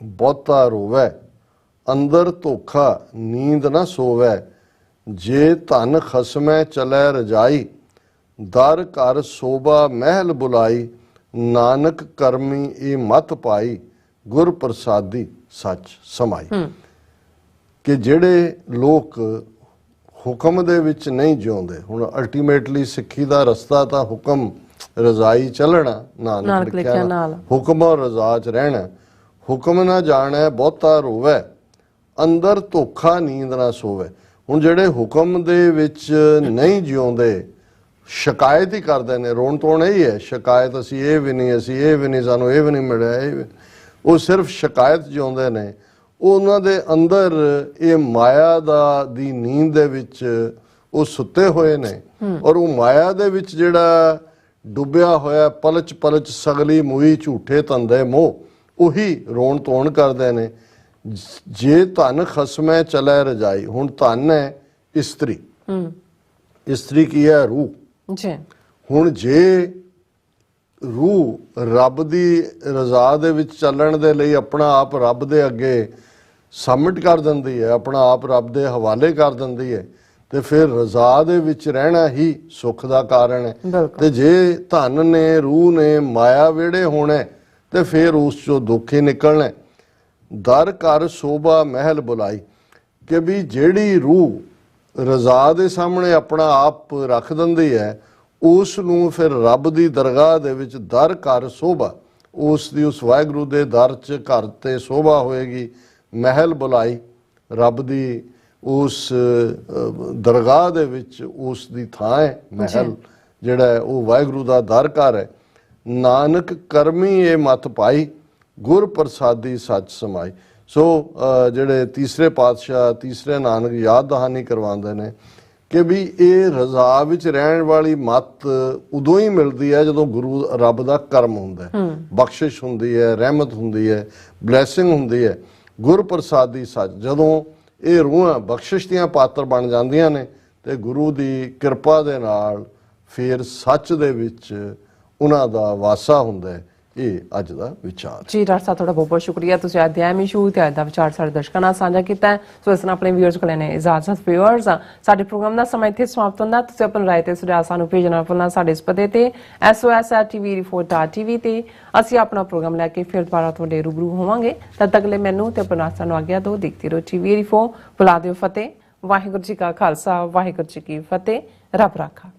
ਬਹੁਤਾ ਰੋਵੈ, ਅੰਦਰ ਧੋਖਾ ਨੀਂਦ ਨਾ ਸੋਵੈ, ਜੇ ਧਨ ਖਸਮੈ ਚਲੈ ਰਜਾਈ, ਦਰ ਘਰ ਸੋਭਾ ਮਹਿਲ ਬੁਲਾਈ, ਨਾਨਕ ਕਰਮੀ ਇਹ ਮਤ ਪਾਈ, ਗੁਰ ਪ੍ਰਸਾਦੀ ਸੱਚ ਸਮਾਈ। ਕਿ ਜਿਹੜੇ ਲੋਕ ਹੁਕਮ ਦੇ ਵਿੱਚ ਨਹੀਂ ਜਿਉਂਦੇ, ਹੁਣ ਅਲਟੀਮੇਟਲੀ ਸਿੱਖੀ ਦਾ ਰਸਤਾ ਤਾਂ ਹੁਕਮ ਰਜ਼ਾਈ ਚੱਲਣਾ, ਨਾਨਕ ਲਿਖਿਆ ਨਾਲ, ਹੁਕਮ ਔਰ ਰਜ਼ਾ ਚ ਰਹਿਣਾ। ਹੁਕਮ ਨਾ ਜਾਣੈ ਬਹੁਤਾ ਰੋਵੈ, ਅੰਦਰ ਧੋਖਾ ਨੀਂਦ ਨਾ ਸੋਵੈ। ਹੁਣ ਜਿਹੜੇ ਹੁਕਮ ਦੇ ਵਿੱਚ ਨਹੀਂ ਜਿਉਂਦੇ ਸ਼ਿਕਾਇਤ ਹੀ ਕਰਦੇ ਨੇ, ਰੋਣ ਧੋਣ ਇਹੀ ਹੈ ਸ਼ਿਕਾਇਤ, ਅਸੀਂ ਇਹ ਵੀ ਨਹੀਂ, ਅਸੀਂ ਇਹ ਵੀ ਨਹੀਂ, ਸਾਨੂੰ ਇਹ ਵੀ ਨਹੀਂ ਮਿਲਿਆ, ਇਹ ਵੀ। ਉਹ ਸਿਰਫ ਸ਼ਿਕਾਇਤ ਜਿਉਂਦੇ ਨੇ। ਉਹਨਾਂ ਦੇ ਅੰਦਰ ਇਹ ਮਾਇਆ ਦੀ ਨੀਂਦ ਦੇ ਵਿੱਚ ਉਹ ਸੁੱਤੇ ਹੋਏ ਨੇ, ਔਰ ਉਹ ਮਾਇਆ ਦੇ ਵਿੱਚ ਜਿਹੜਾ ਡੁੱਬਿਆ ਹੋਇਆ ਪਲਚ ਪਲਚ ਸਗਲੀ ਮੂਈ ਝੂਠੇ ਧੰਦੇ ਮੋਹ, ਉਹੀ ਰੋਣ ਧੋਣ ਕਰਦੇ ਨੇ। ਜੇ ਧਨ ਖਸਮੈ ਚਲੈ ਰਜਾਈ, ਹੁਣ ਧਨ ਹੈ ਇਸਤਰੀ, ਇਸਤਰੀ ਕੀ ਹੈ? ਰੂਹ। ਹੁਣ ਜੇ ਰੂਹ ਰੱਬ ਦੀ ਰਜ਼ਾ ਦੇ ਵਿੱਚ ਚੱਲਣ ਦੇ ਲਈ ਆਪਣਾ ਆਪ ਰੱਬ ਦੇ ਅੱਗੇ ਸਬਮਿਟ ਕਰ ਦਿੰਦੀ ਹੈ, ਆਪਣਾ ਆਪ ਰੱਬ ਦੇ ਹਵਾਲੇ ਕਰ ਦਿੰਦੀ ਹੈ, ਤੇ ਫਿਰ ਰਜ਼ਾ ਦੇ ਵਿੱਚ ਰਹਿਣਾ ਹੀ ਸੁੱਖ ਦਾ ਕਾਰਨ ਹੈ। ਤੇ ਜੇ ਧਨ ਨੇ ਰੂਹ ਨੇ ਮਾਇਆ ਵਿਹੜੇ ਹੋਣਾ ਤੇ ਫਿਰ ਉਸ ਚੋਂ ਦੁੱਖ ਹੀ ਨਿਕਲਣਾ। ਦਰ ਘਰ ਸੋਭਾ ਮਹਿਲ ਬੁਲਾਈ, ਕਿ ਵੀ ਜਿਹੜੀ ਰੂਹ ਰਜ਼ਾ ਦੇ ਸਾਹਮਣੇ ਆਪਣਾ ਆਪ ਰੱਖ ਦਿੰਦੀ ਹੈ, ਉਸ ਨੂੰ ਫਿਰ ਰੱਬ ਦੀ ਦਰਗਾਹ ਦੇ ਵਿੱਚ ਦਰ ਘਰ ਸੋਭਾ, ਉਸ ਦੀ ਉਸ ਵਾਹਿਗੁਰੂ ਦੇ ਦਰ 'ਚ ਘਰ ਤੇ ਸੋਭਾ ਹੋਏਗੀ। ਮਹਿਲ ਬੁਲਾਈ, ਰੱਬ ਦੀ ਉਸ ਦਰਗਾਹ ਦੇ ਵਿੱਚ ਉਸ ਦੀ ਥਾਂ ਹੈ ਮਹਿਲ, ਜਿਹੜਾ ਹੈ ਉਹ ਵਾਹਿਗੁਰੂ ਦਾ ਦਰ ਘਰ ਹੈ। ਨਾਨਕ ਕਰਮੀ ਇਹ ਮਤ ਪਾਈ, ਗੁਰ ਪ੍ਰਸਾਦੀ ਸੱਚ ਸਮਾਈ। ਸੋ ਜਿਹੜੇ ਤੀਸਰੇ ਪਾਤਸ਼ਾਹ ਤੀਸਰੇ ਨਾਨਕ ਯਾਦ ਦਹਾਨੀ ਕਰਵਾਉਂਦੇ ਨੇ ਕਿ ਵੀ ਇਹ ਰਜ਼ਾ ਵਿੱਚ ਰਹਿਣ ਵਾਲੀ ਮਤ ਉਦੋਂ ਹੀ ਮਿਲਦੀ ਹੈ ਜਦੋਂ ਗੁਰੂ ਰੱਬ ਦਾ ਕਰਮ ਹੁੰਦਾ ਹੈ, ਬਖਸ਼ਿਸ਼ ਹੁੰਦੀ ਹੈ, ਰਹਿਮਤ ਹੁੰਦੀ ਹੈ, ਬਲੈਸਿੰਗ ਹੁੰਦੀ ਹੈ। ਗੁਰ ਪ੍ਰਸਾਦੀ ਸੱਚ, ਜਦੋਂ ਇਹ ਰੂਹਾਂ ਬਖਸ਼ਿਸ਼ ਦੀਆਂ ਪਾਤਰ ਬਣ ਜਾਂਦੀਆਂ ਨੇ ਤੇ ਗੁਰੂ ਦੀ ਕਿਰਪਾ ਦੇ ਨਾਲ ਫਿਰ ਸੱਚ ਦੇ ਵਿੱਚ ਉਹਨਾਂ ਦਾ ਵਾਸਾ ਹੁੰਦਾ ਹੈ। ਇਹ ਅੱਜ ਦਾ ਵਿਚਾਰ ਜੀ। ਡਾਕਟਰ ਸਾਹਿਬ ਤੁਹਾਡਾ ਬਹੁਤ ਬਹੁਤ ਸ਼ੁਕਰੀਆ, ਤੁਸੀਂ ਅਧਿਆਇ ਇਸ਼ੂ ਤੇ ਅੱਜ ਦਾ ਵਿਚਾਰ ਸਾਡੇ ਦਰਸ਼ਕਾਂ ਨਾਲ ਸਾਂਝਾ ਕੀਤਾ। ਸੋ ਇਸ ਨਾਲ ਆਪਣੇ ਵਿਊਅਰਸ ਕੋਲ ਨੇ ਇਜਾਜ਼ਤ। ਵਿਊਅਰਸ, ਸਾਡੇ ਪ੍ਰੋਗਰਾਮ ਦਾ ਸਮਾਂ ਇੱਥੇ ਸਮਾਪਤ ਹੁੰਦਾ। ਤੁਸੀਂ ਆਪਣੀ ਰਾਏ ਤੇ ਸੁਝਾਅ ਸਾਨੂੰ ਭੇਜਣਾ ਭੁੱਲਣਾ ਸਾਡੇ ਇਸ ਪਤੇ ਤੇ sos@tvreporter.tv ਤੇ। ਅਸੀਂ ਆਪਣਾ ਪ੍ਰੋਗਰਾਮ ਲੈ ਕੇ ਫਿਰ ਦੁਬਾਰਾ ਤੁਹਾਡੇ ਰੂਬਰੂ ਹੋਵਾਂਗੇ। ਤਦ ਤੱਕ ਲਈ ਮੈਨੂੰ ਤੇ ਆਪਣਾ ਸਾਨੂੰ ਆਗਿਆ ਦਿਓ। ਦੇਖਦੇ ਰਹੋ TV 4। ਬੁਲਾ ਦਿਓ ਫਤਿਹ। ਵਾਹਿਗੁਰੂ ਜੀ ਕਾ ਖਾਲਸਾ, ਵਾਹਿਗੁਰੂ ਜੀ ਕੀ ਫਤਿਹ। ਰੱਬ ਰਾਖਾ।